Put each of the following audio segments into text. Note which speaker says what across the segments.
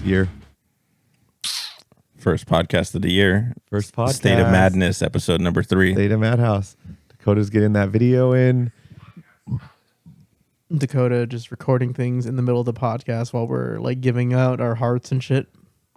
Speaker 1: year.
Speaker 2: First podcast of the year.
Speaker 1: First podcast.
Speaker 2: State of Madness, episode number 3.
Speaker 1: State of MADHouse. Dakota's getting that video in.
Speaker 3: Dakota just recording things in the middle of the podcast while we're like giving out our hearts and shit.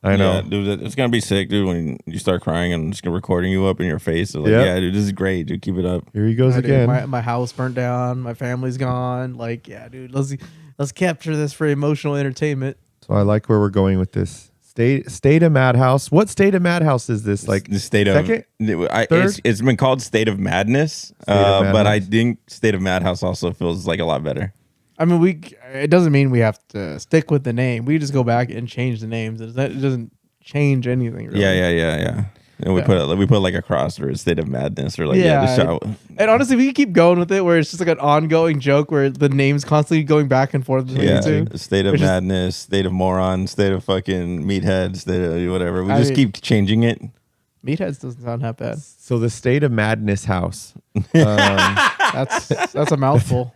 Speaker 1: I know.
Speaker 2: Yeah, dude, it's going to be sick, dude, when you start crying and I'm just recording you up in your face. So like, yeah, dude, this is great, dude. Keep it up.
Speaker 1: Here he goes again.
Speaker 3: Dude, my house burnt down. My family's gone. Like, yeah, dude, let's capture this for emotional entertainment.
Speaker 1: So I like where we're going with this. State of MADHouse. What state of MADHouse is this? Like
Speaker 2: the state
Speaker 1: second?
Speaker 2: It's been called State of Madness, but I think State of MADHouse also feels like a lot better.
Speaker 3: I mean, it doesn't mean we have to stick with the name. We just go back and change the names. It doesn't change anything. Really.
Speaker 2: Yeah. And we put like a cross for State of Madness or like the show.
Speaker 3: And honestly, we can keep going with it where it's just like an ongoing joke where the name's constantly going back and forth.
Speaker 2: State of Madness, State of Moron, State of fucking Meathead, State of whatever. We just keep changing it.
Speaker 3: Meatheads doesn't sound that bad.
Speaker 1: So the State of Madness house.
Speaker 3: That's a mouthful.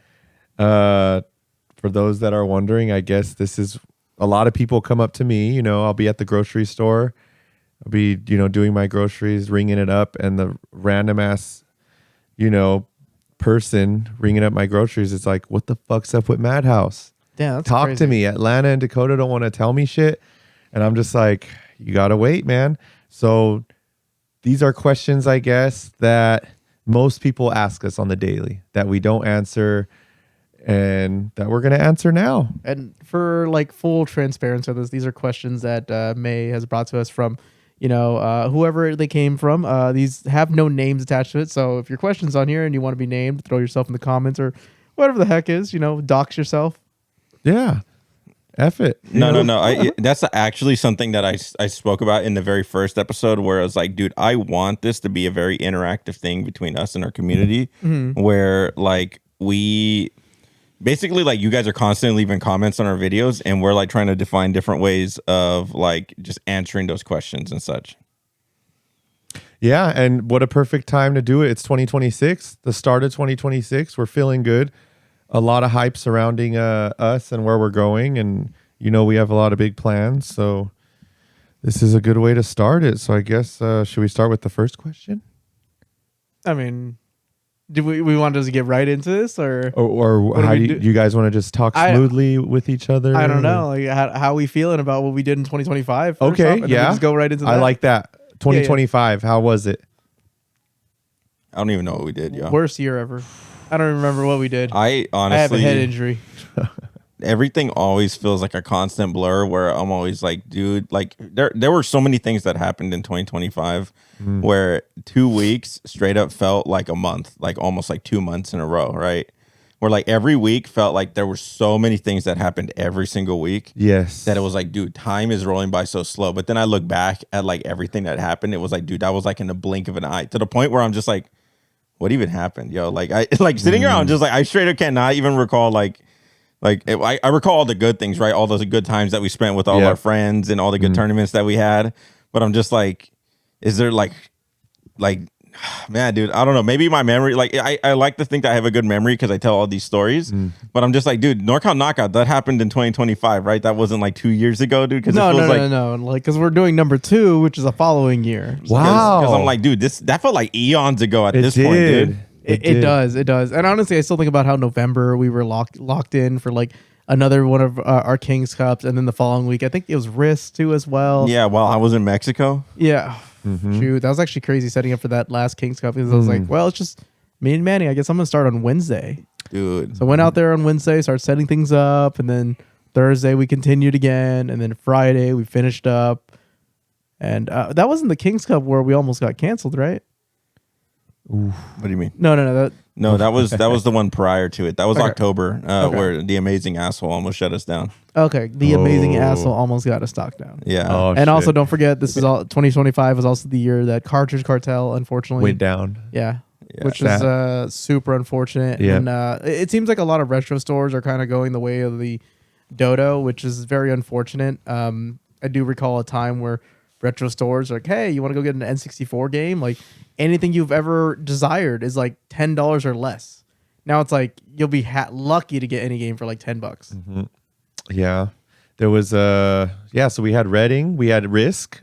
Speaker 1: For those that are wondering, I guess this is a lot of people come up to me. You know, I'll be at the grocery store. I'll be, doing my groceries, ringing it up, and the random ass, person ringing up my groceries is like, "What the fuck's up with MADHouse?
Speaker 3: Yeah, that's
Speaker 1: talk
Speaker 3: crazy.
Speaker 1: to me." Atlanta and Dakota don't want to tell me shit, and I'm just like, "You gotta wait, man." So these are questions, I guess, that most people ask us on the daily that we don't answer, and that we're gonna answer now.
Speaker 3: And for like full transparency of this, these are questions that May has brought to us from, whoever they came from. These have no names attached to it. So if your question's on here and you want to be named, throw yourself in the comments or whatever the heck is, dox yourself.
Speaker 1: Yeah. F it.
Speaker 2: No. That's actually something that I spoke about in the very first episode where I was like, dude, I want this to be a very interactive thing between us and our community where like we... Basically, like you guys are constantly leaving comments on our videos and we're like trying to define different ways of like just answering those questions and such.
Speaker 1: Yeah. And what a perfect time to do it. It's 2026, the start of 2026. We're feeling good. A lot of hype surrounding us and where we're going. And, we have a lot of big plans. So this is a good way to start it. So I guess, should we start with the first question?
Speaker 3: I mean... Do we want to get right into this, or
Speaker 1: how do you guys want to just talk smoothly with each other?
Speaker 3: I don't know. Like how we feeling about what we did in 2025?
Speaker 1: Okay,
Speaker 3: off, yeah. Just go right into that.
Speaker 1: I like that. 2025. Yeah. How was it?
Speaker 2: I don't even know what we did. Yeah,
Speaker 3: worst year ever. I don't remember what we did.
Speaker 2: I honestly
Speaker 3: have a head injury.
Speaker 2: Everything always feels like a constant blur where I'm always like, dude, like there were so many things that happened in 2025 where 2 weeks straight up felt like a month, like almost like 2 months in a row, right? Where like every week felt like there were so many things that happened every single week.
Speaker 1: Yes.
Speaker 2: That it was like, dude, time is rolling by so slow. But then I look back at like everything that happened. It was like, dude, that was like in the blink of an eye to the point where I'm just like, what even happened? Yo, like I like sitting around just like I straight up cannot even recall I recall all the good things, right? All those good times that we spent with all our friends and all the good tournaments that we had. But I'm just like, is there like, man, dude, I don't know. Maybe my memory, like I like to think that I have a good memory because I tell all these stories. But I'm just like, dude, NorCal Knockout, that happened in 2025, right? That wasn't like 2 years ago, dude.
Speaker 3: No. Like, because we're doing number 2, which is the following year.
Speaker 1: Wow.
Speaker 2: Because I'm like, dude, that felt like eons ago at this point, dude.
Speaker 3: It does. And honestly, I still think about how November we were locked in for like another one of our Kings Cups. And then the following week, I think it was Wrist too as well.
Speaker 2: Yeah, while I was in Mexico.
Speaker 3: Yeah. Shoot, that was actually crazy setting up for that last Kings Cup because I was like, well, it's just me and Manny. I guess I'm going to start on Wednesday.
Speaker 2: Dude.
Speaker 3: So I went out there on Wednesday, started setting things up. And then Thursday we continued again. And then Friday we finished up. And that wasn't the Kings Cup where we almost got canceled, right?
Speaker 2: Oof. What do you mean?
Speaker 3: No.
Speaker 2: That was the one prior to it. That was October, where the amazing asshole almost shut us down.
Speaker 3: Okay, the amazing asshole almost got us stock down.
Speaker 2: Yeah,
Speaker 3: and also don't forget this is all 2025 was also the year that Cartridge Cartel unfortunately
Speaker 1: went down.
Speaker 3: Yeah. Which is super unfortunate. Yeah. And it seems like a lot of retro stores are kind of going the way of the Dodo, which is very unfortunate. I do recall a time where retro stores are like, hey, you want to go get an N64 game? Like anything you've ever desired is like $10 or less. Now it's like you'll be lucky to get any game for like $10.
Speaker 1: Yeah. There was so we had Reading, we had Risk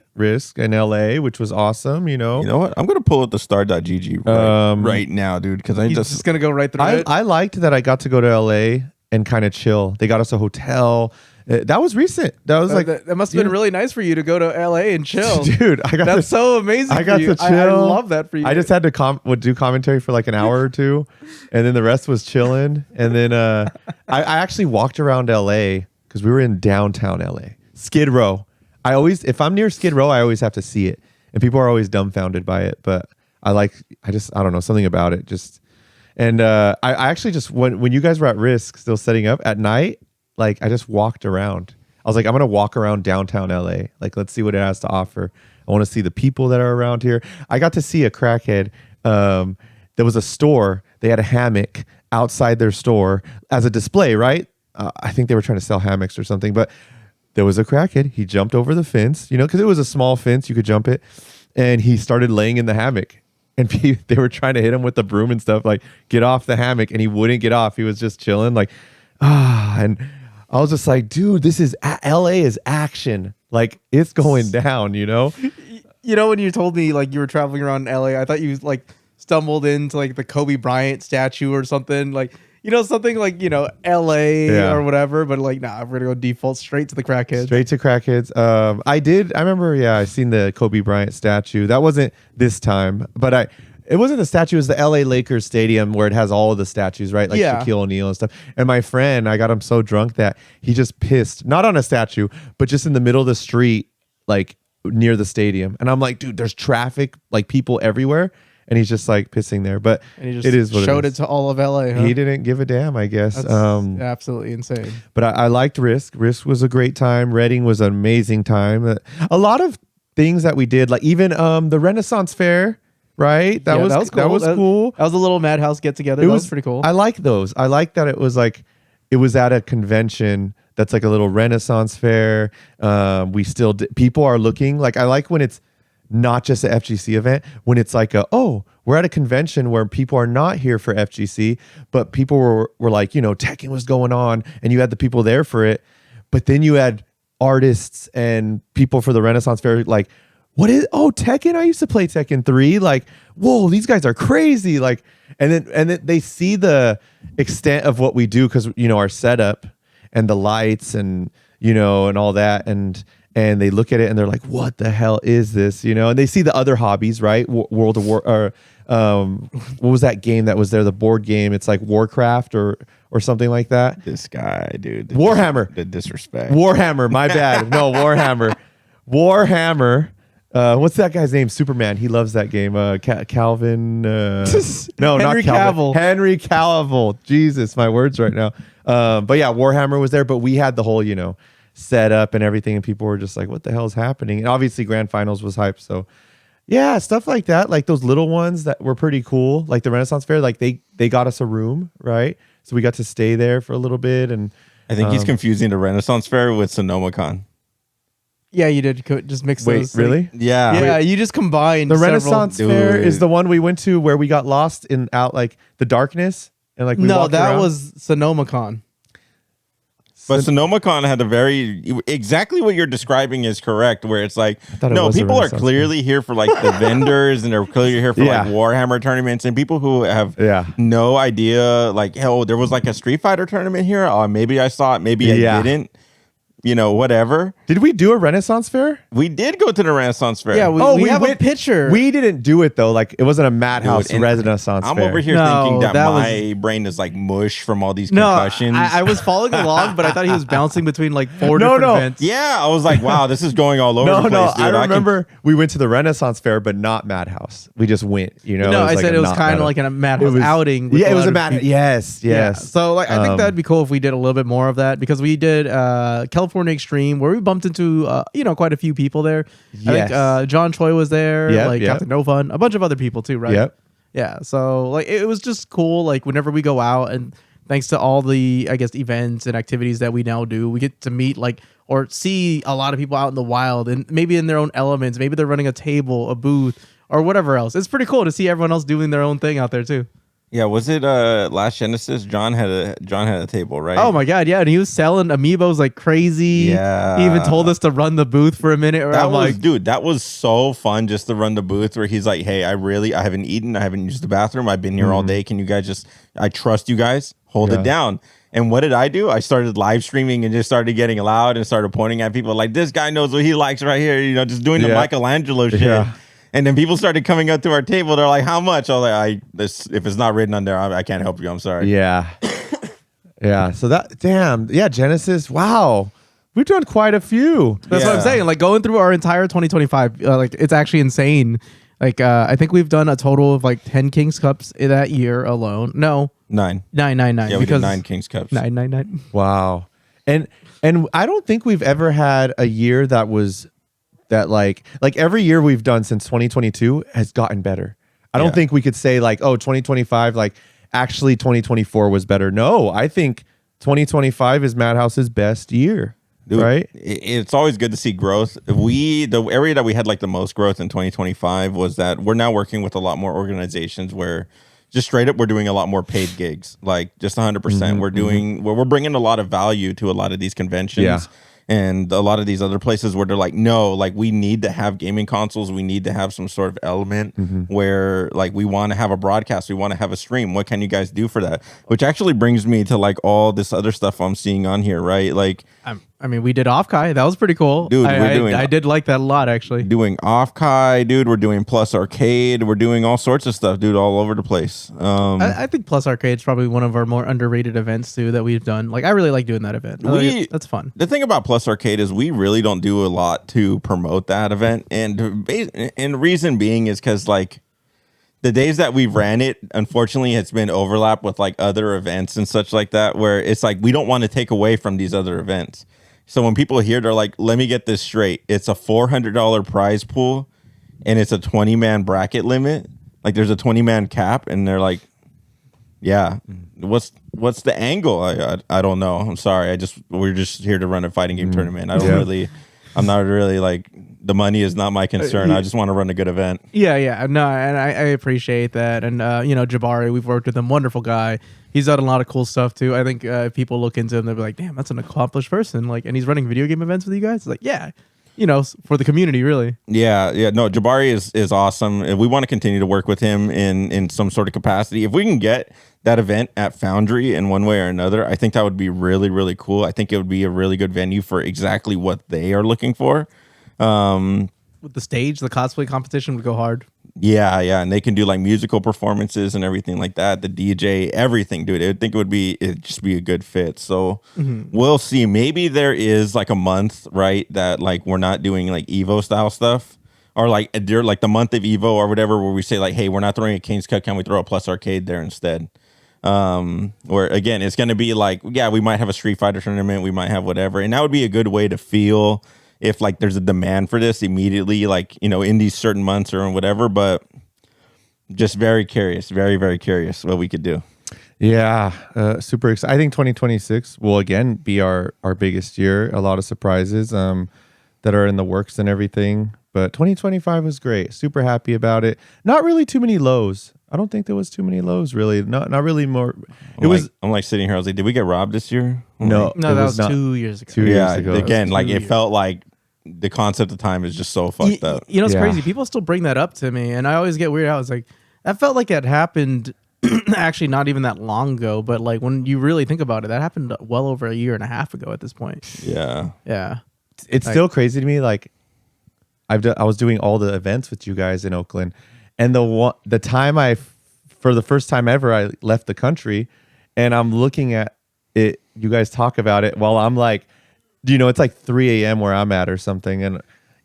Speaker 1: in LA, which was awesome,
Speaker 2: You know what? I'm gonna pull up the star.gg right now, dude, because I
Speaker 3: He's just gonna go right through it.
Speaker 1: I liked that I got to go to LA and kind of chill. They got us a hotel. That was recent. That was
Speaker 3: that must have been really nice for you to go to LA and chill.
Speaker 1: Dude,
Speaker 3: that's so amazing.
Speaker 1: I got
Speaker 3: for you.
Speaker 1: to chill.
Speaker 3: I love that for you.
Speaker 1: I just had to do commentary for like an hour or two, and then the rest was chilling. And then I actually walked around LA because we were in downtown LA, Skid Row. If I'm near Skid Row, I always have to see it, and people are always dumbfounded by it. But I don't know, something about it. And I actually just when you guys were at Risk, still setting up at night. Like I just walked around. I was like, I'm gonna walk around downtown LA. Like, let's see what it has to offer. I want to see the people that are around here. I got to see a crackhead. There was a store. They had a hammock outside their store as a display, right? I think they were trying to sell hammocks or something. But there was a crackhead. He jumped over the fence, because it was a small fence. You could jump it, and he started laying in the hammock. And they were trying to hit him with the broom and stuff, like get off the hammock, and he wouldn't get off. He was just chilling, like and. I was just like, dude, LA is action. Like it's going down,
Speaker 3: when you told me like you were traveling around LA, I thought you like stumbled into like the Kobe Bryant statue or something like, something like, LA or whatever, but like, nah, we're going to go default straight to the crackheads.
Speaker 1: Straight to crackheads. I remember, I seen the Kobe Bryant statue. That wasn't this time, but it wasn't the statue, it was the LA Lakers stadium where it has all of the statues, right? Like Shaquille O'Neal and stuff. And my friend, I got him so drunk that he just pissed, not on a statue, but just in the middle of the street, like near the stadium. And I'm like, dude, there's traffic, like people everywhere. And he's just like pissing there. But
Speaker 3: and he just
Speaker 1: it is what
Speaker 3: showed
Speaker 1: it is.
Speaker 3: to all of LA. Huh?
Speaker 1: He didn't give a damn, I guess.
Speaker 3: That's absolutely insane.
Speaker 1: But I liked Risk. Risk was a great time. Reading was an amazing time. A lot of things that we did, like even the Renaissance Fair. Right, that was cool. That was cool.
Speaker 3: That was a little MADHouse get together. That was pretty cool.
Speaker 1: I like those. I like that it was at a convention that's like a little Renaissance fair. People are looking like, I like when it's not just an FGC event, when it's like we're at a convention where people are not here for FGC, but people were like, Tekken was going on, and you had the people there for it, but then you had artists and people for the Renaissance fair like. Tekken? I used to play Tekken 3. Like, whoa, these guys are crazy. Like, and then they see the extent of what we do because our setup and the lights and and all that, and they look at it and they're like, what the hell is this? And they see the other hobbies, right? World of War, or what was that game that was there? The board game. It's like Warcraft or something like that.
Speaker 2: This guy, dude.
Speaker 1: Warhammer.
Speaker 2: The disrespect.
Speaker 1: Warhammer. My bad. No, Warhammer. Warhammer. What's that guy's name? Superman. He loves that game. Calvin. No,
Speaker 3: Henry
Speaker 1: not Calvin.
Speaker 3: Cavill.
Speaker 1: Henry Cavill. Jesus, my words right now. But yeah, Warhammer was there, but we had the whole, setup and everything, and people were just like, "What the hell is happening?" And obviously, Grand Finals was hyped. So, yeah, stuff like that, like those little ones that were pretty cool, like the Renaissance Fair. Like they got us a room, right? So we got to stay there for a little bit, and
Speaker 2: I think he's confusing the Renaissance Fair with SonomaCon.
Speaker 3: Yeah, you did just mix those.
Speaker 1: Wait, really?
Speaker 2: Yeah.
Speaker 3: Yeah, you just combined
Speaker 1: the Renaissance Fair
Speaker 2: Dude.
Speaker 1: is the one we went to where we got lost in out like the darkness and like we walked
Speaker 3: that
Speaker 1: around.
Speaker 3: was SonomaCon.
Speaker 2: But SonomaCon had exactly what you're describing is correct, where it's like,
Speaker 1: thought it
Speaker 2: no,
Speaker 1: was a
Speaker 2: people are
Speaker 1: Renaissance
Speaker 2: clearly here for like the vendors, and they're clearly here for
Speaker 1: Yeah.
Speaker 2: like Warhammer tournaments, and people who have
Speaker 1: Yeah.
Speaker 2: no idea, like, hell, there was like a Street Fighter tournament here. Maybe I saw it, maybe
Speaker 1: Yeah.
Speaker 2: I didn't. Whatever.
Speaker 1: Did we do a Renaissance Fair?
Speaker 2: We did go to the Renaissance Fair.
Speaker 3: Yeah, we have a picture.
Speaker 1: We didn't do it though. Like it wasn't a MADHouse
Speaker 2: Dude, and
Speaker 1: Renaissance
Speaker 2: I'm
Speaker 1: Fair.
Speaker 2: over here
Speaker 3: No,
Speaker 2: thinking that
Speaker 3: that
Speaker 2: my brain is like mush from all these
Speaker 3: No,
Speaker 2: concussions.
Speaker 3: I was following along, but I thought he was bouncing between like four different events.
Speaker 2: Yeah, I was like, wow, this is going all over
Speaker 1: No,
Speaker 2: the place, dude.
Speaker 1: I remember we went to the Renaissance Fair, but not MADHouse. We just went.
Speaker 3: No,
Speaker 1: it was
Speaker 3: I
Speaker 1: like
Speaker 3: said
Speaker 1: a
Speaker 3: it was
Speaker 1: not
Speaker 3: kind of
Speaker 1: MADHouse.
Speaker 3: like a
Speaker 1: It
Speaker 3: MADHouse
Speaker 1: was-
Speaker 3: outing. with
Speaker 1: Yeah, it was a
Speaker 3: lot of
Speaker 1: MADHouse.
Speaker 3: people.
Speaker 1: Yes.
Speaker 3: Yeah. So like, I think that'd be cool if we did a little bit more of that, because we did California Extreme, where we bumped into quite a few people there. I
Speaker 1: Yes.
Speaker 3: think John Choi was there,
Speaker 1: Yep, yep.
Speaker 3: Captain No Fun, a bunch of other people too, right?
Speaker 1: Yep.
Speaker 3: Yeah. So like it was just cool. Like whenever we go out, and thanks to all the events and activities that we now do, we get to meet or see a lot of people out in the wild, and maybe in their own elements. Maybe they're running a table, a booth, or whatever else. It's pretty cool to see everyone else doing their own thing out there too.
Speaker 2: Yeah, was it last Genesis? John had a table, right?
Speaker 3: Oh my god, yeah, and he was selling amiibos like crazy.
Speaker 2: Yeah.
Speaker 3: He even told us to run the booth for a minute. Where
Speaker 2: That
Speaker 3: I'm
Speaker 2: was,
Speaker 3: like,
Speaker 2: dude, that was so fun just to run the booth where he's like, hey, I haven't eaten, I haven't used the bathroom, I've been here all day. Can you guys I trust you guys, hold it down. And what did I do? I started live streaming and just started getting loud and started pointing at people like, this guy knows what he likes right here, just doing the Michelangelo shit. Yeah. And then people started coming up to our table. They're like, how much? I was like, if it's not written on there, I can't help you. I'm sorry.
Speaker 1: Yeah. Yeah. So Genesis. Wow. We've done quite a few.
Speaker 3: That's what I'm saying. Like going through our entire 2025, like it's actually insane. Like I think we've done a total of like 10 Kings Cups that year alone. No.
Speaker 2: 9.
Speaker 3: Yeah,
Speaker 2: we did 9 Kings Cups.
Speaker 3: 9.
Speaker 1: Wow. And I don't think we've ever had a year that was that like every year we've done since 2022 has gotten better. I don't think we could say like, oh, 2025, like actually 2024 was better. No, I think 2025 is MADHouse's best year. Dude, right?
Speaker 2: It's always good to see growth. The area that we had like the most growth in 2025 was that we're now working with a lot more organizations where just straight up we're doing a lot more paid gigs, like just 100%. We're bringing a lot of value to a lot of these conventions. Yeah. And a lot of these other places where they're like, no, like we need to have gaming consoles. We need to have some sort of element where like we want to have a broadcast. We want to have a stream. What can you guys do for that? Which actually brings me to like all this other stuff I'm seeing on here, right? Like,
Speaker 3: I mean, we did Off-Kai. That was pretty cool.
Speaker 2: Dude,
Speaker 3: I did like that a lot, actually.
Speaker 2: Doing Off-Kai, dude. We're doing Plus Arcade. We're doing all sorts of stuff, dude, all over the place.
Speaker 3: I think Plus Arcade is probably one of our more underrated events, too, that we've done. Like, I really like doing that event. That's fun.
Speaker 2: The thing about Plus Arcade is we really don't do a lot to promote that event. And the reason being is because, like, the days that we ran it, unfortunately, it's been overlap with, like, other events and such like that, where it's like we don't want to take away from these other events. So when people hear, they're like, let me get this straight. It's a $400 prize pool and it's a 20-man bracket limit. Like there's a 20-man cap and they're like, yeah, what's the angle? I don't know. I'm sorry. We're just here to run a fighting game tournament. I'm not really like, the money is not my concern. I just want to run a good event.
Speaker 3: Yeah. No, and I appreciate that. And, Jabari, we've worked with him. Wonderful guy. He's done a lot of cool stuff, too. I think if people look into him, they'll be like, damn, that's an accomplished person. Like, and he's running video game events with you guys. It's like, yeah, for the community, really.
Speaker 2: Yeah. No, Jabari is awesome. We want to continue to work with him in some sort of capacity. If we can get that event at Foundry in one way or another, I think that would be really, really cool. I think it would be a really good venue for exactly what they are looking for.
Speaker 3: With the stage, the cosplay competition would go hard.
Speaker 2: Yeah, and they can do like musical performances and everything like that. The DJ, everything, dude. I think it'd just be a good fit. So we'll see. Maybe there is like a month, right, that like we're not doing like Evo style stuff, or like the month of Evo or whatever, where we say like, hey, we're not throwing a King's Cup. Can we throw a Plus Arcade there instead? Where again, it's going to be like, yeah, we might have a Street Fighter tournament, we might have whatever, and that would be a good way to feel if like there's a demand for this immediately, like, in these certain months or whatever. But just very curious, very, very curious what we could do.
Speaker 1: Yeah, super excited. I think 2026 will again be our biggest year. A lot of surprises that are in the works and everything. But 2025 was great. Super happy about it. Not really too many lows. I don't think there was too many lows, really. Not really more.
Speaker 2: I'm like sitting here. I was like, did we get robbed this year?
Speaker 1: No,
Speaker 3: that was 2 years ago.
Speaker 1: 2 years ago.
Speaker 2: Again, like it felt like the concept of time is just so fucked up.
Speaker 3: It's crazy. People still bring that up to me, and I always get weirded out. I was like, that felt like it happened actually not even that long ago, but like when you really think about it, that happened well over a year and a half ago at this point.
Speaker 2: Yeah.
Speaker 1: It's still crazy to me. Like I was doing all the events with you guys in Oakland, and the time for the first time ever, I left the country, and I'm looking at it. You guys talk about it while I'm like, it's like 3 a.m. where I'm at or something, and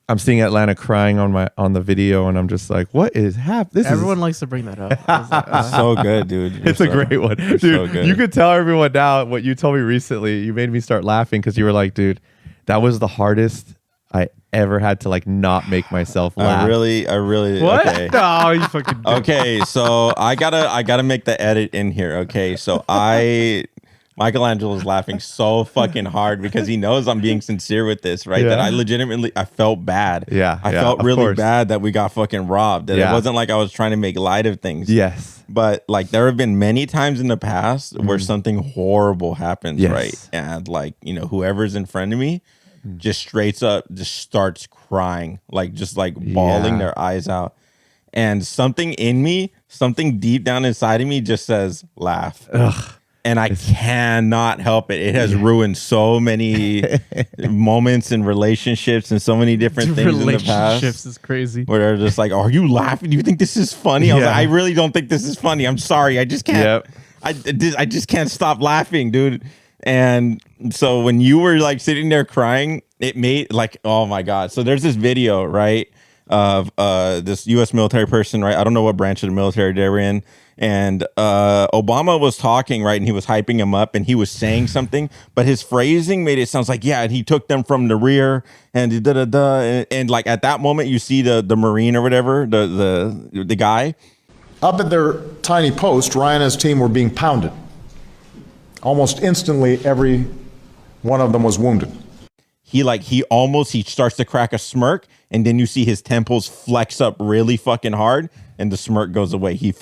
Speaker 1: I'm seeing Atlanta crying on the video, and I'm just like, what is happening?
Speaker 3: Everyone likes to bring that up.
Speaker 2: So good, dude.
Speaker 1: It's a great one. Dude, so good. You could tell everyone now what you told me recently. You made me start laughing because you were like, dude, that was the hardest I ever had to like not make myself laugh.
Speaker 2: I really
Speaker 3: what?
Speaker 2: Okay.
Speaker 3: No, you fucking
Speaker 2: okay, so I gotta make the edit in here. Okay, so Michelangelo's laughing so fucking hard because he knows I'm being sincere with this, right? That I felt bad. I felt really bad that we got fucking robbed. That it wasn't like I was trying to make light of things.
Speaker 1: Yes.
Speaker 2: But like there have been many times in the past where something horrible happens, right? And like, you know, whoever's in front of me just straight up just starts crying, like just like bawling their eyes out. And something in me, something deep down inside of me just says, laugh.
Speaker 1: Ugh.
Speaker 2: And I cannot help it. It has ruined so many moments and relationships and so many different things in the past.
Speaker 3: Relationships is crazy.
Speaker 2: Where they're just like, are you laughing? Do you think this is funny? I was like, I really don't think this is funny. I'm sorry. I just can't. I just can't stop laughing, dude. And so when you were like sitting there crying, it made like, oh my God. So there's this video, right, of this U.S. military person, right? I don't know what branch of the military they were in. And Obama was talking, right, and he was hyping him up, and he was saying something, but his phrasing made it sound like, yeah, and he took them from the rear, and and like at that moment, you see the Marine or whatever, the guy
Speaker 4: up at their tiny post. Ryan and his team were being pounded. Almost instantly, every one of them was wounded.
Speaker 2: He starts to crack a smirk, and then you see his temples flex up really fucking hard, and the smirk goes away. He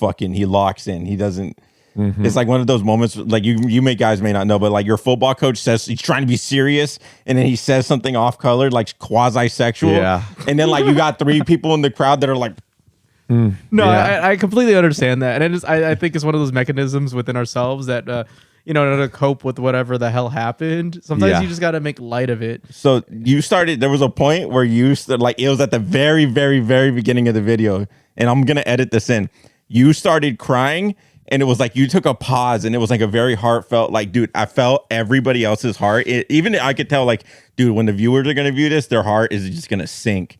Speaker 2: locks in. He doesn't. It's like one of those moments, like you guys may not know, but like your football coach says he's trying to be serious, and then he says something off color, like quasi sexual. Yeah. And then like you got three people in the crowd that are like,
Speaker 3: I completely understand that, and I think it's one of those mechanisms within ourselves that. In order to cope with whatever the hell happened, sometimes you just got to make light of it.
Speaker 2: So there was a point where like it was at the very, very, very beginning of the video, and I'm going to edit this in. You started crying, and it was like you took a pause, and it was like a very heartfelt, like, dude, I felt everybody else's heart. Even I could tell, like, dude, when the viewers are going to view this, their heart is just going to sink.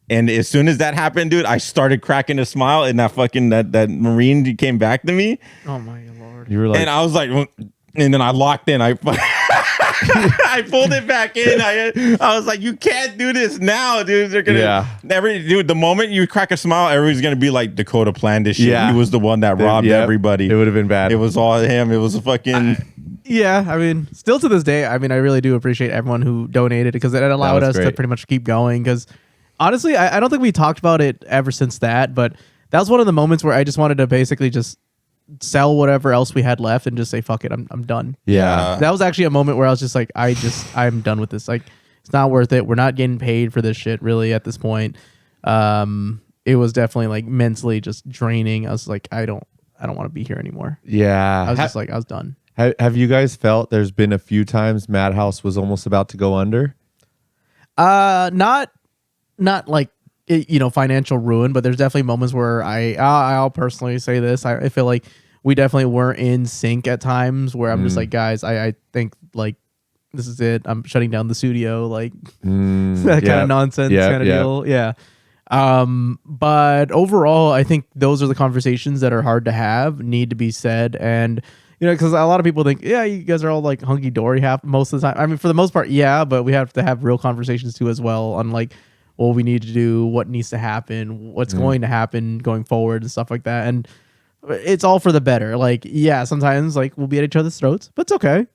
Speaker 2: And as soon as that happened, dude, I started cracking a smile, and that Marine came back to me.
Speaker 3: Oh my Lord.
Speaker 1: You were like,
Speaker 2: and I was like, and then I locked in. I pulled it back in. I was like, you can't do this now, dude. They're gonna dude. The moment you crack a smile, everybody's gonna be like, Dakota planned this shit. Yeah. He was the one that robbed everybody.
Speaker 1: It would have been bad.
Speaker 2: It was all him. It was a fucking.
Speaker 3: I mean, still to this day, I mean, I really do appreciate everyone who donated because it allowed us to pretty much keep going. Because honestly, I don't think we talked about it ever since that, but that was one of the moments where I just wanted to basically just sell whatever else we had left and just say, fuck it, I'm done.
Speaker 1: Yeah.
Speaker 3: That was actually a moment where I was just like, I'm done with this. Like, it's not worth it. We're not getting paid for this shit really at this point. It was definitely like mentally just draining. I was like, I don't want to be here anymore.
Speaker 1: Yeah.
Speaker 3: I was just like, I was done.
Speaker 1: Have you guys felt there's been a few times MADHouse was almost about to go under?
Speaker 3: Not like, financial ruin, but there's definitely moments where I'll personally say this. I feel like we definitely weren't in sync at times where I'm just like, guys, I think like this is it. I'm shutting down the studio, like that kind of nonsense kind of deal. Yeah. But overall, I think those are the conversations that are hard to have, need to be said. And, because a lot of people think, yeah, you guys are all like hunky dory most of the time. I mean, for the most part, yeah, but we have to have real conversations too as well on like, what we need to do, what needs to happen, what's going to happen going forward and stuff like that. And it's all for the better. Like, yeah, sometimes like we'll be at each other's throats, but it's okay.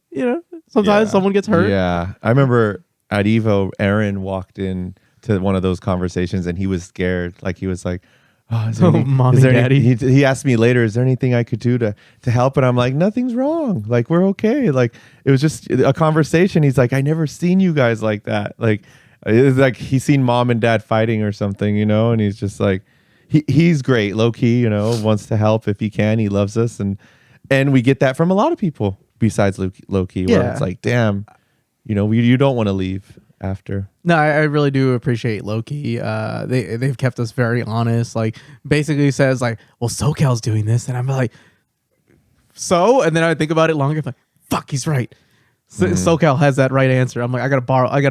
Speaker 3: Sometimes someone gets hurt.
Speaker 1: Yeah. I remember at Evo, Aaron walked in to one of those conversations and he was scared. Like he was like,
Speaker 3: mommy, daddy.
Speaker 1: He asked me later, is there anything I could do to help? And I'm like, nothing's wrong. Like, we're okay. Like, it was just a conversation. He's like, I never seen you guys like that. Like, it's like he's seen mom and dad fighting or something, and he's just like, he's great, low key, wants to help if he can. He loves us, and we get that from a lot of people besides low key. Where it's like, damn, you don't want to leave after.
Speaker 3: No, I really do appreciate low key. They've kept us very honest. Like, basically says like, well, SoCal's doing this, and I'm like, so, and then I think about it longer. I'm like, fuck, he's right. SoCal has that right answer. I'm like, I gotta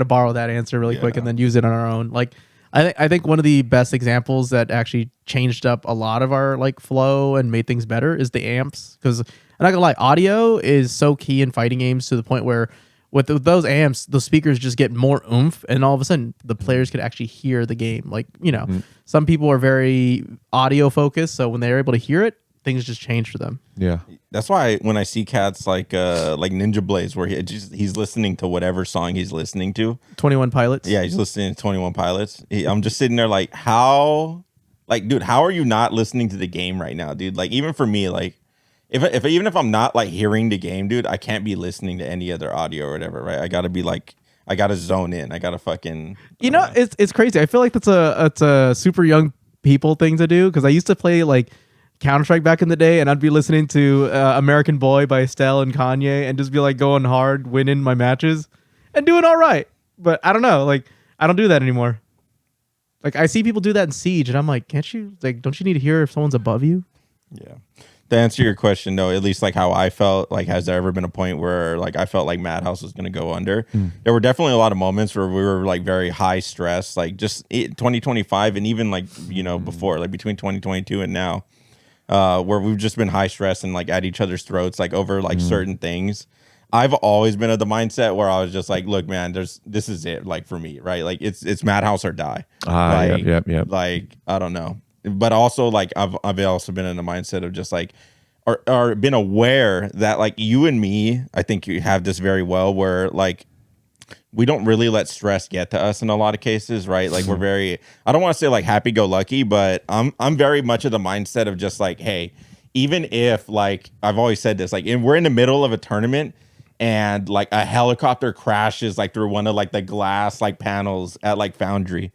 Speaker 3: borrow that answer really quick and then use it on our own. Like, I think one of the best examples that actually changed up a lot of our like flow and made things better is the amps. Because I'm not gonna lie, audio is so key in fighting games to the point where with those amps, the speakers just get more oomph, and all of a sudden the players could actually hear the game. Like, some people are very audio focused, so when they're able to hear it, things just change for them.
Speaker 1: Yeah.
Speaker 2: That's why when I see cats like Ninja Blaze, where he's listening to whatever song he's listening to.
Speaker 3: 21 Pilots.
Speaker 2: Yeah, he's listening to 21 Pilots. I'm just sitting there like, how, like, dude, how are you not listening to the game right now, dude? Like, even for me, like, if even if I'm not like hearing the game, dude, I can't be listening to any other audio or whatever, right? I gotta be like, I gotta zone in. I gotta fucking.
Speaker 3: It's crazy. I feel like it's a super young people thing to do, because I used to play like Counter-Strike back in the day, and I'd be listening to American Boy by Estelle and Kanye and just be like going hard, winning my matches and doing all right. But I don't know, like I don't do that anymore. Like I see people do that in Siege, and I'm like, can't you, like, don't you need to hear if someone's above you?
Speaker 2: Yeah. To answer your question, though, at least like how I felt, like, has there ever been a point where like I felt like MADHouse was going to go under? There were definitely a lot of moments where we were like very high stress, like just 2025 and even like, before, like between 2022 and now, where we've just been high stress and like at each other's throats, like over like certain things. I've always been of the mindset where I was just like, look, man, this is it, like for me, right? Like it's MADHouse or die.
Speaker 1: Yep.
Speaker 2: Like, I don't know. But also like I've also been in the mindset of just like or been aware that like you and me, I think you have this very well, where like we don't really let stress get to us in a lot of cases, right? Like we're very, I don't want to say like happy go lucky, but I'm very much of the mindset of just like, hey, even if like I've always said this, like we're in the middle of a tournament and like a helicopter crashes like through one of like the glass like panels at like Foundry.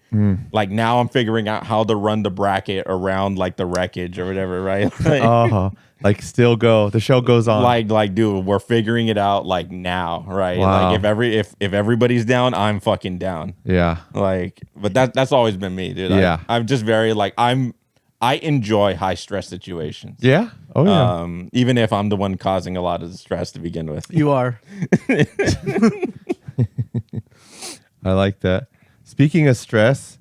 Speaker 2: Like now I'm figuring out how to run the bracket around like the wreckage or whatever, right? Like,
Speaker 1: like still go. The show goes on.
Speaker 2: like dude, we're figuring it out like now, right?
Speaker 1: Wow.
Speaker 2: Like if everybody's down, I'm fucking down.
Speaker 1: Yeah.
Speaker 2: Like, but that's always been me, dude.
Speaker 1: Yeah.
Speaker 2: I'm just very like I enjoy high stress situations.
Speaker 1: Yeah. Oh yeah.
Speaker 2: Even if I'm the one causing a lot of the stress to begin with.
Speaker 3: You are.
Speaker 1: I like that. Speaking of stress,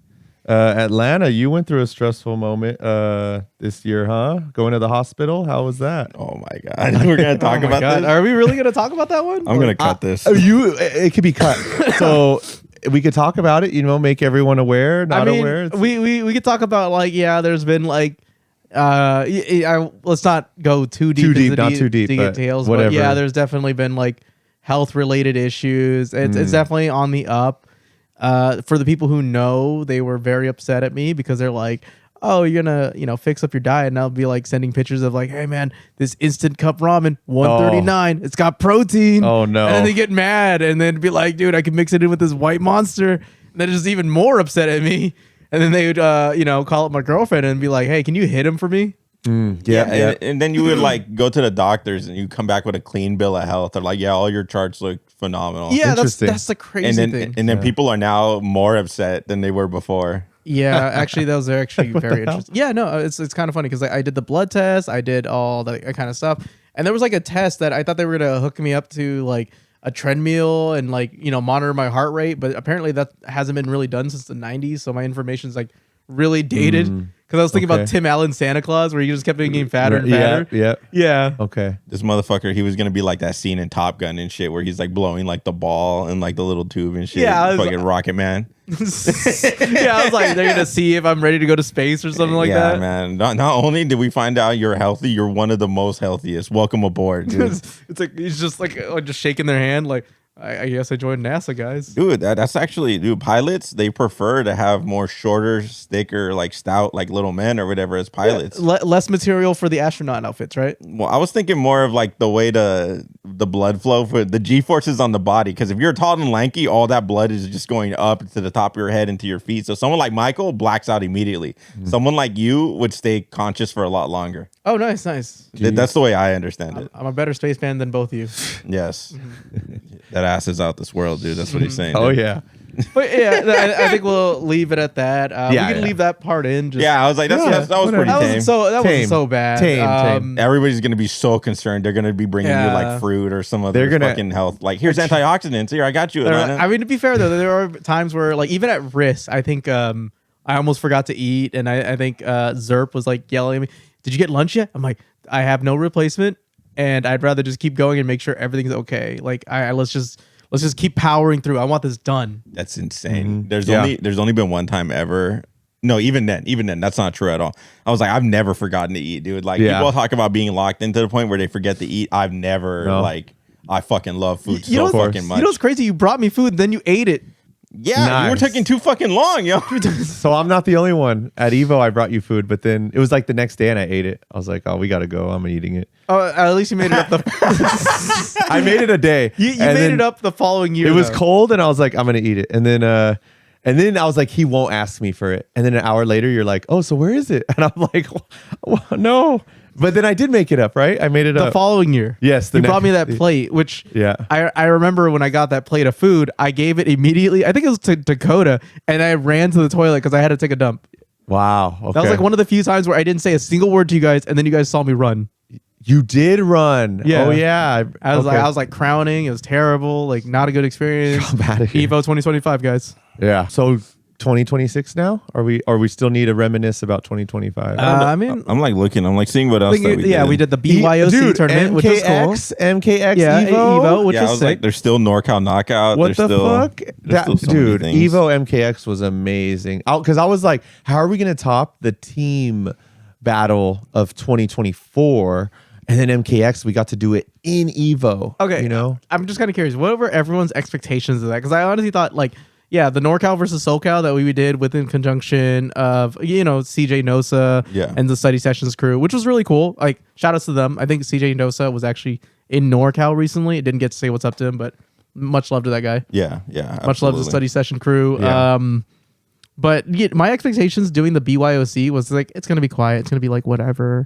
Speaker 1: Atlanta, you went through a stressful moment this year, huh? Going to the hospital. How was that?
Speaker 2: Oh my god, we're gonna talk about this.
Speaker 3: Are we really gonna talk about that one?
Speaker 2: I'm gonna cut this.
Speaker 1: It could be cut. So we could talk about it, make everyone aware, not aware.
Speaker 3: We could talk about like, there's been like let's not go too deep into
Speaker 1: not too deep, but
Speaker 3: details,
Speaker 1: whatever.
Speaker 3: but yeah, there's definitely been like health related issues. It's definitely on the up. For the people who know, they were very upset at me because they're like, oh, you're gonna fix up your diet, and I'll be like sending pictures of like, hey man, this instant cup ramen, $139, it's got protein.
Speaker 1: Oh no.
Speaker 3: And then they get mad and then be like, dude, I can mix it in with this white monster. And they're just even more upset at me. And then they would call up my girlfriend and be like, hey, can you hit him for me?
Speaker 2: Yeah. And then you would like go to the doctors and you come back with a clean bill of health. They're like, yeah, all your charts look phenomenal.
Speaker 3: Yeah,
Speaker 1: Interesting.
Speaker 3: that's the crazy thing.
Speaker 2: And then people are now more upset than they were before.
Speaker 3: Yeah, actually, those are actually very interesting. Yeah, no, it's kind of funny because I did the blood test, I did all that kind of stuff, and there was like a test that I thought they were gonna hook me up to like a treadmill and like monitor my heart rate, but apparently that hasn't been really done since the 90s, so my information's like really dated. Because I was thinking about Tim Allen's Santa Claus, where he just kept getting fatter and fatter. Yeah.
Speaker 1: Okay.
Speaker 2: This motherfucker, he was gonna be like that scene in Top Gun and shit, where he's like blowing like the ball and like the little tube and shit.
Speaker 3: Yeah,
Speaker 2: fucking Rocket Man.
Speaker 3: Yeah, I was like, they're gonna see if I'm ready to go to space or something like that.
Speaker 2: Yeah, man. Not only did we find out you're healthy, you're one of the most healthiest. Welcome aboard, dude.
Speaker 3: It's like he's just like just shaking their hand, like I guess I joined NASA, guys.
Speaker 2: Dude, that's actually, pilots, they prefer to have more shorter, thicker, like stout, like little men or whatever as pilots.
Speaker 3: Yeah, less material for the astronaut outfits, right?
Speaker 2: Well, I was thinking more of like the way the blood flow for the G-forces on the body. Because if you're tall and lanky, all that blood is just going up to the top of your head and to your feet. So someone like Michael blacks out immediately. Someone like you would stay conscious for a lot longer.
Speaker 3: Oh, nice.
Speaker 2: That's the way I understand it.
Speaker 3: I'm a better spaceman than both of you.
Speaker 2: Yes. That ass is out this world, dude. That's what he's saying.
Speaker 1: Oh
Speaker 2: dude.
Speaker 1: yeah.
Speaker 3: But yeah, I think we'll leave it at that. We can leave that part in. Just,
Speaker 2: I was like, that was pretty
Speaker 3: that
Speaker 2: tame.
Speaker 3: wasn't so bad.
Speaker 1: Tame.
Speaker 2: Everybody's gonna be so concerned. They're gonna be bringing you like fruit or some other fucking health. Like, here's antioxidants. Here, I got you, Atlanta.
Speaker 3: I mean, to be fair though, there are times where like even at risk, I think I almost forgot to eat, and I think Zerp was like yelling at me, "Did you get lunch yet?" I'm like, I have no replacement, and I'd rather just keep going and make sure everything's okay. Like, let's just keep powering through. I want this done.
Speaker 2: That's insane. There's only been one time ever No, even then, that's not true at all. I was like, I've never forgotten to eat, dude. Like people talk about being locked into the point where they forget to eat. I've never I fucking love food so fucking much.
Speaker 3: You know what's crazy? You brought me food, and then you ate it.
Speaker 2: Yeah, you were taking too fucking long, yo.
Speaker 1: So I'm not the only one. At Evo, I brought you food, but then it was like the next day and I ate it. I was like, oh, we got to go. I'm eating it.
Speaker 3: Oh, at least you made it up.
Speaker 1: I made it a day.
Speaker 3: You made it up the following year.
Speaker 1: It was cold and I was like, I'm going to eat it. And then I was like, he won't ask me for it. And then an hour later, you're like, oh, so where is it? And I'm like, well, no. But then I did make it up, right? I made it up.
Speaker 3: The following year.
Speaker 1: Yes.
Speaker 3: You brought me that plate, which I remember when I got that plate of food, I gave it immediately. I think it was to Dakota, and I ran to the toilet because I had to take a dump.
Speaker 1: Wow. Okay.
Speaker 3: That was like one of the few times where I didn't say a single word to you guys, and then you guys saw me run.
Speaker 1: You did run.
Speaker 3: Yeah.
Speaker 1: Oh, yeah.
Speaker 3: I was like crowning. It was terrible. Like, not a good experience. Evo 2025, guys.
Speaker 1: Yeah. So 2026 now? Are we still need to reminisce about 2025?
Speaker 3: I mean,
Speaker 2: I'm like looking. I'm like seeing what else. That we did.
Speaker 3: We did the BYOC tournament, which was cool.
Speaker 1: MKX
Speaker 3: Evo, which
Speaker 2: I
Speaker 3: is
Speaker 2: was
Speaker 3: sick.
Speaker 2: like, there's still NorCal Knockout.
Speaker 1: What the fuck? Dude,
Speaker 2: things.
Speaker 1: Evo MKX was amazing. Because I was like, how are we going to top the team battle of 2024? And then MKX, we got to do it in Evo.
Speaker 3: Okay.
Speaker 1: You know?
Speaker 3: I'm just kind of curious. What were everyone's expectations of that? Because I honestly thought, like, yeah, the NorCal versus SoCal that we did within conjunction of, CJ Nosa and the study sessions crew, which was really cool. Like, shout outs to them. I think CJ Nosa was actually in NorCal recently. It didn't get to say what's up to him, but much love to that guy.
Speaker 2: Yeah, absolutely.
Speaker 3: Much love to the study session crew.
Speaker 1: Yeah.
Speaker 3: But my expectations doing the BYOC was like, it's going to be quiet. It's going to be like whatever,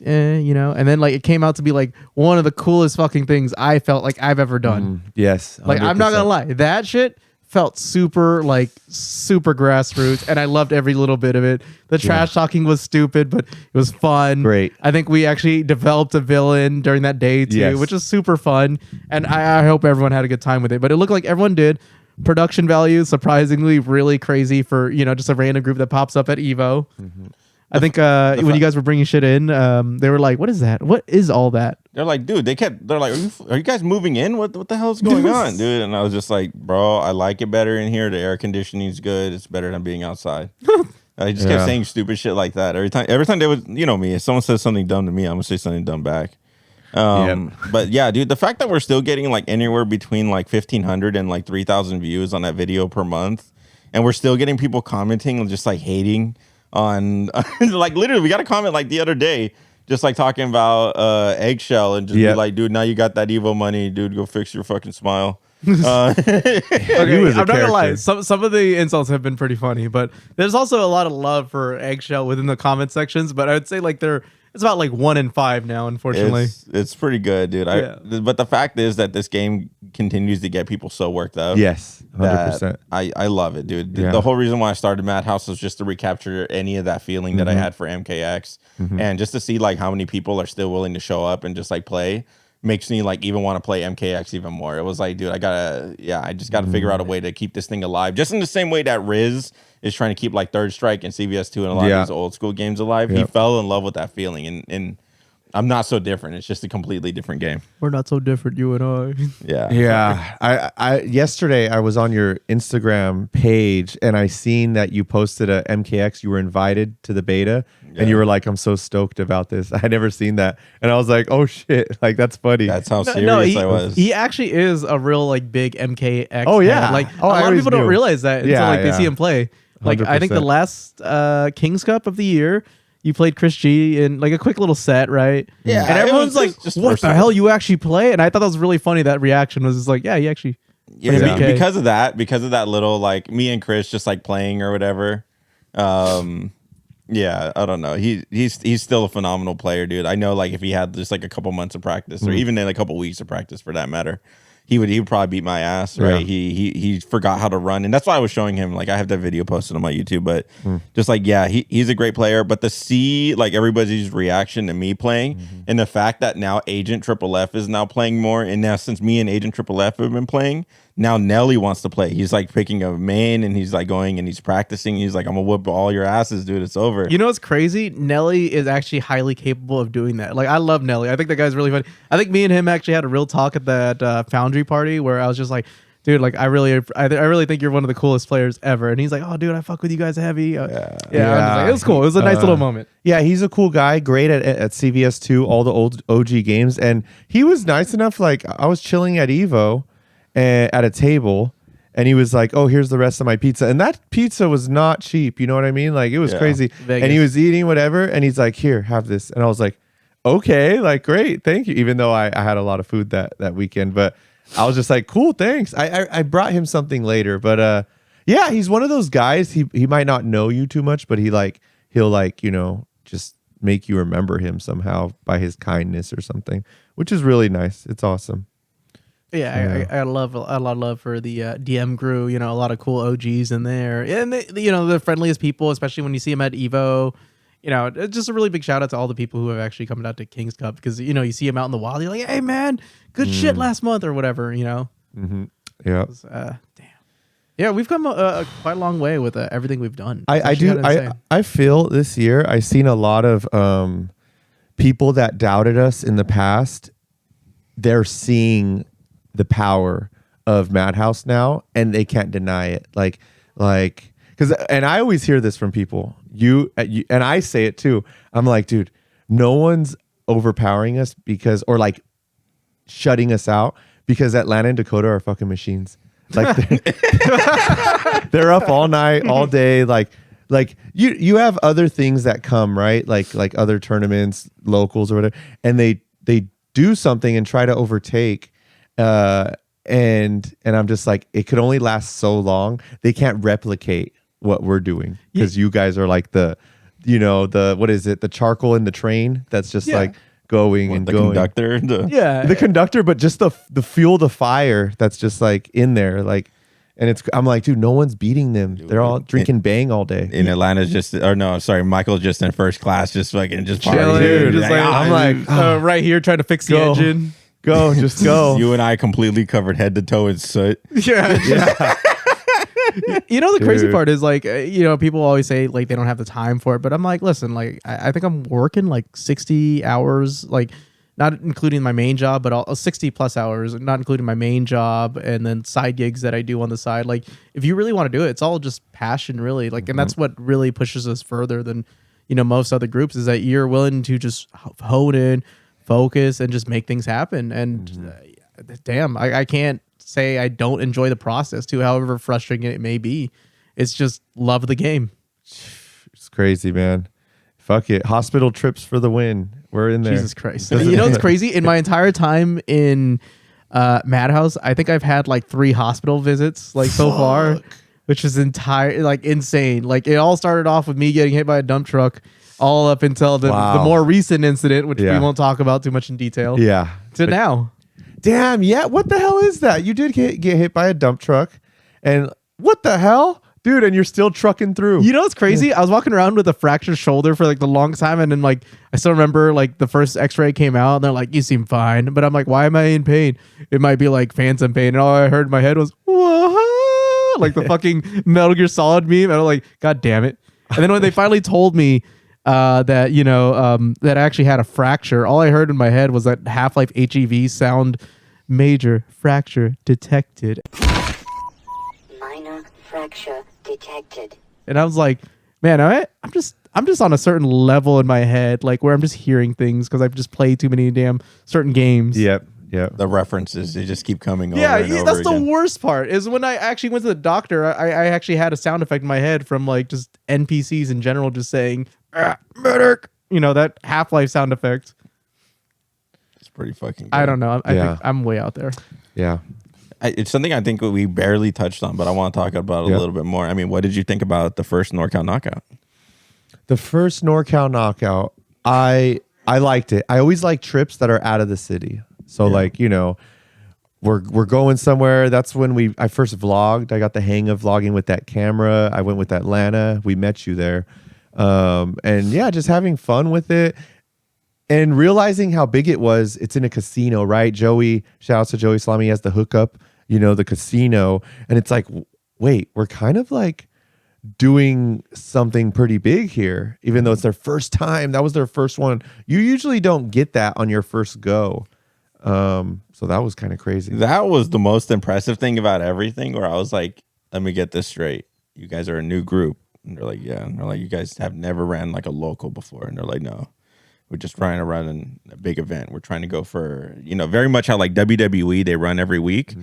Speaker 3: and then like it came out to be like one of the coolest fucking things I felt like I've ever done.
Speaker 1: Yes. 100%.
Speaker 3: Like, I'm not going to lie. That shit felt super grassroots, and I loved every little bit of it. The trash talking was stupid, but it was fun.
Speaker 1: Great.
Speaker 3: I think we actually developed a villain during that day too, which was super fun, and I hope everyone had a good time with it. But it looked like everyone did. Production value surprisingly really crazy for just a random group that pops up at Evo. Mm-hmm. I think when you guys were bringing shit in, they were like, "What is that? What is all that?"
Speaker 2: They're like, dude, they're like, are you guys moving in? What the hell's going on, dude? And I was just like, bro, I like it better in here. The air conditioning's good. It's better than being outside. I just kept saying stupid shit like that every time they would, me. If someone says something dumb to me, I'm gonna say something dumb back. But yeah, dude, the fact that we're still getting like anywhere between like 1,500 and like 3,000 views on that video per month, and we're still getting people commenting and just like hating on like literally we got a comment like the other day just like talking about eggshell and just be like, dude, now you got that Evo money, dude, go fix your fucking smile.
Speaker 3: Okay, I'm not gonna lie, some of the insults have been pretty funny, but there's also a lot of love for eggshell within the comment sections, but I would say like it's about like 1 in 5 now, unfortunately.
Speaker 2: It's pretty good, dude. But the fact is that this game continues to get people so worked up.
Speaker 1: Yes, 100%.
Speaker 2: I love it, dude. The whole reason why I started MADHouse was just to recapture any of that feeling that I had for MKX, and just to see like how many people are still willing to show up and just like play makes me like even want to play MKX even more. It was like, dude, I just gotta figure out a way to keep this thing alive, just in the same way that Riz is trying to keep like Third Strike and CVS2 and a lot of these old school games alive. He fell in love with that feeling, and I'm not so different. It's just a completely different game.
Speaker 3: We're not so different, you and I.
Speaker 1: Yeah. I yesterday I was on your Instagram page and I seen that you posted a MKX. You were invited to the beta and you were like, I'm so stoked about this. I had never seen that. And I was like, oh shit, like that's funny.
Speaker 2: That's how serious I was.
Speaker 3: He actually is a real like big MKX.
Speaker 1: Oh yeah.
Speaker 3: Fan. Like a lot of people don't realize that until like they see him play. Like
Speaker 1: 100%.
Speaker 3: I think the last King's Cup of the year, you played Chris G in like a quick little set, right?
Speaker 2: Yeah.
Speaker 3: And everyone's like, what the hell, you actually play? And I thought that was really funny. That reaction was just like, yeah, he actually.
Speaker 2: Yeah, because of that little like me and Chris just like playing or whatever. Yeah, I don't know. He's still a phenomenal player, dude. I know like if he had just like a couple months of practice or even in a couple weeks of practice for that matter, he would probably beat my ass, right? Yeah. He forgot how to run, and that's why I was showing him. Like I have that video posted on my YouTube, but just like he's a great player. But to see like everybody's reaction to me playing, and the fact that now Agent Triple F is now playing more, and now since me and Agent Triple F have been playing, now Nelly wants to play. He's like picking a main, and he's like going and he's practicing. He's like, I'm gonna whoop all your asses, dude. It's over.
Speaker 3: You know what's crazy? Nelly is actually highly capable of doing that. Like I love Nelly. I think that guy's really funny. I think me and him actually had a real talk at that Foundry party where I was just like, dude, like I really think you're one of the coolest players ever. And he's like, oh, dude, I fuck with you guys heavy. Yeah. I was like, it was cool. It was a nice little moment.
Speaker 1: Yeah, he's a cool guy. Great at CVS2, all the old OG games, and he was nice enough. Like I was chilling at Evo, at a table. And he was like, oh, here's the rest of my pizza. And that pizza was not cheap. You know what I mean? Like, it was crazy.
Speaker 3: Vegas.
Speaker 1: And he was eating whatever. And he's like, here, have this. And I was like, okay, like, great. Thank you. Even though I had a lot of food that weekend. But I was just like, cool, thanks. I brought him something later. But yeah, he's one of those guys. He might not know you too much, but he'll just make you remember him somehow by his kindness or something, which is really nice. It's awesome.
Speaker 3: Yeah, I love a lot of love for the DM crew. You know, a lot of cool OGs in there, and they, the friendliest people, especially when you see them at Evo. You know, just a really big shout out to all the people who have actually come out to King's Cup because you see them out in the wild. You're like, hey man, good shit last month or whatever. You know.
Speaker 1: Mm-hmm. Yeah.
Speaker 3: Damn. Yeah, we've come quite a long way with everything we've done.
Speaker 1: I feel this year I've seen a lot of people that doubted us in the past. They're seeing the power of MADHouse now, and they can't deny it. Like, because, and I always hear this from people. You and I say it too. I'm like, dude, no one's overpowering us or like shutting us out because Atlanta and Dakota are fucking machines. Like, they're up all night, all day. Like you have other things that come, right? Like other tournaments, locals or whatever, and they do something and try to overtake. And I'm just like, it could only last so long. They can't replicate what we're doing because you guys are like the what is it? The charcoal in the train that's just like going and going.
Speaker 2: Conductor.
Speaker 1: The conductor, but just the fuel, the fire that's just like in there, like. And I'm like, dude, no one's beating them. They're all drinking Bang all day.
Speaker 2: In Atlanta's Michael's just in first class, just fucking just
Speaker 3: chilling,
Speaker 2: dude.
Speaker 3: Just like, I'm like right here trying to fix the engine.
Speaker 1: Go, just go.
Speaker 2: You and I completely covered head to toe in soot.
Speaker 3: Yeah. The crazy part is like, people always say like they don't have the time for it, but I'm like, listen, like I think I'm working like 60 hours, like not including my main job, but 60 plus hours, not including my main job and then side gigs that I do on the side. Like if you really want to do it, it's all just passion really. Like, and that's what really pushes us further than, most other groups is that you're willing to just hone in, focus and just make things happen. And damn, I can't say I don't enjoy the process too, however frustrating it may be. It's just love the game.
Speaker 1: It's crazy, man. Fuck it. Hospital trips for the win. We're in there.
Speaker 3: Jesus Christ. It's crazy? In my entire time in MADHouse, I think I've had like 3 hospital visits like so far, which is insane. Like it all started off with me getting hit by a dump truck all up until the more recent incident, which we won't talk about too much in detail.
Speaker 1: Yeah.
Speaker 3: To now.
Speaker 1: Damn, yeah. What the hell is that? You did get hit by a dump truck. And what the hell? Dude, and you're still trucking through.
Speaker 3: You know what's crazy? I was walking around with a fractured shoulder for like the longest time. And then like, I still remember like the first x-ray came out and they're like, you seem fine. But I'm like, why am I in pain? It might be like phantom pain. And all I heard in my head was, whoa, like the fucking Metal Gear Solid meme. And I'm like, God damn it. And then when they finally told me that I actually had a fracture, all I heard in my head was that Half-Life HEV sound, major fracture detected.
Speaker 5: Minor fracture detected.
Speaker 3: And I was like, man, I'm just on a certain level in my head, like where I'm just hearing things because I've just played too many damn certain games.
Speaker 1: Yep.
Speaker 2: The references, they just keep coming over.
Speaker 3: That's the worst part is when I actually went to the doctor, I actually had a sound effect in my head from like just NPCs in general just saying, medic, that Half-Life sound effect.
Speaker 2: It's pretty fucking good.
Speaker 3: I don't know. I think I'm way out there.
Speaker 1: Yeah.
Speaker 2: It's something I think we barely touched on, but I want to talk about it a little bit more. I mean, what did you think about the first NorCal knockout?
Speaker 1: The first NorCal knockout, I liked it. I always like trips that are out of the city. So we're going somewhere. That's when I first vlogged. I got the hang of vlogging with that camera. I went with Atlanta. We met you there. And yeah, just having fun with it and realizing how big it was. It's in a casino, right? Joey, shout out to Joey Salami, has the hookup, the casino. And it's like, wait, we're kind of like doing something pretty big here, even though it's their first time. That was their first one. You usually don't get that on your first go. So that was kind of crazy.
Speaker 2: That was the most impressive thing about everything, where I was like, let me get this straight. You guys are a new group. And they're like, yeah. And they're like, you guys have never ran like a local before. And they're like, no, we're just trying to run a big event. We're trying to go for, very much how like WWE, they run every week.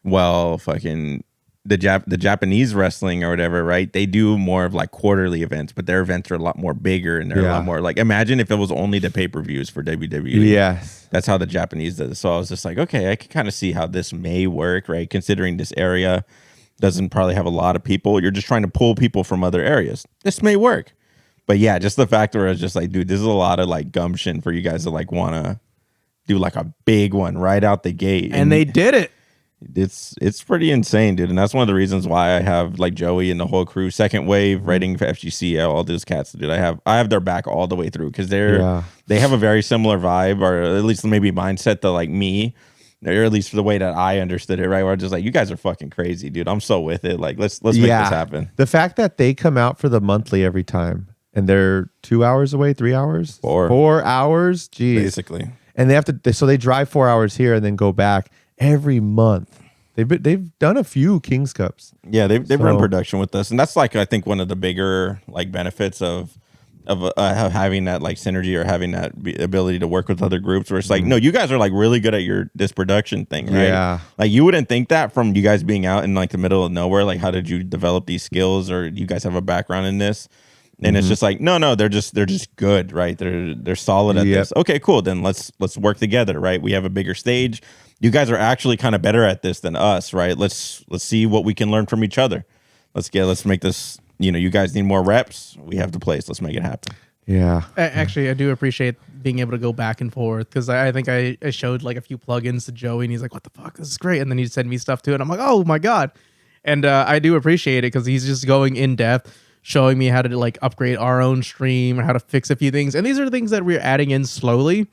Speaker 2: Well, fucking the Japanese wrestling or whatever, right? They do more of like quarterly events, but their events are a lot more bigger and they're a lot more like, imagine if it was only the pay-per-views for WWE.
Speaker 1: Yes.
Speaker 2: That's how the Japanese does it. So I was just like, okay, I can kind of see how this may work, right? Considering this area doesn't probably have a lot of people. You're just trying to pull people from other areas. This may work. But yeah, just the fact where I was just like, dude, this is a lot of like gumption for you guys to like want to do like a big one right out the gate.
Speaker 3: And they did it.
Speaker 2: It's pretty insane, dude. And that's one of the reasons why I have like Joey and the whole crew, Second Wave, writing for FGC, all those cats, dude. I have their back all the way through because they have a very similar vibe, or at least maybe mindset to like me, or at least for the way that I understood it, right? Where I'm just like, you guys are fucking crazy, dude. I'm so with it. Like, let's make this happen.
Speaker 1: The fact that they come out for the monthly every time and they're 2 hours away, 3 hours, 4 hours, geez,
Speaker 2: basically.
Speaker 1: And they have to, so they drive 4 hours here and then go back every month. They've done a few Kings Cups.
Speaker 2: Yeah, they've run production with us, and that's like I think one of the bigger like benefits of having that like synergy or having that ability to work with other groups. Where it's like, no, you guys are like really good at this production thing, right?
Speaker 1: Yeah,
Speaker 2: like you wouldn't think that from you guys being out in like the middle of nowhere. Like, how did you develop these skills, or you guys have a background in this? And it's just like, no, they're just good, right? They're solid at this. Okay, cool. Then let's work together, right? We have a bigger stage. You guys are actually kind of better at this than us, right? Let's see what we can learn from each other. Let's make this. You guys need more reps. We have the place. Let's make it happen.
Speaker 1: Yeah.
Speaker 3: Actually, I do appreciate being able to go back and forth because I think I showed like a few plugins to Joey and he's like, "What the fuck? This is great!" And then he'd send me stuff too, and I'm like, "Oh my god!" And I do appreciate it because he's just going in depth, showing me how to like upgrade our own stream and how to fix a few things. And these are things that we're adding in slowly.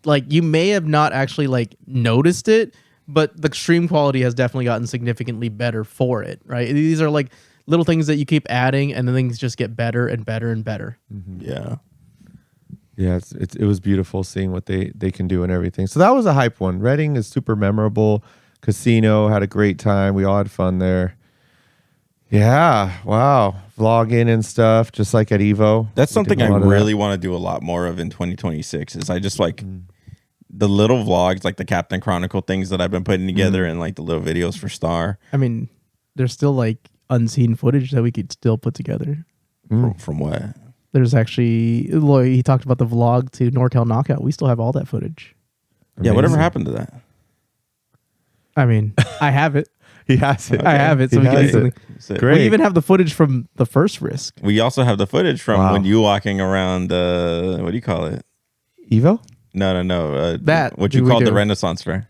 Speaker 3: Like you may have not actually like noticed it, but the stream quality has definitely gotten significantly better for it, right? These are like little things that you keep adding and then things just get better and better and better.
Speaker 2: Yeah.
Speaker 1: Yeah, it was beautiful seeing what they can do and everything. So that was a hype one. Reading is super memorable. Casino, had a great time. We all had fun there. Yeah, wow. Vlogging and stuff, just like at Evo.
Speaker 2: That's something I really want to do a lot more of in 2026 is I just like the little vlogs, like the Captain Chronicle things that I've been putting together and like the little videos for Star.
Speaker 3: I mean, there's still like unseen footage that we could still put together.
Speaker 2: From what?
Speaker 3: There's actually, he talked about the vlog to NorCal Knockout. We still have all that footage.
Speaker 2: Yeah, whatever happened to that?
Speaker 3: I mean, I have it.
Speaker 1: He has it.
Speaker 3: I have it. So we can
Speaker 1: Great.
Speaker 3: We even have the footage from the first Risk.
Speaker 2: We also have the footage from when you walking around what do you call it?
Speaker 1: Evo?
Speaker 2: No.
Speaker 3: That
Speaker 2: what you call the Renaissance Fair.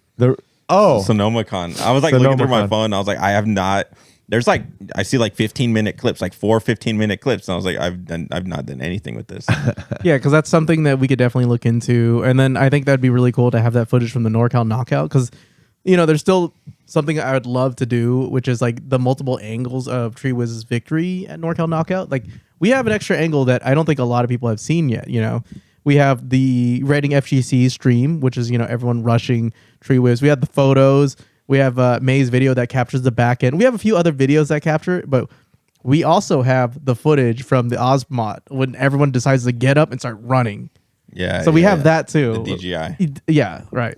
Speaker 2: SonomaCon. I was like looking through my phone. I was like, I have not. There's like I see like 15-minute clips, like 4 15-minute clips. And I was like, I've not done anything with this.
Speaker 3: Yeah, because that's something that we could definitely look into. And then I think that'd be really cool to have that footage from the NorCal Knockout because there's still something I would love to do, which is like the multiple angles of Tree Wiz's victory at NorCal Knockout. Like we have an extra angle that I don't think a lot of people have seen yet. We have the Rating FGC stream, which is everyone rushing Tree Wiz. We have the photos. We have May's video that captures the back end. We have a few other videos that capture it, but we also have the footage from the Osmot when everyone decides to get up and start running.
Speaker 2: Yeah.
Speaker 3: So we have that too.
Speaker 2: The DGI.
Speaker 3: Yeah, right.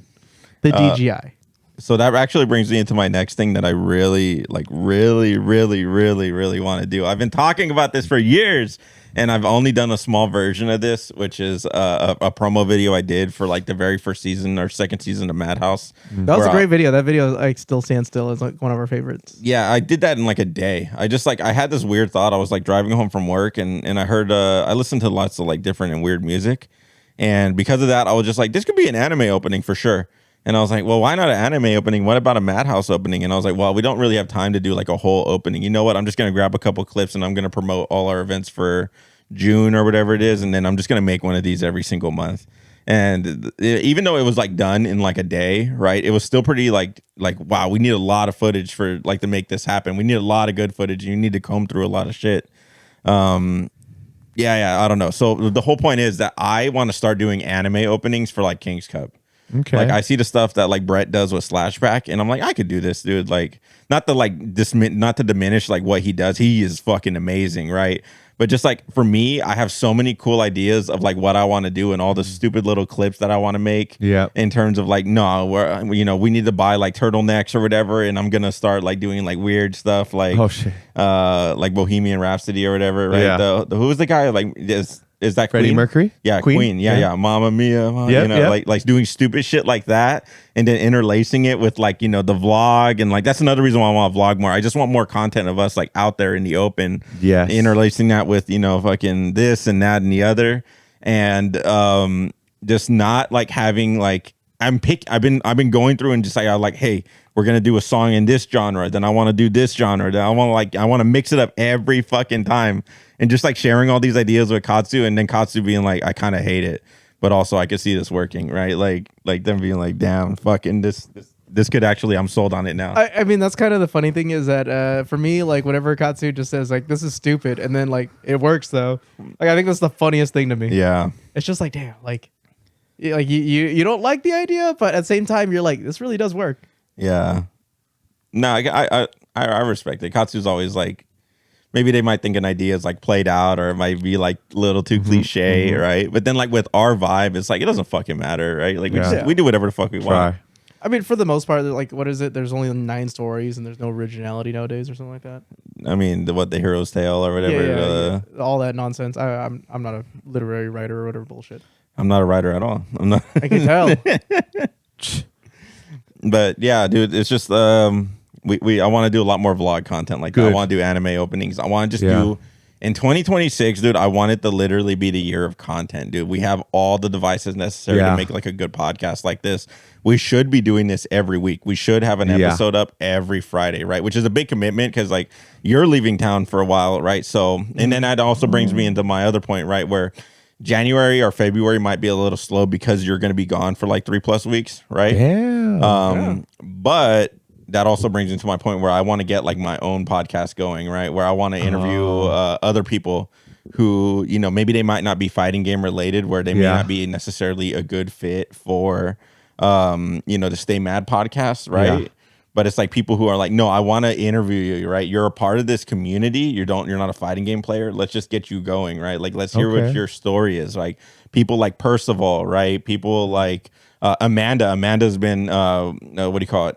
Speaker 3: The DGI.
Speaker 2: So that actually brings me into my next thing that I really want to do. I've been talking about this for years, and I've only done a small version of this, which is a promo video I did for like the very first season or second season of MADHouse.
Speaker 3: That was a great video. That video like still stands still as like one of our favorites.
Speaker 2: Yeah, I did that in like a day. I had this weird thought. I was like driving home from work, and I heard I listened to lots of like different and weird music, and because of that, I was just like, this could be an anime opening for sure. And I was like, well, why not an anime opening? What about a MADHouse opening? And I was like, well, we don't really have time to do like a whole opening. You know what? I'm just going to grab a couple clips and I'm going to promote all our events for June or whatever it is. And then I'm just going to make one of these every single month. And even though it was like done in like a day, right? It was still pretty like, wow, we need a lot of footage for like to make this happen. We need a lot of good footage. You need to comb through a lot of shit. Yeah, I don't know. So the whole point is that I want to start doing anime openings for like King's Cup.
Speaker 1: Okay.
Speaker 2: Like I see the stuff that like Brett does with Slashback, and I'm like, I could do this, dude. Like not to diminish like what he does. He is fucking amazing, right? But just like for me, I have so many cool ideas of like what I want to do and all the stupid little clips that I want to make.
Speaker 1: Yeah.
Speaker 2: In terms of like, no, we need to buy like turtlenecks or whatever, and I'm gonna start like doing like weird stuff like like Bohemian Rhapsody or whatever, right?
Speaker 1: Yeah.
Speaker 2: Who was the guy like is that
Speaker 1: Freddie
Speaker 2: Queen?
Speaker 1: Mercury?
Speaker 2: Yeah, Queen. Yeah. Mamma Mia. Like doing stupid shit like that, and then interlacing it with like the vlog, and like that's another reason why I want to vlog more. I just want more content of us like out there in the open.
Speaker 1: Yes.
Speaker 2: Interlacing that with fucking this and that and the other, and just not like having like I've been going through and just like hey, we're gonna do a song in this genre, then I want to do this genre, then I want to mix it up every fucking time. And just like sharing all these ideas with Katsu, and then Katsu being like, I kind of hate it, but also I could see this working, right? Like them being like, damn, fucking this could actually, I'm sold on it now.
Speaker 3: I mean, that's kind of the funny thing is that for me, like whenever Katsu just says like, this is stupid, and then like it works though. Like I think that's the funniest thing to me.
Speaker 2: Yeah.
Speaker 3: It's just like, damn, like you don't like the idea, but at the same time you're like, this really does work.
Speaker 2: Yeah. No, I respect it. Katsu's always like, maybe they might think an idea is like played out, or it might be like a little too cliche, right? But then like with our vibe, it's like it doesn't fucking matter, right? Like we do whatever the fuck we want.
Speaker 3: I mean, for the most part, like what is it? There's only 9 stories, and there's no originality nowadays, or something like that.
Speaker 2: I mean, the hero's tale or whatever.
Speaker 3: Yeah. All that nonsense. I'm not a literary writer or whatever bullshit.
Speaker 2: I'm not a writer at all. I'm not.
Speaker 3: I can tell.
Speaker 2: But yeah, dude, it's just I want to do a lot more vlog content like that. I want to do anime openings. I want to just do in 2026, dude. I want it to literally be the year of content, dude. We have all the devices necessary to make like a good podcast like this. We should be doing this every week. We should have an episode up every Friday, right? Which is a big commitment because like you're leaving town for a while, right? So, and then that also brings me into my other point, right? Where January or February might be a little slow because you're going to be gone for like 3+ weeks, right? But that also brings me to my point where I want to get like my own podcast going, right? Where I want to interview other people who, maybe they might not be fighting game related, where they may not be necessarily a good fit for, the Stay Mad podcast, right? Yeah. But it's like people who are like, no, I want to interview you, right? You're a part of this community. You're not a fighting game player. Let's just get you going, right? Like, let's hear what your story is. Like people like Percival, right? People like Amanda. Amanda's been, what do you call it?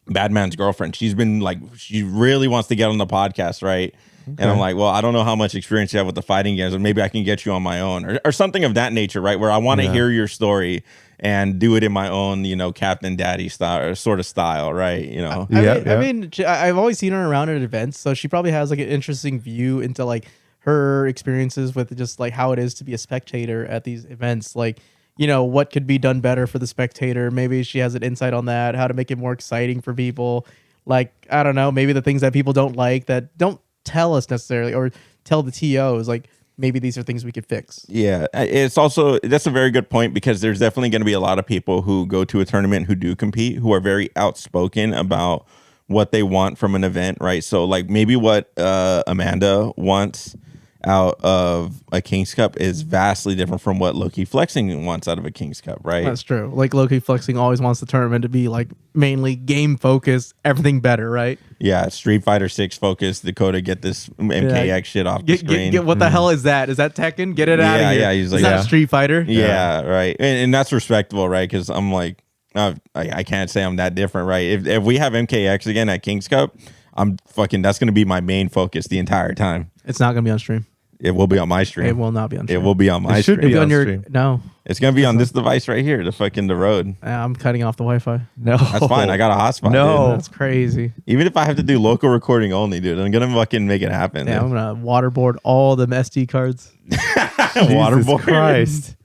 Speaker 2: Badman's girlfriend. She's been like, she really wants to get on the podcast, right? Okay. And I'm like, well, I don't know how much experience you have with the fighting games, or maybe I can get you on my own, or something of that nature, right? Where I want to hear your story and do it in my own, Captain Daddy style, or sort of style, right?
Speaker 3: I mean, I've always seen her around at events, so she probably has like an interesting view into like her experiences with just like how it is to be a spectator at these events, like. What could be done better for the spectator? Maybe she has an insight on that, how to make it more exciting for people. Like, I don't know, maybe the things that people don't like that don't tell us necessarily, or tell the TOs, like maybe these are things we could fix. Yeah,
Speaker 2: it's also, that's a very good point, because there's definitely going to be a lot of people who go to a tournament who do compete, who are very outspoken about what they want from an event, right? So like maybe what Amanda wants out of a King's Cup is vastly different from what Loki Flexing wants out of a King's Cup, right?
Speaker 3: That's true. Like Loki Flexing always wants the tournament to be like mainly game focused, everything better, right?
Speaker 2: Yeah, Street Fighter 6 focus. Dakota, get this MKX shit off the screen.
Speaker 3: What the hell is that? Is that Tekken? Get it out of here.
Speaker 2: Yeah, he's like,
Speaker 3: is that Street Fighter?
Speaker 2: Yeah, right. And that's respectable, right? Because I'm like, I can't say I'm that different, right? If we have MKX again at King's Cup, that's going to be my main focus the entire time.
Speaker 3: It's not going to be on stream.
Speaker 2: It will be on my stream.
Speaker 3: It will not be on stream.
Speaker 2: It will be on my stream.
Speaker 1: It should be on
Speaker 3: your
Speaker 1: stream.
Speaker 3: No.
Speaker 2: It's going to be on this device right here, the Rode.
Speaker 3: I'm cutting off the Wi-Fi.
Speaker 1: No.
Speaker 2: That's fine. I got a hotspot.
Speaker 1: No.
Speaker 3: That's crazy.
Speaker 2: Even if I have to do local recording only, dude, I'm going to fucking make it happen.
Speaker 3: Yeah, I'm going to waterboard all the SD cards.
Speaker 2: Waterboard.
Speaker 1: Christ.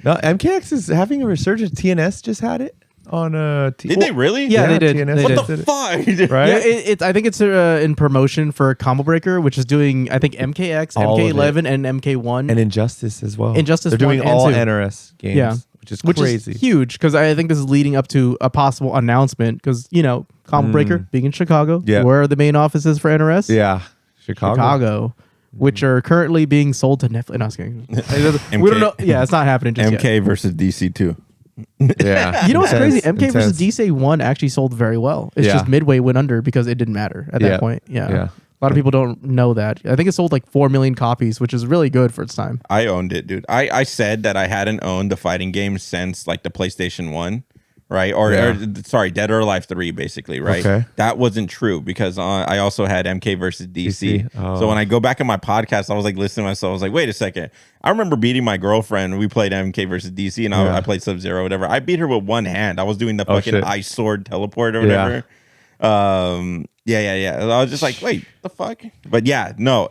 Speaker 1: No, MKX is having a resurgence. TNS just had it on
Speaker 2: Did they really?
Speaker 3: Yeah, they did.
Speaker 1: TNS
Speaker 3: They
Speaker 2: What
Speaker 3: did.
Speaker 2: the fuck?
Speaker 1: right?
Speaker 3: Yeah, I think it's in promotion for Combo Breaker, which is doing, I think, MKX,
Speaker 1: All of
Speaker 3: MK11, and MK1.
Speaker 1: And Injustice as well.
Speaker 3: Injustice
Speaker 1: They're doing
Speaker 3: 1 and
Speaker 1: all
Speaker 3: 2.
Speaker 1: NRS games.
Speaker 3: Yeah.
Speaker 1: Which is crazy.
Speaker 3: Huge, because I think this is leading up to a possible announcement, because, Combo Breaker being in Chicago, where are the main offices for NRS?
Speaker 1: Yeah. Chicago.
Speaker 3: Which are currently being sold to Netflix. No, I was kidding. We don't know. Yeah, it's not happening just
Speaker 2: MK
Speaker 3: yet.
Speaker 2: versus DC2.
Speaker 1: Yeah.
Speaker 3: You know what's crazy? MK
Speaker 1: Intense.
Speaker 3: versus DC 1 actually sold very well. It's
Speaker 1: Yeah.
Speaker 3: just Midway went under because it didn't matter at that point. Yeah.
Speaker 1: Yeah.
Speaker 3: A lot of people don't know that. I think it sold like 4 million copies, which is really good for its time.
Speaker 2: I owned it, dude. I said that I hadn't owned the fighting game since like the PlayStation 1, right? Or sorry, Dead or Alive 3, basically, right?
Speaker 1: Okay.
Speaker 2: That wasn't true because I also had MK versus DC. So when I go back in my podcast, I was like listening to myself. I was like, wait a second. I remember beating my girlfriend. We played MK versus DC, and I played Sub-Zero, whatever. I beat her with one hand. I was doing the fucking
Speaker 1: shit.
Speaker 2: ice sword teleport or whatever. Yeah. I was just like, wait, the fuck? But yeah, no,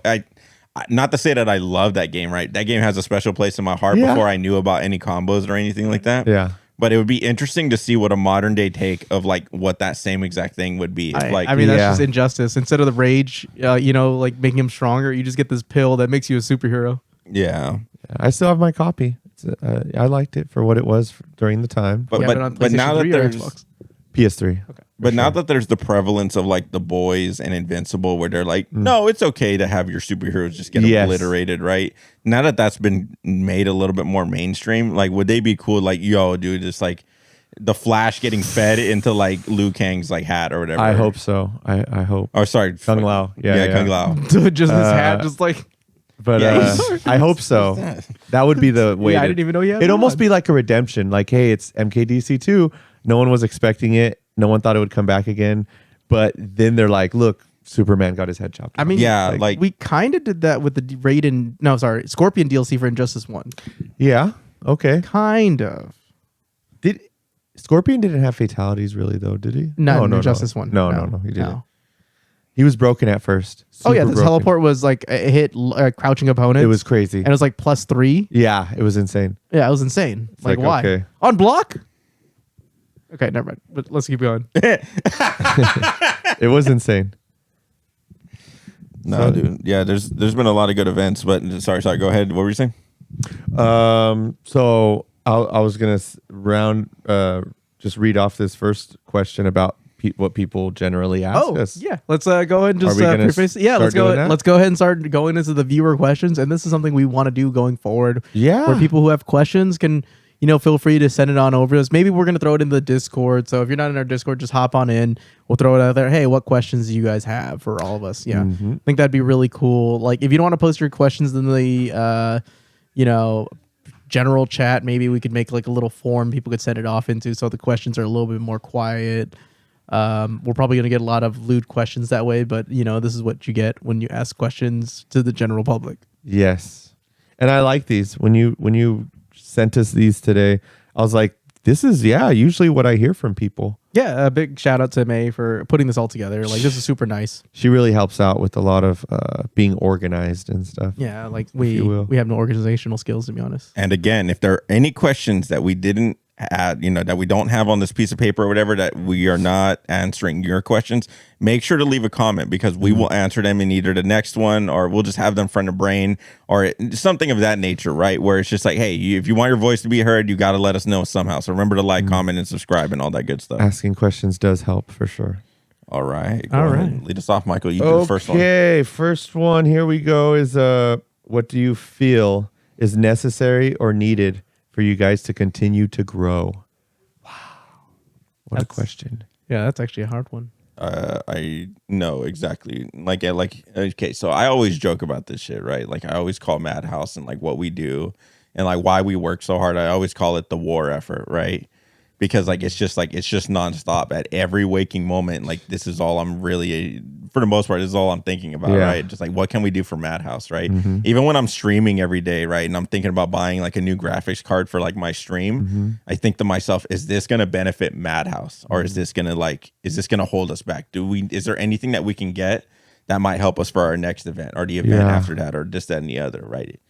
Speaker 2: not to say that I love that game, right? That game has a special place in my heart before I knew about any combos or anything like that.
Speaker 1: Yeah.
Speaker 2: But it would be interesting to see what a modern day take of like what that same exact thing would be.
Speaker 3: I mean, that's just injustice. Instead of the rage, like making him stronger, you just get this pill that makes you a superhero.
Speaker 2: Yeah.
Speaker 1: I still have my copy. I liked it for what it was during the time.
Speaker 2: But now that there's
Speaker 3: Xbox?
Speaker 1: PS3. Okay.
Speaker 2: But now that there's the prevalence of like The Boys and Invincible, where they're like, no, it's okay to have your superheroes just get obliterated, right? Now that that's been made a little bit more mainstream, like, would they be cool? Like, yo, dude, just like the Flash getting fed into like Liu Kang's like hat or whatever.
Speaker 1: I hope so. I hope.
Speaker 2: Oh, sorry,
Speaker 1: Kung Lao. Yeah.
Speaker 2: Kung Lao.
Speaker 3: Just his hat, just like.
Speaker 1: But I hope so. That would be the way.
Speaker 3: I didn't even know you had
Speaker 1: It'd almost
Speaker 3: on.
Speaker 1: be like a redemption. Like, hey, it's MKDC 2. No one was expecting it. No one thought it would come back again. But then they're like, look, Superman got his head chopped off.
Speaker 3: I mean,
Speaker 2: yeah, like
Speaker 3: we kind of did that with the Scorpion DLC for Injustice 1.
Speaker 1: Yeah. Okay.
Speaker 3: Kind of.
Speaker 1: Did Scorpion didn't have fatalities really though, did he?
Speaker 3: No, Injustice 1.
Speaker 1: No, he didn't. He was broken at first.
Speaker 3: Oh yeah,
Speaker 1: Super
Speaker 3: the
Speaker 1: broken.
Speaker 3: teleport was like it hit crouching opponents.
Speaker 1: It was crazy.
Speaker 3: And it was like +3.
Speaker 1: Yeah, it was insane.
Speaker 3: Yeah, it was insane.
Speaker 1: It's
Speaker 3: Like
Speaker 1: like,
Speaker 3: why?
Speaker 1: okay.
Speaker 3: On block? Okay, never mind. But let's keep going.
Speaker 1: It was insane.
Speaker 2: no,
Speaker 1: So-
Speaker 2: dude. Yeah, there's been a lot of good events, but sorry. Go ahead. What were you saying?
Speaker 1: So I was gonna just read off this first question about what people generally ask us.
Speaker 3: Yeah. Let's go ahead and just
Speaker 1: Are we gonna
Speaker 3: preface. Yeah,
Speaker 1: start
Speaker 3: let's go.
Speaker 1: doing that?
Speaker 3: Let's go ahead and start going into the viewer questions. And this is something we want to do going forward.
Speaker 1: Yeah.
Speaker 3: Where people who have questions can, feel free to send it on over to us. Maybe we're gonna throw it in the Discord. So if you're not in our Discord, just hop on in. We'll throw it out there. Hey, what questions do you guys have for all of us? Yeah.
Speaker 1: Mm-hmm.
Speaker 3: I think that'd be really cool. Like if you don't want to post your questions in the general chat, maybe we could make like a little form people could send it off into so the questions are a little bit more quiet. We're probably going to get a lot of lewd questions that way, but this is what you get when you ask questions to the general public.
Speaker 1: Yes. And I like these. When you sent us these today, I was like, this is usually what I hear from people.
Speaker 3: Yeah, a big shout out to May for putting this all together. Like this is super nice.
Speaker 1: She really helps out with a lot of being organized and stuff.
Speaker 3: Yeah, like
Speaker 1: you will.
Speaker 3: we have no organizational skills, to be honest.
Speaker 2: And again, if there are any questions that we didn't add, that we don't have on this piece of paper or whatever, that we are not answering your questions, make sure to leave a comment because we will answer them in either the next one or we'll just have them front of brain or something of that nature, right? Where it's just like, hey, if you want your voice to be heard, you got to let us know somehow. So remember to like, comment, and subscribe and all that good stuff.
Speaker 1: Asking questions does help for sure.
Speaker 2: All right.
Speaker 3: All
Speaker 2: Go
Speaker 3: right.
Speaker 2: ahead. Lead us off, Michael. You do the first one.
Speaker 1: Okay, first one. Here we go. Is what do you feel is necessary or needed for you guys to continue to grow? Wow, what a question.
Speaker 3: Yeah, that's actually a hard one.
Speaker 2: I know exactly. Okay, so I always joke about this shit, right? Like I always call MADHouse and like what we do and like why we work so hard. I always call it the war effort, right? Because like it's just nonstop at every waking moment. Like this is all I'm really, for the most part, this is all I'm thinking about, right? Just like what can we do for MADHouse, right? Even when I'm streaming every day, right, and I'm thinking about buying like a new graphics card for like my stream, I think to myself, is this gonna benefit MADHouse, or is this gonna hold us back? Is there anything that we can get that might help us for our next event or the event after that, or this, that, and the other, right?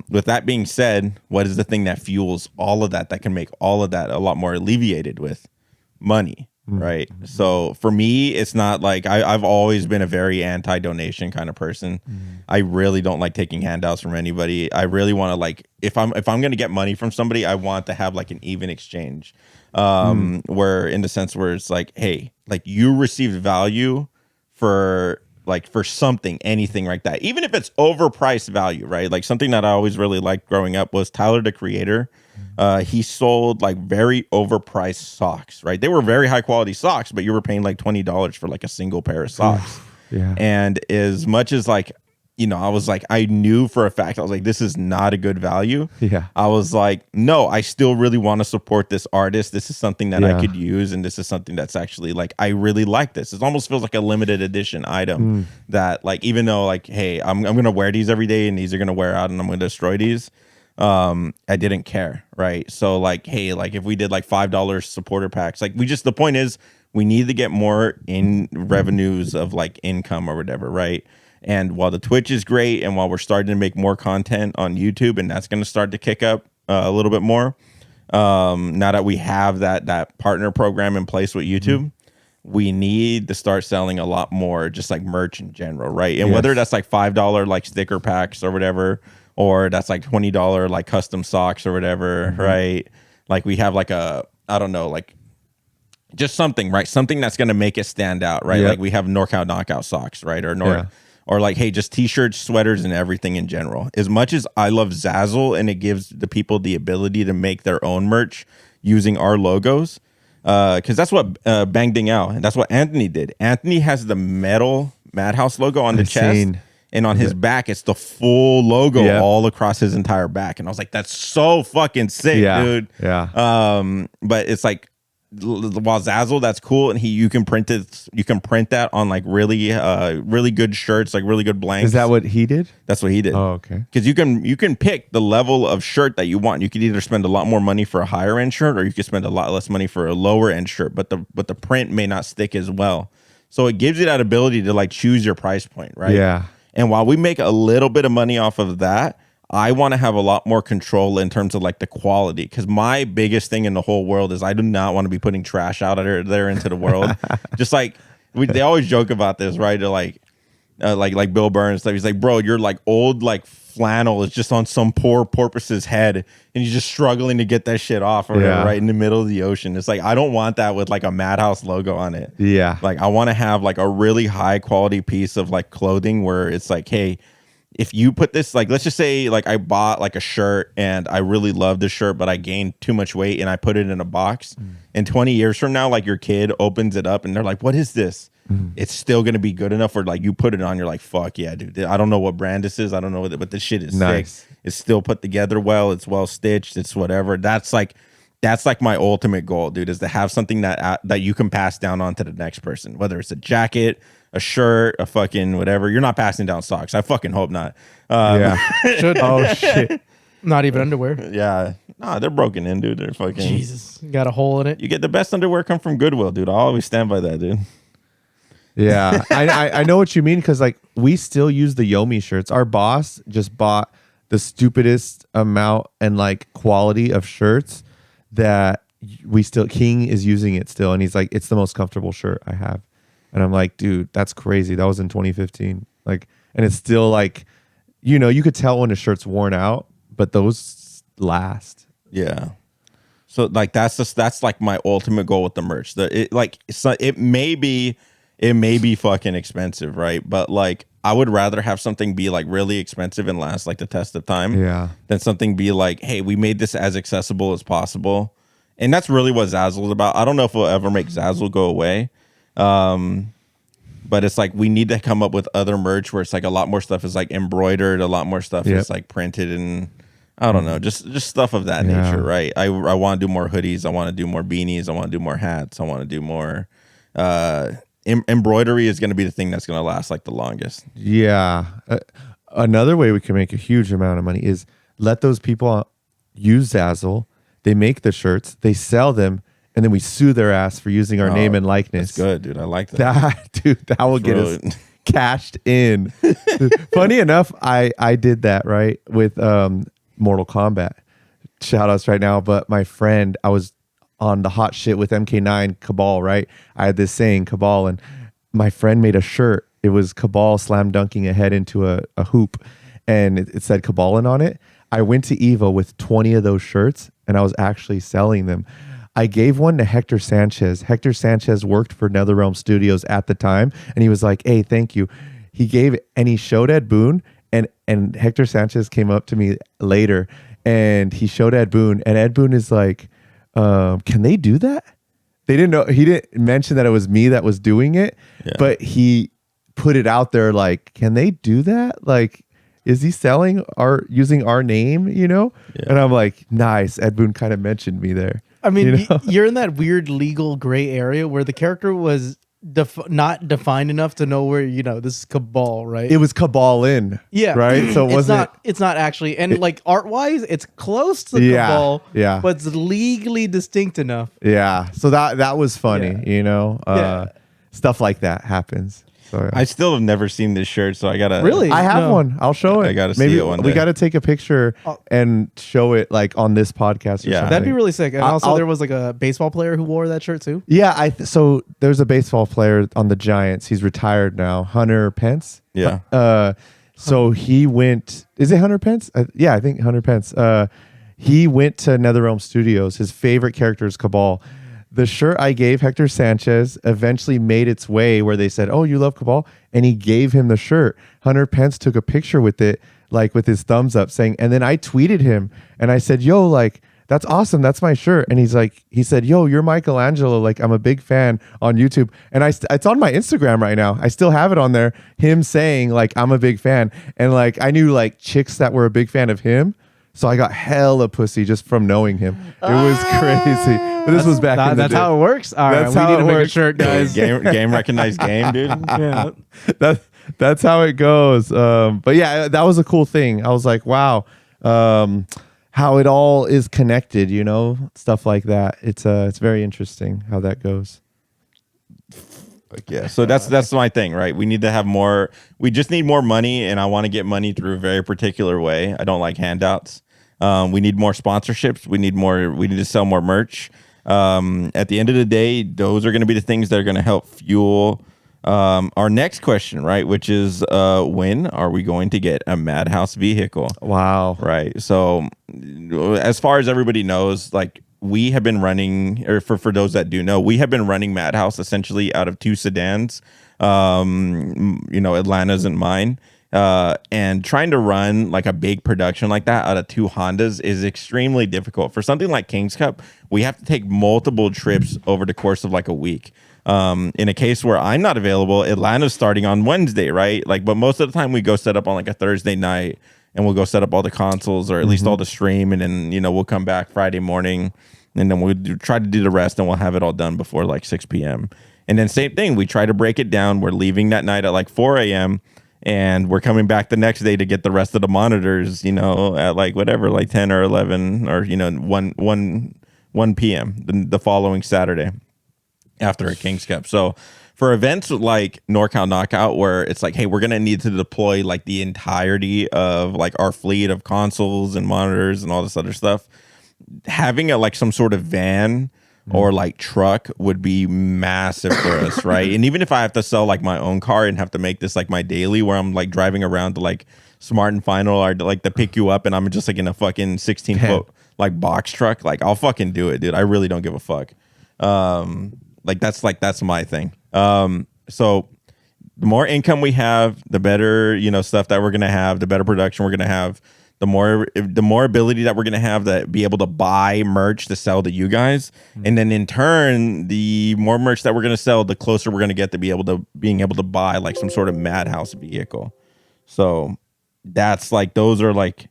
Speaker 2: With that being said, what is the thing that fuels all of that can make all of that a lot more alleviated with money, right? So for me, it's not like I've always been a very anti-donation kind of person. I really don't like taking handouts from anybody. I really want to like, if I'm going to get money from somebody, I want to have like an even exchange, where in the sense where it's like, hey, like you received value for something, anything like that, even if it's overpriced value, right? Like something that I always really liked growing up was Tyler the Creator. He sold like very overpriced socks, right? They were very high quality socks, but you were paying like $20 for like a single pair of socks.
Speaker 1: Yeah.
Speaker 2: And as much as like, you know, I was like, I knew for a fact, I was like, this is not a good value.
Speaker 1: Yeah.
Speaker 2: I was like, no, I still really want to support this artist. This is something that I could use. And this is something that's actually like, I really like this. It almost feels like a limited edition item that like, even though like, hey, I'm going to wear these every day and these are going to wear out and I'm going to destroy these. I didn't care. Right. So like, hey, like if we did like $5 supporter packs, like the point is we need to get more in revenues of like income or whatever. Right. And while the Twitch is great and while we're starting to make more content on YouTube and that's going to start to kick up a little bit more, now that we have that partner program in place with YouTube, we need to start selling a lot more just like merch in general, right? And whether that's like $5 like sticker packs or whatever, or that's like $20 like custom socks or whatever, right? Like we have like I don't know, like just something, right? Something that's going to make it stand out, right? Like we have NorCal Knockout socks, right? Or like, hey, just t-shirts, sweaters, and everything in general. As much as I love Zazzle and it gives the people the ability to make their own merch using our logos, because that's what Bang Ding Out, and that's what Anthony did. Anthony has the metal MADHouse logo on the chest, and on his back, it's the full logo all across his entire back. And I was like, that's so fucking sick, dude.
Speaker 1: Yeah.
Speaker 2: But it's like, while Zazzle, that's cool, and you can print it. You can print that on like really good shirts, like really good blanks.
Speaker 1: Is that what he did?
Speaker 2: That's what he did.
Speaker 1: Oh, okay.
Speaker 2: Because you can pick the level of shirt that you want. You could either spend a lot more money for a higher end shirt, or you could spend a lot less money for a lower end shirt. But the print may not stick as well. So it gives you that ability to like choose your price point, right?
Speaker 1: Yeah.
Speaker 2: And while we make a little bit of money off of that, I want to have a lot more control in terms of like the quality, because my biggest thing in the whole world is I do not want to be putting trash out there into the world. Just like they always joke about this, right? They're like Bill Burns stuff. He's like, bro, you're like old like flannel is just on some poor porpoise's head, and he's just struggling to get that shit off or whatever, right in the middle of the ocean. It's like I don't want that with like a MADHouse logo on it.
Speaker 1: Yeah,
Speaker 2: like I want to have like a really high quality piece of like clothing where it's like, hey, if you put this, like, let's just say like I bought like a shirt and I really love the shirt, but I gained too much weight and I put it in a box. And 20 years from now, like your kid opens it up and they're like, what is this? It's still going to be good enough where like you put it on, you're like, fuck yeah, dude. I don't know what brand this is. I don't know what, but this shit is
Speaker 1: nice.
Speaker 2: Sick. It's still put together well. It's well stitched. It's whatever. That's like my ultimate goal, dude, is to have something that you can pass down on to the next person, whether it's a jacket, a shirt, a fucking whatever. You're not passing down socks. I fucking hope not.
Speaker 3: Should.
Speaker 1: Oh shit.
Speaker 3: Not even underwear.
Speaker 2: Yeah. Nah, they're broken in, dude. They're fucking
Speaker 3: Jesus. Got a hole in it.
Speaker 2: You get the best underwear come from Goodwill, dude. I'll always stand by that, dude.
Speaker 1: Yeah. I know what you mean, because like we still use the Yomi shirts. Our boss just bought the stupidest amount and like quality of shirts that King is using it still, and he's like, it's the most comfortable shirt I have. And I'm like, dude, that's crazy. That was in 2015. Like, and it's still like, you know, you could tell when a shirt's worn out, but those last.
Speaker 2: Yeah. So like that's like my ultimate goal with the merch. It may be fucking expensive, right? But like I would rather have something be like really expensive and last like the test of time.
Speaker 1: Yeah.
Speaker 2: Than something be like, hey, we made this as accessible as possible. And that's really what Zazzle is about. I don't know if we'll ever make Zazzle go away. But it's like we need to come up with other merch where it's like a lot more stuff is like embroidered, a lot more stuff is like printed, and I don't know, just stuff of that nature, right? I want to do more hoodies, I want to do more beanies, I want to do more hats, I want to do more embroidery is going to be the thing that's going to last like the longest.
Speaker 1: Yeah. Another way we can make a huge amount of money is let those people use Zazzle. They make the shirts, they sell them, and then we sue their ass for using our name and likeness.
Speaker 2: That's good, dude. I like that.
Speaker 1: That will get us cashed in. Funny enough, I did that, right, with Mortal Kombat. Shout outs right now. But my friend, I was on the hot shit with MK9 Cabal, right? I had this saying, Cabal, and my friend made a shirt. It was Cabal slam dunking a head into a hoop, and it said Cabalin on it. I went to Evo with 20 of those shirts, and I was actually selling them. I gave one to Hector Sanchez. Hector Sanchez worked for NetherRealm Studios at the time, and he was like, hey, thank you. He gave it, and he showed Ed Boon, and Hector Sanchez came up to me later, and he showed Ed Boon, and Ed Boon is like, can they do that? They didn't know. He didn't mention that it was me that was doing it, but he put it out there like, can they do that? Like, is he selling using our name, you know? Yeah. And I'm like, nice. Ed Boon kind of mentioned me there.
Speaker 3: I mean, you're in that weird legal gray area where the character was not defined enough to know where, this is Cabal, right?
Speaker 1: It was Cabal in.
Speaker 3: Yeah.
Speaker 1: Right? So
Speaker 3: it's not actually. And like art-wise, it's close to Cabal.
Speaker 1: Yeah.
Speaker 3: But it's legally distinct enough.
Speaker 1: Yeah. So that was funny, Stuff like that happens. So, yeah.
Speaker 2: I still have never seen this shirt, so I gotta.
Speaker 3: Really?
Speaker 1: I have one. I'll show it.
Speaker 2: I gotta see it one day.
Speaker 1: We gotta take a picture and show it like on this podcast. Or something.
Speaker 3: That'd be really sick. And also, there was like a baseball player who wore that shirt too.
Speaker 1: Yeah, so there's a baseball player on the Giants. He's retired now, Hunter Pence.
Speaker 2: Yeah.
Speaker 1: So he went. Is it Hunter Pence? Yeah, I think Hunter Pence. He went to NetherRealm Studios. His favorite character is Cabal. The shirt I gave Hector Sanchez eventually made its way where they said, "Oh, you love Cabal?" And he gave him the shirt. Hunter Pence took a picture with it, like with his thumbs up saying, and then I tweeted him and I said, "Yo, like, that's awesome. That's my shirt." And he said, "Yo, you're Michelangelo. Like, I'm a big fan on YouTube." And it's on my Instagram right now. I still have it on there. Him saying like, "I'm a big fan." And like, I knew like chicks that were a big fan of him. So I got hella pussy just from knowing him. It was crazy. But this was back in the day.
Speaker 3: That's how it works. All right, we need to make a shirt, guys.
Speaker 2: Game recognized game, dude.
Speaker 3: Yeah.
Speaker 1: That's how it goes. But yeah, that was a cool thing. I was like, wow, how it all is connected, stuff like that. It's very interesting how that goes.
Speaker 2: Yeah, so that's my thing, right? We need to have more. We just need more money, and I want to get money through a very particular way. I don't like handouts. We need more sponsorships. We need to sell more merch. At the end of the day, those are going to be the things that are going to help fuel our next question, right? Which is, when are we going to get a MADHouse vehicle?
Speaker 1: Wow.
Speaker 2: Right. So as far as everybody knows, like, we have been running, or for those that do know, we have been running MADHouse essentially out of two sedans. Atlanta's and mine. And trying to run like a big production like that out of two Hondas is extremely difficult. For something like King's Cup, we have to take multiple trips over the course of like a week. In a case where I'm not available, Atlanta's starting on Wednesday, right? Like, but most of the time we go set up on like a Thursday night, and we'll go set up all the consoles, or at least all the stream, and then we'll come back Friday morning, and then we'll try to do the rest, and we'll have it all done before like 6 p.m. And then same thing, we try to break it down. We're leaving that night at like 4 a.m. and we're coming back the next day to get the rest of the monitors, at like whatever, like 10 or 11 or 1 p.m. the following Saturday after a King's Cup. So for events like NorCal Knockout, where it's like, hey, we're gonna need to deploy like the entirety of like our fleet of consoles and monitors and all this other stuff, having like some sort of van or like truck would be massive for us, right? And even if I have to sell like my own car and have to make this like my daily, where I'm like driving around to like Smart and Final or like to pick you up, and I'm just like in a fucking 16-foot like box truck, like I'll fucking do it, dude. I really don't give a fuck. That's my thing. So the more income we have, the better, stuff that we're going to have, the better production we're going to have, the more ability that we're going to have to be able to buy merch to sell to you guys. And then in turn, the more merch that we're going to sell, the closer we're going to get to being able to buy like some sort of MADHouse vehicle. So that's like, those are like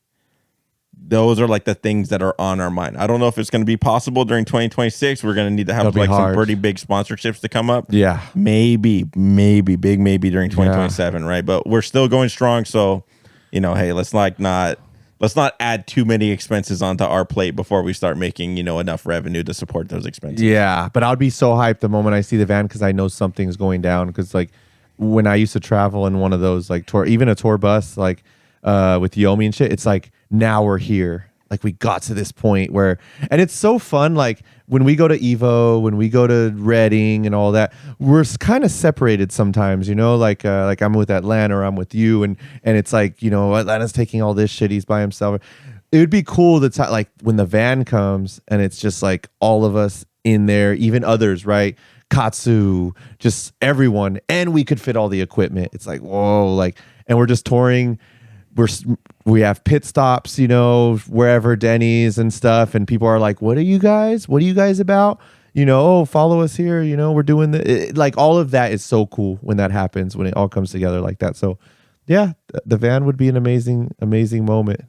Speaker 2: the things that are on our mind. I don't know if it's going to be possible during 2026. We're going to need to have like some pretty big sponsorships to come up.
Speaker 1: Yeah.
Speaker 2: Maybe during 2027, right? But we're still going strong. So, hey, let's not add too many expenses onto our plate before we start making, enough revenue to support those expenses.
Speaker 1: Yeah. But I would be so hyped the moment I see the van, because I know something's going down. Because like when I used to travel in one of those like even a tour bus, like with Yomi and shit, it's like, now we're here. Like we got to this point where, and it's so fun. Like when we go to Evo, when we go to Reading and all that, we're kind of separated sometimes, like I'm with Atlanta or I'm with you. And it's like, Atlanta's taking all this shit. He's by himself. It would be cool to like when the van comes and it's just like all of us in there, even others, right? Katsu, just everyone. And we could fit all the equipment. It's like, whoa, like, and we're just touring we have pit stops, wherever, Denny's and stuff, and people are like, what are you guys about? Oh, follow us here. We're doing like all of that is so cool when that happens, when it all comes together like that. So yeah, the van would be an amazing moment.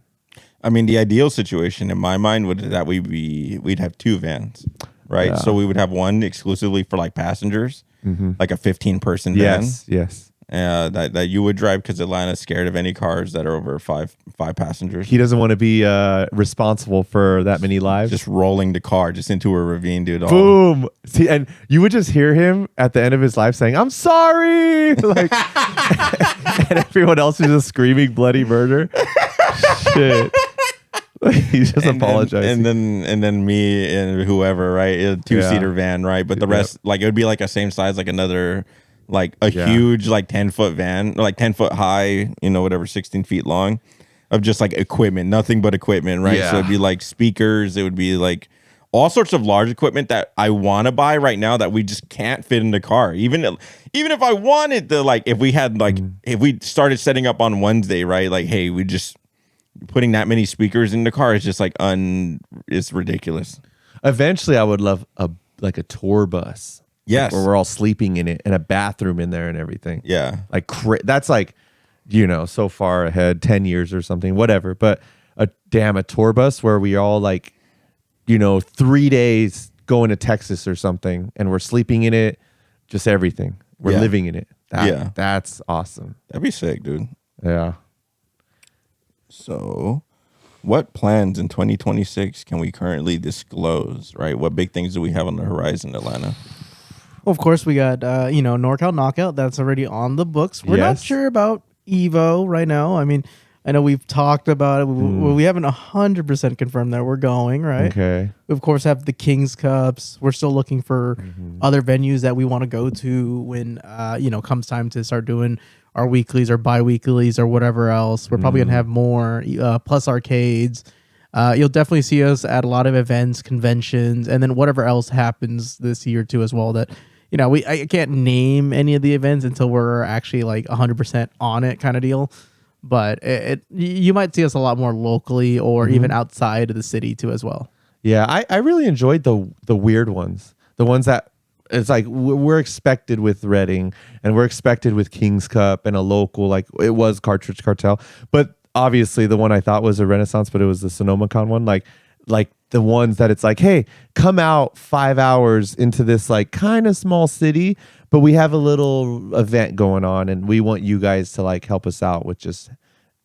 Speaker 2: I mean, the ideal situation in my mind would that we'd have 2 vans, right?
Speaker 1: Yeah.
Speaker 2: So we would have one exclusively for like passengers, like a 15-person van.
Speaker 1: Yes.
Speaker 2: That you would drive, because Atlanta's scared of any cars that are over five passengers.
Speaker 1: He doesn't want to be responsible for that many lives.
Speaker 2: Just rolling the car just into a ravine, dude.
Speaker 1: Boom. See, and you would just hear him at the end of his life saying, "I'm sorry," like, and everyone else is just screaming bloody murder. Shit. He's just apologizing.
Speaker 2: And then me and whoever, right? A 2-seater van, right? But the rest, like, it would be like a same size, like another, like a huge, like 10-foot van, like 10 foot high, whatever, 16 feet long, of just like equipment, nothing but equipment, right?
Speaker 1: Yeah.
Speaker 2: So it'd be like speakers, it would be like all sorts of large equipment that I want to buy right now that we just can't fit in the car. Even if I wanted to, like, if we had like, if we started setting up on Wednesday, right? Like, hey, we just putting that many speakers in the car is just like it's ridiculous.
Speaker 1: Eventually, I would love a tour bus.
Speaker 2: Yes,
Speaker 1: where we're all sleeping in it and a bathroom in there and everything.
Speaker 2: Yeah,
Speaker 1: like that's like, so far ahead, 10 years or something, whatever. But a tour bus where we all like, 3 days going to Texas or something, and we're sleeping in it, just everything. We're living in it. That's awesome.
Speaker 2: That'd be sick, dude.
Speaker 1: Yeah.
Speaker 2: So, what plans in 2026 can we currently disclose, right? What big things do we have on the horizon, Atlanta?
Speaker 3: Well, of course, we got, NorCal Knockout. That's already on the books. We're not sure about Evo right now. I mean, I know we've talked about it. We haven't 100% confirmed that we're going, right?
Speaker 1: Okay.
Speaker 3: We, of course, have the Kings Cups. We're still looking for other venues that we want to go to when, comes time to start doing our weeklies or bi-weeklies or whatever else. We're probably going to have more, plus arcades. You'll definitely see us at a lot of events, conventions, and then whatever else happens this year too as well. That, I can't name any of the events until we're actually like 100% on it kind of deal. But you might see us a lot more locally or even outside of the city too as well.
Speaker 1: Yeah, I really enjoyed the weird ones. The ones that it's like we're expected with Reading and we're expected with King's Cup and a local, like it was Cartridge Cartel. But obviously the one I thought was a Renaissance, but it was the SonomaCon one. Like the ones that it's like, hey, come out 5 hours into this like kind of small city, but we have a little event going on and we want you guys to like help us out with just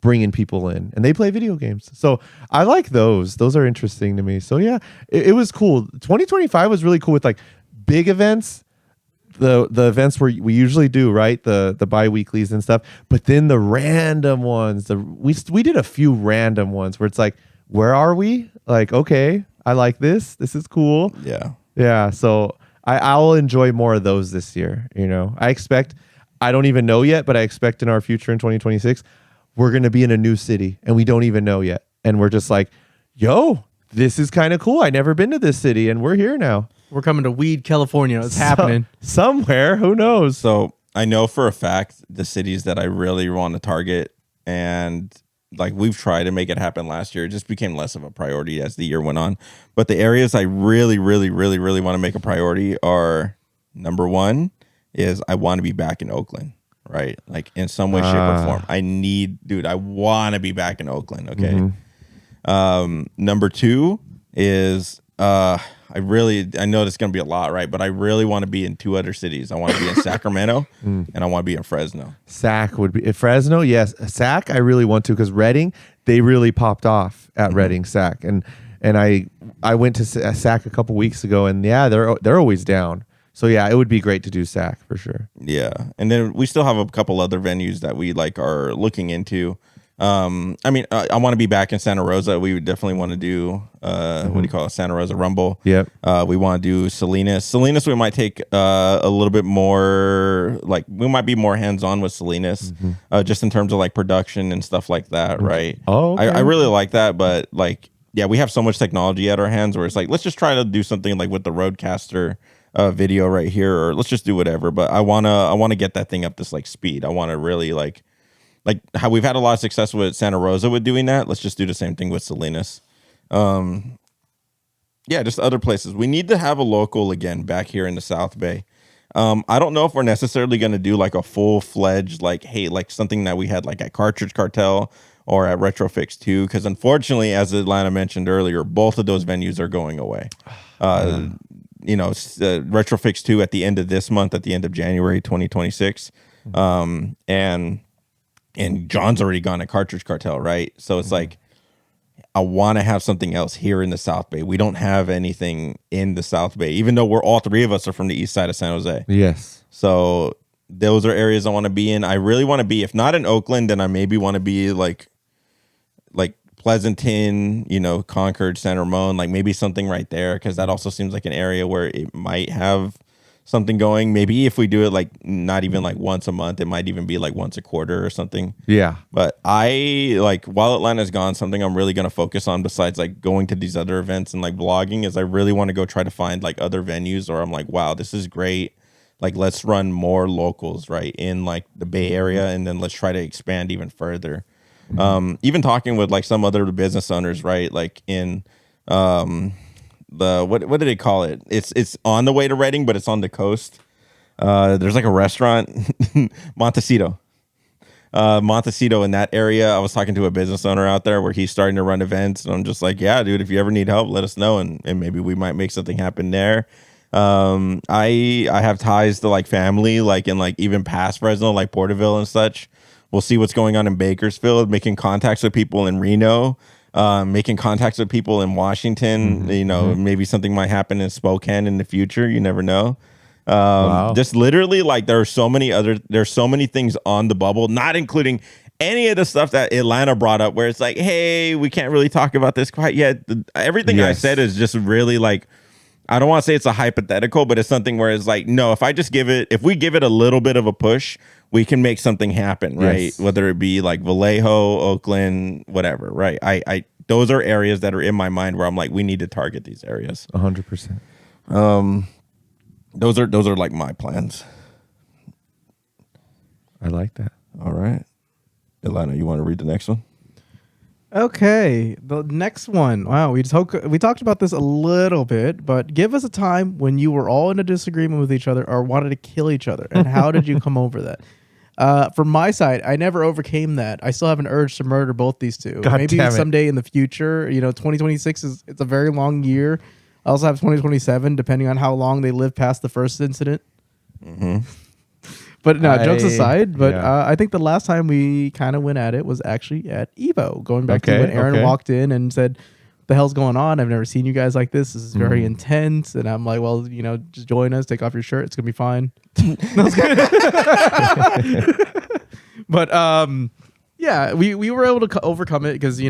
Speaker 1: bringing people in, and they play video games. So I like those. Those are interesting to me. So yeah, it was cool. 2025 was really cool with like big events, the events we usually do, right? The bi-weeklies and stuff, but then the random ones, we did a few random ones where it's like, where are we? Like, okay, I like this. This is cool. Yeah. So I'll enjoy more of those this year. I don't even know yet, but I expect in our future in 2026, we're going to be in a new city and we don't even know yet. And we're just like, yo, this is kind of cool. I never been to this city and we're here now.
Speaker 3: We're coming to Weed, California. It's happening.
Speaker 1: Somewhere. Who knows?
Speaker 2: So I know for a fact the cities that I really want to target, and like we've tried to make it happen last year, it just became less of a priority as the year went on. But the areas I really, really, really, really want to make a priority are, number one is I want to be back in Oakland, right? Like in some way, shape, or form. I want to be back in Oakland. Okay. Number two is I know it's going to be a lot, right? But I really want to be in 2 other cities. I want to be in Sacramento and I want to be in Fresno.
Speaker 1: Sac would be Fresno. Yes. Sac. I really want to, because Reading, they really popped off at Reading Sac. And I went to Sac a couple weeks ago, and yeah, they're always down. So yeah, it would be great to do Sac for sure.
Speaker 2: Yeah. And then we still have a couple other venues that we like are looking into. I want to be back in Santa Rosa. We would definitely want to do what do you call it? Santa Rosa Rumble.
Speaker 1: Yep.
Speaker 2: We want to do Salinas. Salinas, we might take a little bit more, like we might be more hands-on with Salinas, just in terms of like production and stuff like that, right?
Speaker 1: Oh, okay.
Speaker 2: I really like that, but like, yeah, we have so much technology at our hands where it's like, let's just try to do something like with the Roadcaster video right here, or let's just do whatever. But I wanna get that thing up this like speed. I want to really like like how we've had a lot of success with Santa Rosa with doing that. Let's just do the same thing with Salinas. Yeah, just other places. We need to have a local again back here in the South Bay. I don't know if we're necessarily going to do like a full-fledged, like, hey, like something that we had like at Cartridge Cartel or at Retrofix 2, because unfortunately, as Atlanta mentioned earlier, both of those venues are going away. Retrofix 2 at the end of this month, at the end of January 2026. And John's already gone at Cartridge Cartel, right? So it's like, I want to have something else here in the South Bay. We don't have anything in the South Bay, even though all three of us are from the east side of San Jose.
Speaker 1: Yes.
Speaker 2: So those are areas I want to be in. I really want to be, if not in Oakland, then I maybe want to be like Pleasanton, Concord, San Ramon, like maybe something right there, because that also seems like an area where it might have something going. Maybe if we do it like not even like once a month, it might even be like once a quarter or something.
Speaker 1: Yeah.
Speaker 2: But I like, while Atlanta's gone, something I'm really going to focus on besides like going to these other events and like blogging is I really want to go try to find like other venues, or I'm like, wow, this is great. Like, let's run more locals right in like the Bay Area, and then let's try to expand even further. Even talking with like some other business owners, right? Like in the what do they call it? It's on the way to Reading, but it's on the coast. There's like a restaurant, Montecito. Montecito in that area. I was talking to a business owner out there where he's starting to run events, and I'm just like, yeah, dude, if you ever need help, let us know, and maybe we might make something happen there. I have ties to like family, like in like even past Fresno, like Porterville and such. We'll see what's going on in Bakersfield, making contacts with people in Reno, making contacts with people in Washington. Maybe something might happen in Spokane in the future. You never know.
Speaker 1: Wow.
Speaker 2: Just literally, like, there's so many things on the bubble, not including any of the stuff that Atlanta brought up, where it's like, hey, we can't really talk about this quite yet. Everything I said is just really like, I don't want to say it's a hypothetical, but it's something where it's like, no, if we give it a little bit of a push, we can make something happen, right?
Speaker 1: Yes.
Speaker 2: Whether it be like Vallejo, Oakland, whatever, right? I those are areas that are in my mind where I'm like, we need to target these areas.
Speaker 1: 100%.
Speaker 2: Those are like my plans.
Speaker 1: I like that.
Speaker 2: All right. Atlanta, you want to read the next one?
Speaker 3: Okay, the next one. Wow, we talked about this a little bit, but give us a time when you were all in a disagreement with each other or wanted to kill each other, and how did you come over that? From my side, I never overcame that. I still have an urge to murder both these two.
Speaker 1: God
Speaker 3: Maybe
Speaker 1: damn it.
Speaker 3: someday in the future. 2026 it's a very long year. I also have 2027, depending on how long they live past the first incident.
Speaker 2: Mm-hmm.
Speaker 3: But no, jokes aside,
Speaker 1: yeah.
Speaker 3: I think the last time we kind of went at it was actually at Evo, going back to when Aaron walked in and said, the hell's going on? I've never seen you guys like this. This is very intense. And I'm like, well, just join us, take off your shirt. It's going to be fine. But yeah, we were able to overcome it because, we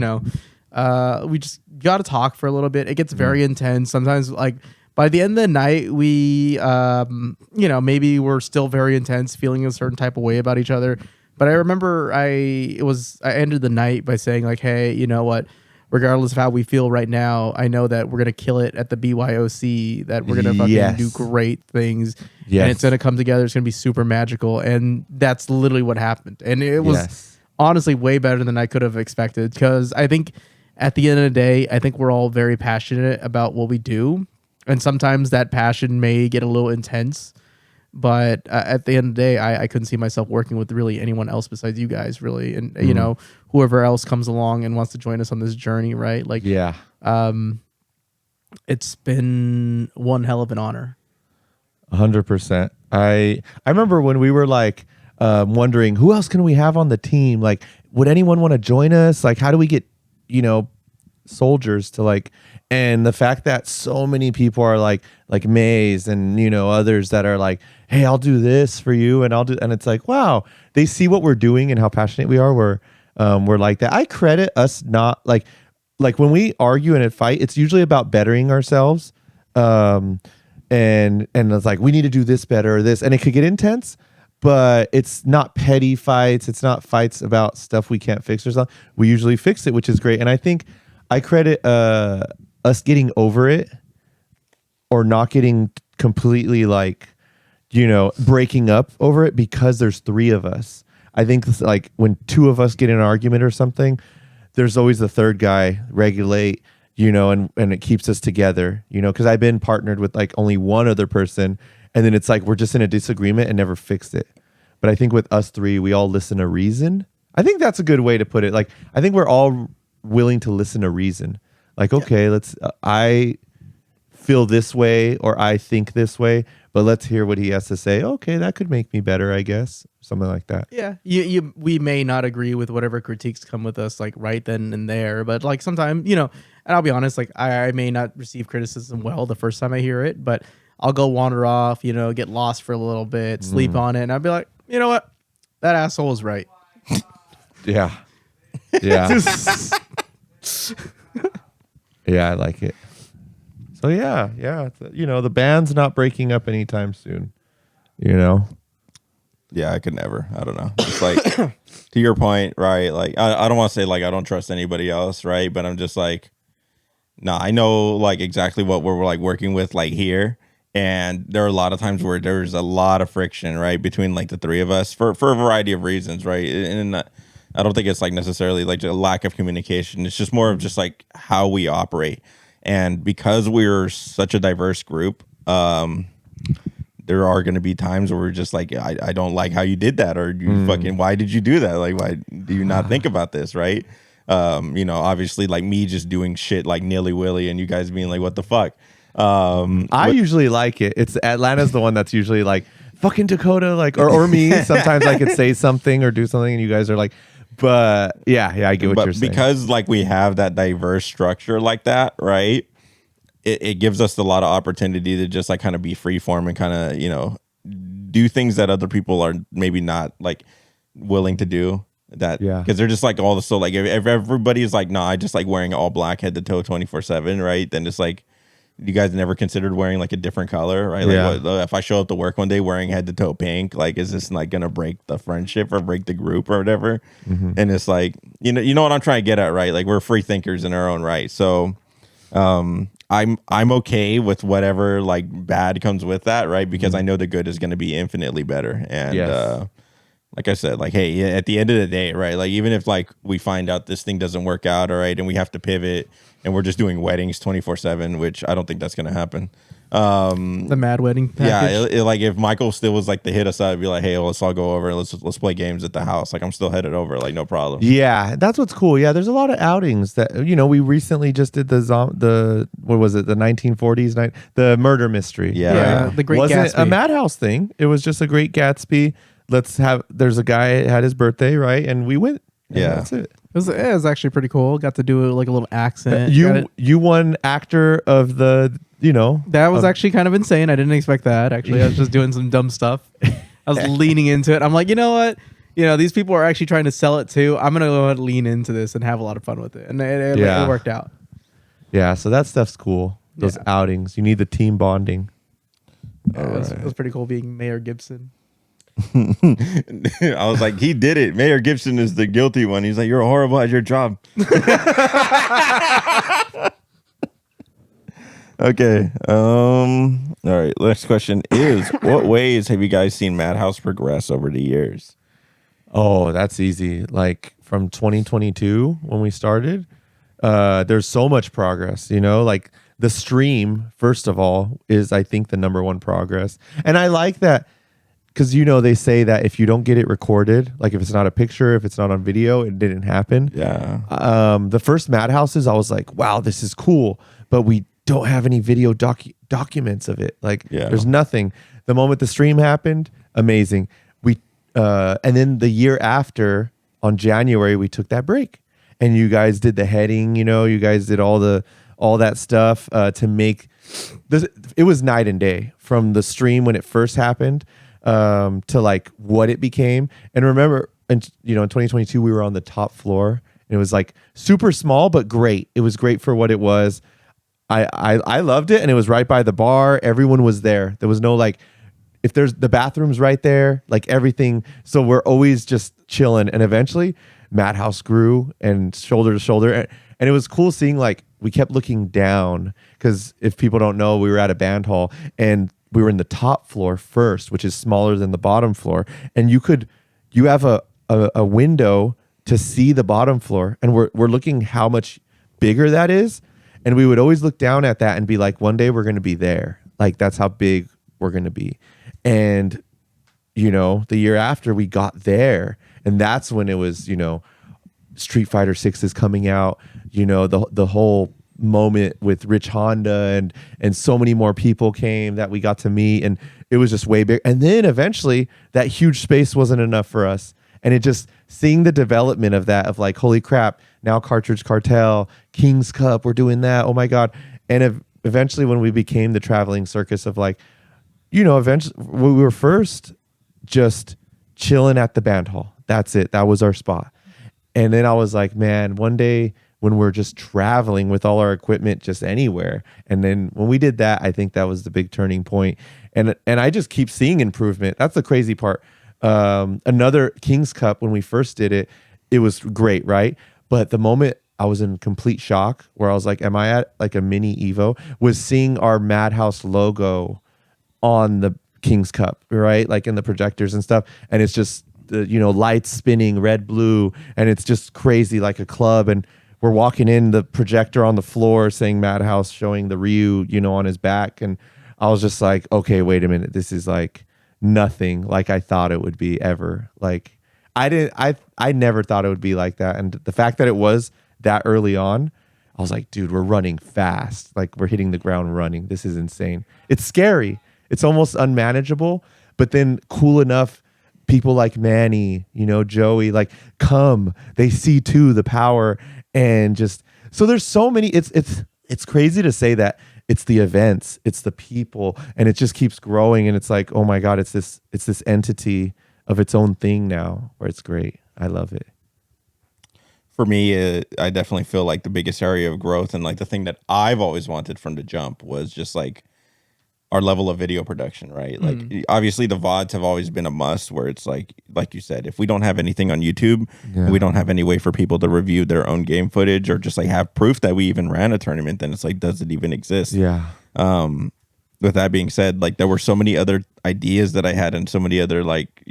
Speaker 3: just got to talk for a little bit. It gets very intense. Sometimes, like, by the end of the night, we, maybe we're still very intense, feeling a certain type of way about each other. But I remember I ended the night by saying, like, hey, you know what? Regardless of how we feel right now, I know that we're going to kill it at the BYOC, that we're going to fucking do great things.
Speaker 1: Yes.
Speaker 3: And it's going to come together. It's going to be super magical. And that's literally what happened. And it was honestly way better than I could have expected, because I think at the end of the day, I think we're all very passionate about what we do. And sometimes that passion may get a little intense. But at the end of the day, I couldn't see myself working with really anyone else besides you guys, really. And, whoever else comes along and wants to join us on this journey, right? Like,
Speaker 1: Yeah.
Speaker 3: It's been one hell of an honor.
Speaker 1: 100%. I remember when we were like wondering who else can we have on the team? Like, would anyone want to join us? Like, how do we get, soldiers to like, and the fact that so many people are like Maze and, others that are like, hey, I'll do this for you. And it's like, wow, they see what we're doing and how passionate we are. We're like that. I credit us not like when we argue in a fight, it's usually about bettering ourselves. And it's like, we need to do this better or this, and it could get intense, but it's not petty fights. It's not fights about stuff we can't fix or something. We usually fix it, which is great. And I think I credit us getting over it, or not getting completely like, breaking up over it, because there's three of us. I think like when two of us get in an argument or something, there's always the third guy regulate, and it keeps us together, because I've been partnered with like only one other person, and then it's like we're just in a disagreement and never fixed it. But I think with us three, we all listen to reason. I think that's a good way to put it. Like, I think we're all willing to listen to reason. Like, okay, I feel this way or I think this way, but let's hear what he has to say. Okay, that could make me better, I guess. Something like that.
Speaker 3: Yeah. We may not agree with whatever critiques come with us, like right then and there, but like sometimes, and I'll be honest, like I may not receive criticism well the first time I hear it, but I'll go wander off, get lost for a little bit, sleep on it, and I'll be like, you know what? That asshole is right.
Speaker 1: Yeah. Yeah. Yeah, I like it. So yeah. The band's not breaking up anytime soon.
Speaker 2: Yeah, I could never. I don't know. It's like to your point, right? Like I don't want to say like I don't trust anybody else, right? But I'm just like, nah, I know like exactly what we're like working with like here. And there are a lot of times where there's a lot of friction, right, between like the three of us for a variety of reasons, right? And I don't think it's like necessarily like a lack of communication. It's just more of just like how we operate. And because we're such a diverse group, there are going to be times where we're just like, I don't like how you did that, or you fucking, why did you do that? Like, why do you not think about this, right? Obviously like me just doing shit like nilly-willy and you guys being like, what the fuck?
Speaker 1: I usually like it. It's Atlanta's the one that's usually like fucking Dakota, like or me. Sometimes I could say something or do something, and you guys are like, but yeah, I get what you're saying.
Speaker 2: Because like we have that diverse structure like that, right? It gives us a lot of opportunity to just like kind of be free form and kind of do things that other people are maybe not like willing to do. Because they're just like all the like if everybody's like, I just like wearing all black head to toe 24/7, right? Then it's like, you guys never considered wearing like a different color, right? Like if I show up to work one day wearing head to toe pink, like is this like gonna break the friendship or break the group or whatever? And it's like, you know what I'm trying to get at, right? Like we're free thinkers in our own right. So I'm okay with whatever like bad comes with that, right? Because I know the good is gonna be infinitely better. And like I said, like, hey, at the end of the day, right? Like even if like we find out this thing doesn't work out, all right, and we have to pivot and we're just doing weddings 24/7, which I don't think that's going to happen.
Speaker 3: The Mad Wedding package.
Speaker 2: Yeah, like if Michael still was like to hit us up, be like, hey, let's all go over and let's play games at the house. Like I'm still headed over, like no problem.
Speaker 1: Yeah, that's what's cool. Yeah, there's a lot of outings that we recently just did the what was it, the 1940s night, the murder mystery.
Speaker 3: Yeah, the Great
Speaker 1: Wasn't
Speaker 3: Gatsby.
Speaker 1: a MADHouse thing. It was just a Great Gatsby. There's a guy had his birthday, right, and we went.
Speaker 2: Yeah,
Speaker 1: that's it.
Speaker 3: It was actually pretty cool. Got to do like a little accent.
Speaker 1: You won actor of the,
Speaker 3: That was actually kind of insane. I didn't expect that. Actually, I was just doing some dumb stuff. I was leaning into it. I'm like, you know what? These people are actually trying to sell it too. I'm gonna go ahead and lean into this and have a lot of fun with it, and it worked out.
Speaker 1: Yeah, so that stuff's cool. Those outings, you need the team bonding.
Speaker 3: It was pretty cool being Mayor Gibson.
Speaker 2: I was like, he did it. Mayor Gibson is the guilty one. He's like, you're horrible at your job. Okay. All right. Next question is, what ways have you guys seen MADHouse progress over the years?
Speaker 1: Oh, that's easy. Like from 2022 when we started, there's so much progress, like the stream, first of all, is I think the number one progress. And I like that because, they say that if you don't get it recorded, like if it's not a picture, if it's not on video, it didn't happen.
Speaker 2: Yeah.
Speaker 1: The first MADHouses, I was like, wow, this is cool. But we don't have any video documents of it. Like there's nothing. The moment the stream happened, amazing. And then the year after, on January, we took that break. And you guys did the heading, you guys did all that stuff to make this. It was night and day from the stream when it first happened to like what it became. And remember, in 2022 we were on the top floor and it was like super small but great. It was great for what it was. I loved it, and it was right by the bar. Everyone was there. There was no like, if there's the bathrooms right there, like everything. So we're always just chilling. And eventually MADHouse grew and shoulder to shoulder. And it was cool seeing like we kept looking down because if people don't know, we were at a band hall and we were in the top floor first, which is smaller than the bottom floor. And you have a window to see the bottom floor, and we're looking how much bigger that is, and we would always look down at that and be like, one day we're going to be there. Like that's how big we're going to be. And the year after we got there, and that's when it was, Street Fighter 6 is coming out, the whole moment with Rich Honda and so many more people came that we got to meet, and it was just way big. And then eventually that huge space wasn't enough for us. And it just seeing the development of that, of like, holy crap, now Cartridge Cartel, King's Cup, we're doing that. Oh my God. And eventually when we became the traveling circus of like, eventually we were first just chilling at the band hall. That's it. That was our spot. And then I was like, man, one day when we're just traveling with all our equipment just anywhere. And then when we did that, I think that was the big turning point. And I just keep seeing improvement. That's the crazy part. Another King's Cup, when we first did it, it was great, right? But the moment I was in complete shock, where I was like, am I at like a mini Evo, was seeing our MADHouse logo on the King's Cup, right? Like in the projectors and stuff. And it's just, lights spinning, red, blue. And it's just crazy, like a club. And we're walking in, the projector on the floor saying MADHouse, showing the Ryu, on his back. And I was just like, okay, wait a minute. This is like nothing like I thought it would be ever. Like I never thought it would be like that. And the fact that it was that early on, I was like, dude, we're running fast. Like we're hitting the ground running. This is insane. It's scary. It's almost unmanageable, but then cool enough. People like Manny, Joey, like come, they see too the power, and just, so there's so many, it's crazy to say that it's the events, it's the people, and it just keeps growing. And it's like, oh my God, it's this entity of its own thing now, where it's great. I love it.
Speaker 2: For me, I definitely feel like the biggest area of growth, and like the thing that I've always wanted from the jump, was just like our level of video production, right? Like obviously the VODs have always been a must, where it's like you said, if we don't have anything on YouTube, we don't have any way for people to review their own game footage or just like have proof that we even ran a tournament, then it's like, does it even exist?
Speaker 1: Yeah.
Speaker 2: With that being said, like there were so many other ideas that I had, and so many other, like,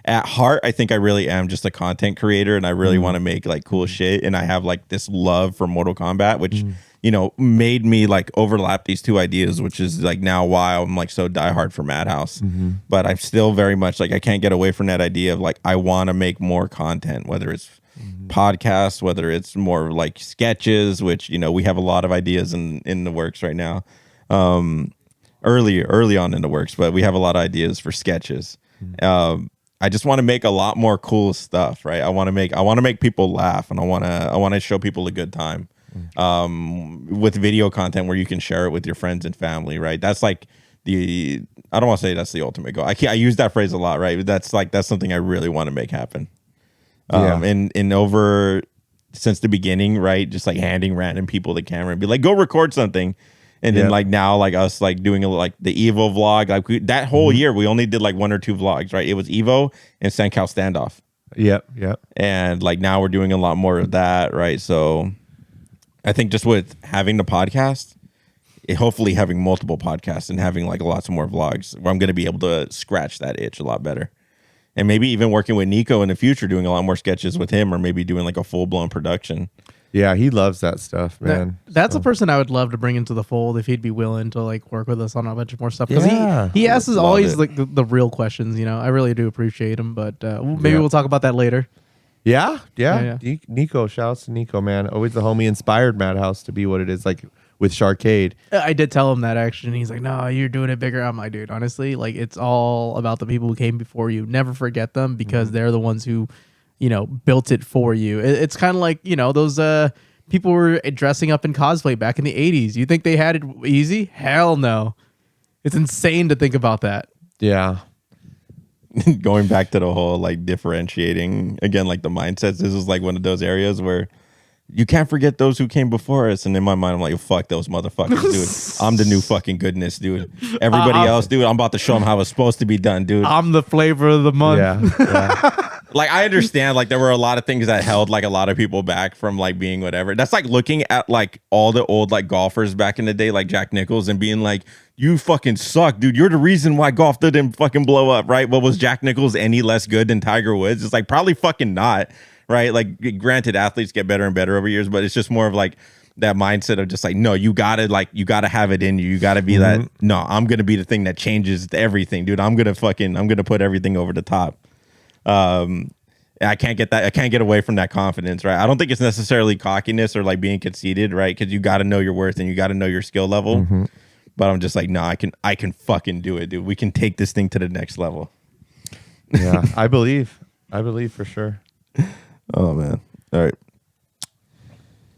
Speaker 2: at heart, I think I really am just a content creator, and I really want to make like cool shit. And I have like this love for Mortal Kombat, which, made me like overlap these two ideas, which is like now why I'm like so diehard for MADHouse. But I'm still very much like, I can't get away from that idea of like, I want to make more content, whether it's podcasts, whether it's more like sketches, which, we have a lot of ideas in the works right now. Early on in the works, but we have a lot of ideas for sketches. I just want to make a lot more cool stuff, right? I want to make people laugh, and I want to show people a good time. With video content where you can share it with your friends and family, right? That's like I don't want to say that's the ultimate goal. I use that phrase a lot, right? That's something I really want to make happen. And over since the beginning, right? Just like handing random people the camera and be like, go record something. And then like now, like us like doing like the Evo vlog, like that whole year we only did like 1 or 2 vlogs, right? It was Evo and Senkow Standoff.
Speaker 1: Yep.
Speaker 2: And like now we're doing a lot more of that, right? So I think just with having the podcast, hopefully having multiple podcasts and having like lots of more vlogs, where I'm going to be able to scratch that itch a lot better. And maybe even working with Nico in the future, doing a lot more sketches with him, or maybe doing like a full-blown production.
Speaker 1: Yeah, he loves that stuff, man.
Speaker 3: That's a person I would love to bring into the fold if he'd be willing to like work with us on a bunch of more stuff. Because he asks us always like the real questions. I really do appreciate him, but maybe we'll talk about that later.
Speaker 1: Yeah. Nico, shouts to Nico, man. Always the homie inspired MADHouse to be what it is, like with Sharkade.
Speaker 3: I did tell him that actually, and he's like, no, you're doing it bigger. I'm like, dude, honestly, like it's all about the people who came before you. Never forget them, because they're the ones who built it for you. It's kind of like, those people were dressing up in cosplay back in the 80s. You think they had it easy? Hell no. It's insane to think about that.
Speaker 1: Yeah.
Speaker 2: Going back to the whole like differentiating again, like the mindsets, this is like one of those areas where you can't forget those who came before us. And in my mind, I'm like, fuck those motherfuckers, dude. I'm the new fucking goodness, dude. Everybody else, dude, I'm about to show them how it's supposed to be done, dude.
Speaker 3: I'm the flavor of the month.
Speaker 1: Yeah.
Speaker 2: Like, I understand, like, there were a lot of things that held, like, a lot of people back from, like, being whatever. That's like looking at, like, all the old, like, golfers back in the day, like Jack Nicklaus, and being like, you fucking suck, dude. You're the reason why golf didn't fucking blow up, right? Well, was Jack Nicklaus any less good than Tiger Woods? It's like probably fucking not, right? Like, granted, athletes get better and better over years, but it's just more of like that mindset of just like, no, you gotta have it in you. You gotta be that. No, I'm gonna be the thing that changes everything, dude. I'm gonna put everything over the top. I can't get away from that confidence, right? I don't think it's necessarily cockiness or like being conceited, right? Because you got to know your worth and you got to know your skill level. But I'm just like, no, I can fucking do it, dude. We can take this thing to the next level.
Speaker 1: Yeah, I believe for sure.
Speaker 2: Oh man. All right.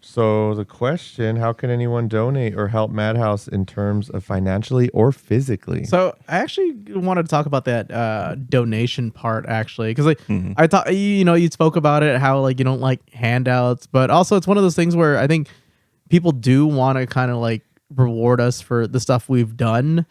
Speaker 1: So the question, how can anyone donate or help MADHouse in terms of financially or physically?
Speaker 3: So I actually wanted to talk about that donation part, actually, because I thought, you spoke about it, how like you don't like handouts, but also it's one of those things where I think people do want to kind of like reward us for the stuff we've done.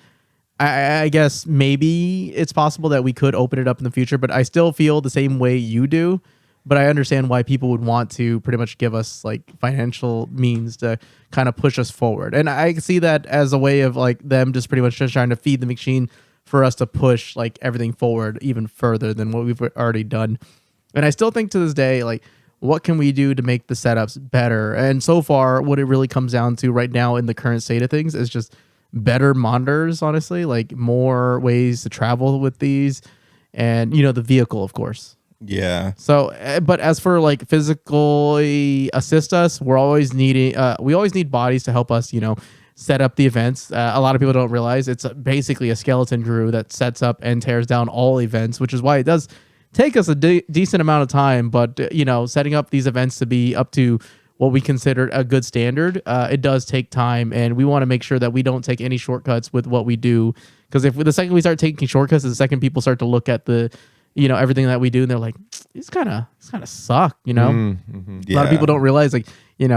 Speaker 3: I guess maybe it's possible that we could open it up in the future, but I still feel the same way you do. But I understand why people would want to pretty much give us like financial means to kind of push us forward. And I see that as a way of like them just pretty much just trying to feed the machine for us to push like everything forward even further than what we've already done. And I still think to this day, like, what can we do to make the setups better? And so far, what it really comes down to right now in the current state of things is just better monitors, honestly, like more ways to travel with these and, the vehicle, of course.
Speaker 2: Yeah.
Speaker 3: So, but as for like physically assist us, we always need bodies to help us, set up the events. A lot of people don't realize it's basically a skeleton crew that sets up and tears down all events, which is why it does take us a decent amount of time. But, setting up these events to be up to what we consider a good standard, it does take time. And we want to make sure that we don't take any shortcuts with what we do. Because if the second we start taking shortcuts, the second people start to look at the everything that we do, and they're like, it's kind of suck,
Speaker 2: Yeah.
Speaker 3: A lot of people don't realize, like,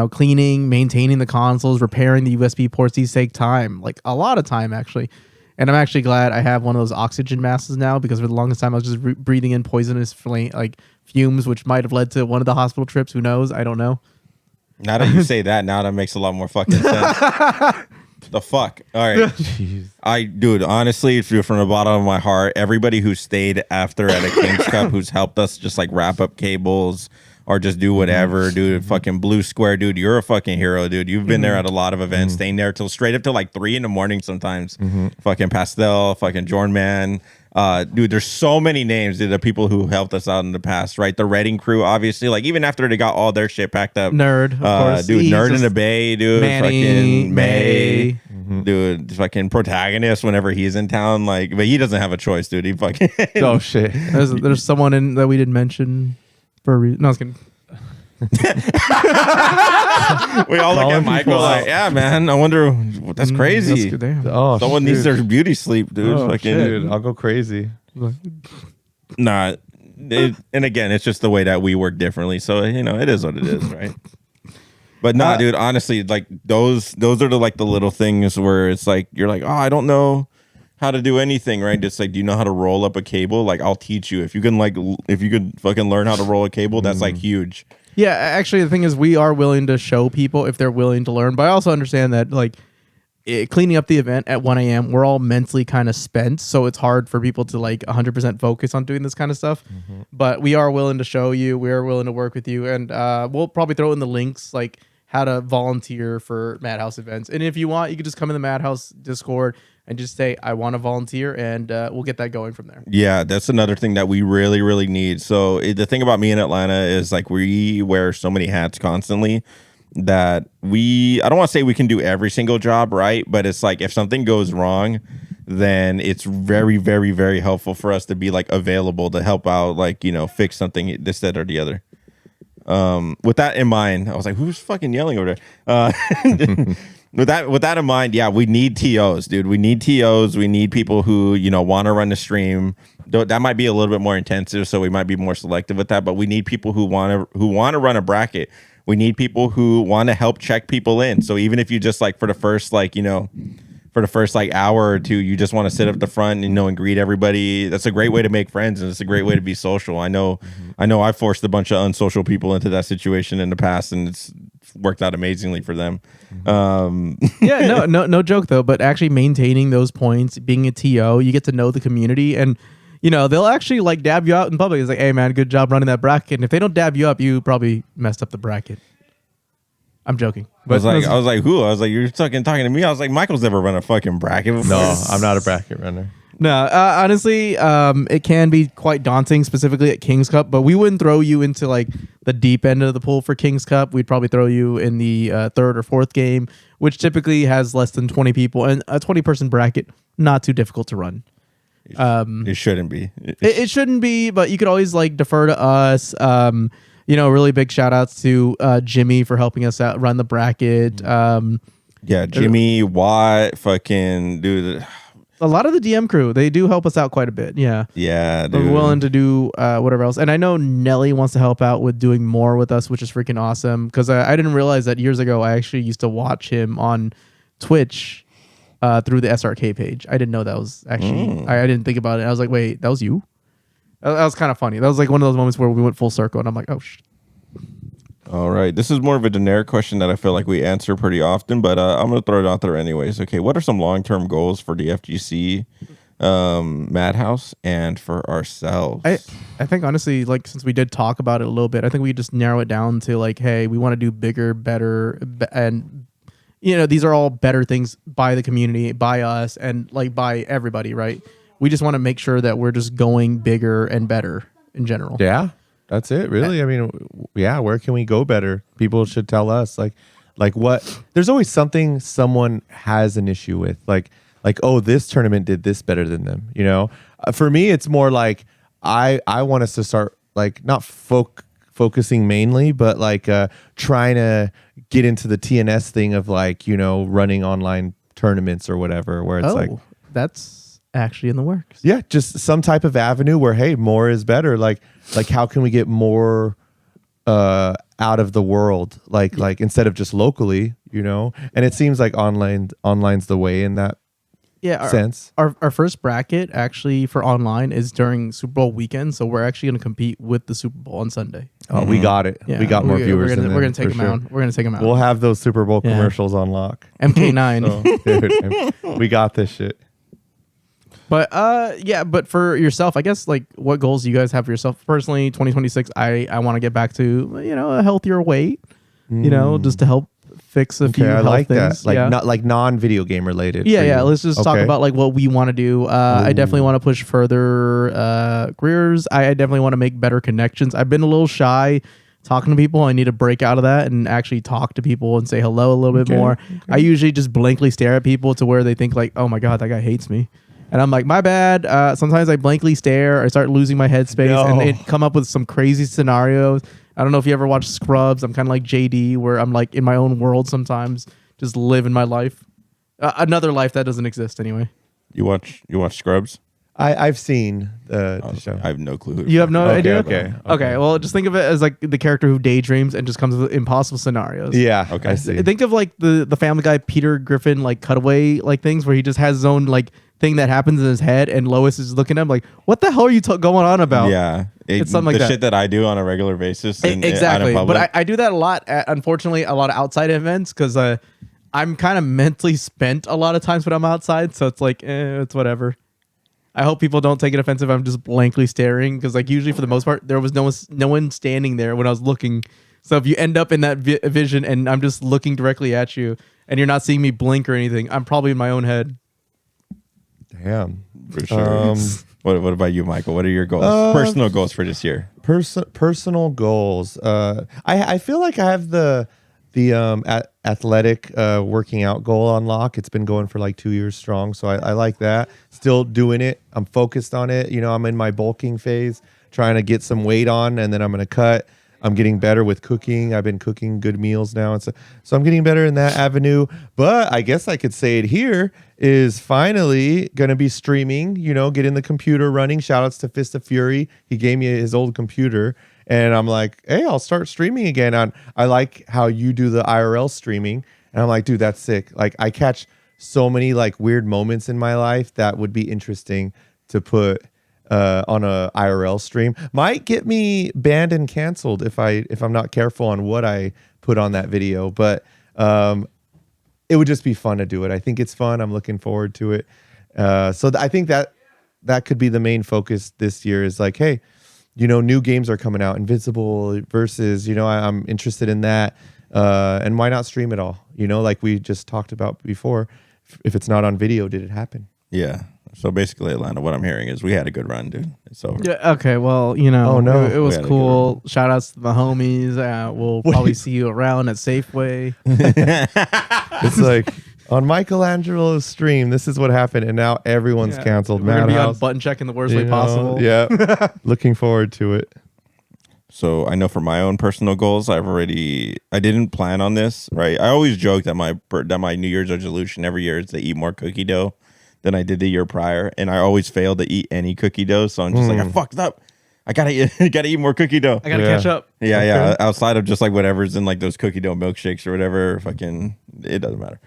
Speaker 3: cleaning, maintaining the consoles, repairing the USB ports, these take time, like a lot of time, actually. And I'm actually glad I have one of those oxygen masks now, because for the longest time I was just breathing in poisonous fumes, which might have led to one of the hospital trips. Who knows? I don't know.
Speaker 2: Now that you say that, now that makes a lot more fucking sense. The fuck? All right. Dude, honestly, from the bottom of my heart, everybody who stayed after at a King's Cup, who's helped us just like wrap up cables or just do whatever, dude, fucking Blue Square, dude, you're a fucking hero, dude. You've been there at a lot of events, staying there till straight up to like 3 a.m. sometimes. Fucking Pastel, fucking Jorn Man. Dude, there's so many names, dude, of people who helped us out in the past, right? The Reading crew, obviously, like even after they got all their shit packed up.
Speaker 3: Nerd, of course.
Speaker 2: Dude, Nerd in the Bay, dude.
Speaker 3: Manny,
Speaker 2: fucking May. Dude, fucking Protagonist whenever he's in town, like, but he doesn't have a choice, dude. He fucking
Speaker 1: Oh shit.
Speaker 3: There's someone in that we didn't mention for a reason. No, I was kidding.
Speaker 2: we all look at Michael like, yeah, man. I wonder. That's crazy.
Speaker 3: That's good, damn.
Speaker 1: Oh,
Speaker 2: Someone needs their beauty sleep, dude.
Speaker 1: Oh,
Speaker 2: fucking,
Speaker 1: shit. I'll go crazy.
Speaker 2: Nah. And again, it's just the way that we work differently. So it is what it is, right? But nah, dude. Honestly, like those are the little things where it's like you're like, oh, I don't know how to do anything, right? Just like, do you know how to roll up a cable? Like, I'll teach you. If you could fucking learn how to roll a cable, that's like huge.
Speaker 3: Yeah, actually, the thing is, we are willing to show people if they're willing to learn. But I also understand that, like, cleaning up the event at 1 a.m., we're all mentally kind of spent. So it's hard for people to, like, 100% focus on doing this kind of stuff. But we are willing to show you. We are willing to work with you. And we'll probably throw in the links, like, how to volunteer for MADHouse events. And if you want, you can just come in the MADHouse Discord and just say, I want to volunteer, and we'll get that going from there.
Speaker 2: Yeah, that's another thing that we really, really need. So the thing about me in Atlanta is like we wear so many hats constantly that I don't want to say we can do every single job, right? But it's like if something goes wrong, then it's very, very, very helpful for us to be like available to help out, like, fix something, this, that, or the other. With that in mind, I was like, who's fucking yelling over there? With that in mind, yeah, we need TOs, dude. We need TOs. We need people who, want to run the stream. That might be a little bit more intensive, so we might be more selective with that. But we need people who want to run a bracket. We need people who want to help check people in. So even if you just like for the first hour or two, you just want to sit up the front and greet everybody. That's a great way to make friends, and it's a great way to be social. I know I forced a bunch of unsocial people into that situation in the past, and it's worked out amazingly for them.
Speaker 3: Yeah, no joke though. But actually maintaining those points, being a TO, you get to know the community, and they'll actually like dab you out in public. It's like, hey man, good job running that bracket. And if they don't dab you up, you probably messed up the bracket. I'm joking. But
Speaker 2: I was like, who? I was like, you're fucking talking to me. I was like, Michael's never run a fucking bracket before.
Speaker 1: No, I'm not a bracket runner.
Speaker 3: No, honestly, it can be quite daunting, specifically at King's Cup. But we wouldn't throw you into like the deep end of the pool for King's Cup. We'd probably throw you in the third or fourth game, which typically has less than 20 people, and a 20-person bracket, not too difficult to run.
Speaker 2: It shouldn't be.
Speaker 3: It shouldn't be, but you could always like defer to us. Really big shout outs to Jimmy for helping us out run the bracket.
Speaker 2: Yeah, Jimmy, Watt, fucking dude.
Speaker 3: A lot of the DM crew, they do help us out quite a bit. Yeah.
Speaker 2: Yeah, dude.
Speaker 3: They're willing to do whatever else. And I know Nelly wants to help out with doing more with us, which is freaking awesome. Because I didn't realize that years ago, I actually used to watch him on Twitch through the SRK page. I didn't know that was actually, I didn't think about it. I was like, wait, that was you? That was kind of funny. That was like one of those moments where we went full circle and I'm like, oh,
Speaker 2: All right. This is more of a generic question that I feel like we answer pretty often, but I'm going to throw it out there anyways. Okay. What are some long-term goals for the FGC, MADHouse, and for ourselves?
Speaker 3: I think honestly, like since we did talk about it a little bit, I think we just narrow it down to like, hey, we want to do bigger, better, and these are all better things by the community, by us, and like by everybody, right? We just want to make sure that we're just going bigger and better in general.
Speaker 1: Yeah, that's it, really. I mean, yeah, where can we go better? People should tell us, like what. There's always something someone has an issue with, like oh, this tournament did this better than them. For me, it's more like I want us to start like not focusing mainly, but like trying to get into the TNS thing of like running online tournaments or whatever, where it's like
Speaker 3: that's actually in the works.
Speaker 1: Yeah, just some type of avenue where hey, more is better. Like how can we get more out of the world? Like instead of just locally, And it seems like online's the way in that sense.
Speaker 3: Our first bracket actually for online is during Super Bowl weekend, so we're actually going to compete with the Super Bowl on Sunday.
Speaker 1: Oh, we got it. Yeah, we got more viewers.
Speaker 3: We're going to take them out. We're going to take them out.
Speaker 1: We'll have those Super Bowl commercials on lock.
Speaker 3: MK9.
Speaker 1: Dude, we got this shit.
Speaker 3: But but for yourself, I guess like what goals do you guys have for yourself personally? 2026, I want to get back to a healthier weight, just to help fix a few health
Speaker 1: like
Speaker 3: things.
Speaker 1: That. Not like non-video game related.
Speaker 3: Yeah. Let's just talk about like what we want to do. I definitely want to push further careers. I definitely want to make better connections. I've been a little shy talking to people. I need to break out of that and actually talk to people and say hello a little bit more. I usually just blankly stare at people to where they think like, oh my God, that guy hates me. And I'm like, my bad. Sometimes I blankly stare. I start losing my headspace and it come up with some crazy scenarios. I don't know if you ever watched Scrubs. I'm kind of like JD where I'm like in my own world sometimes, just living my life. Another life that doesn't exist anyway.
Speaker 2: You watch Scrubs?
Speaker 1: I've seen the show.
Speaker 2: I have no clue.
Speaker 3: You have no idea?
Speaker 1: Okay.
Speaker 3: Well, just think of it as like the character who daydreams and just comes with impossible scenarios.
Speaker 1: Yeah.
Speaker 2: Okay.
Speaker 1: I see.
Speaker 3: Think of like the Family Guy Peter Griffin like cutaway like things where he just has his own like thing that happens in his head and Lois is looking at him like, what the hell are you going on about?
Speaker 2: Yeah.
Speaker 3: It's something like
Speaker 2: the
Speaker 3: that.
Speaker 2: shit that I do on a regular basis.
Speaker 3: Exactly. But I do that a lot at, unfortunately, a lot of outside events because I'm kind of mentally spent a lot of times when I'm outside. So it's like, it's whatever. I hope people don't take it offensive. I'm just blankly staring because like usually for the most part, there was no one standing there when I was looking. So if you end up in that vision and I'm just looking directly at you and you're not seeing me blink or anything, I'm probably in my own head.
Speaker 1: Damn.
Speaker 2: For sure. What about you, Michael? What are your goals? Personal goals for this year?
Speaker 1: Personal goals. I feel like I have the athletic working out goal on lock. It's been going for like 2 years strong. So I like that. Still doing it. I'm focused on it. I'm in my bulking phase, trying to get some weight on, and then I'm going to cut. I'm getting better with cooking. I've been cooking good meals now. So I'm getting better in that avenue. But I guess I could say it here is finally going to be streaming, getting the computer running. Shout outs to Fist of Fury. He gave me his old computer. And I'm like, hey, I'll start streaming again. I like how you do the IRL streaming. And I'm like, dude, that's sick. Like I catch so many like weird moments in my life that would be interesting to put on a IRL stream. Might get me banned and canceled if I'm not careful on what I put on that video, but it would just be fun to do it. I think it's fun. I'm looking forward to it. I think that could be the main focus this year is like, hey, new games are coming out, Invincible versus, I'm interested in that. And why not stream it all? Like we just talked about before. If it's not on video, did it happen?
Speaker 2: Yeah. So basically, Atlanta, what I'm hearing is we had a good run, dude. It's over.
Speaker 3: Yeah. Okay. Well,
Speaker 1: Oh, no.
Speaker 3: it was
Speaker 2: We had a
Speaker 3: cool. Shout outs to the homies. We'll probably see you around at Safeway.
Speaker 1: It's like on Michelangelo's stream, this is what happened, and now everyone's canceled.
Speaker 3: We're gonna be on
Speaker 1: MADHouse,
Speaker 3: button check in the worst way possible.
Speaker 1: Yeah. Looking forward to it.
Speaker 2: So I know for my own personal goals, I didn't plan on this, right? I always joke that my New Year's resolution every year is to eat more cookie dough than I did the year prior, and I always fail to eat any cookie dough. So I'm just like, I fucked up. I gotta eat more cookie dough.
Speaker 3: I gotta catch up.
Speaker 2: Yeah. Outside of just like whatever's in like those cookie dough milkshakes or whatever, it doesn't matter.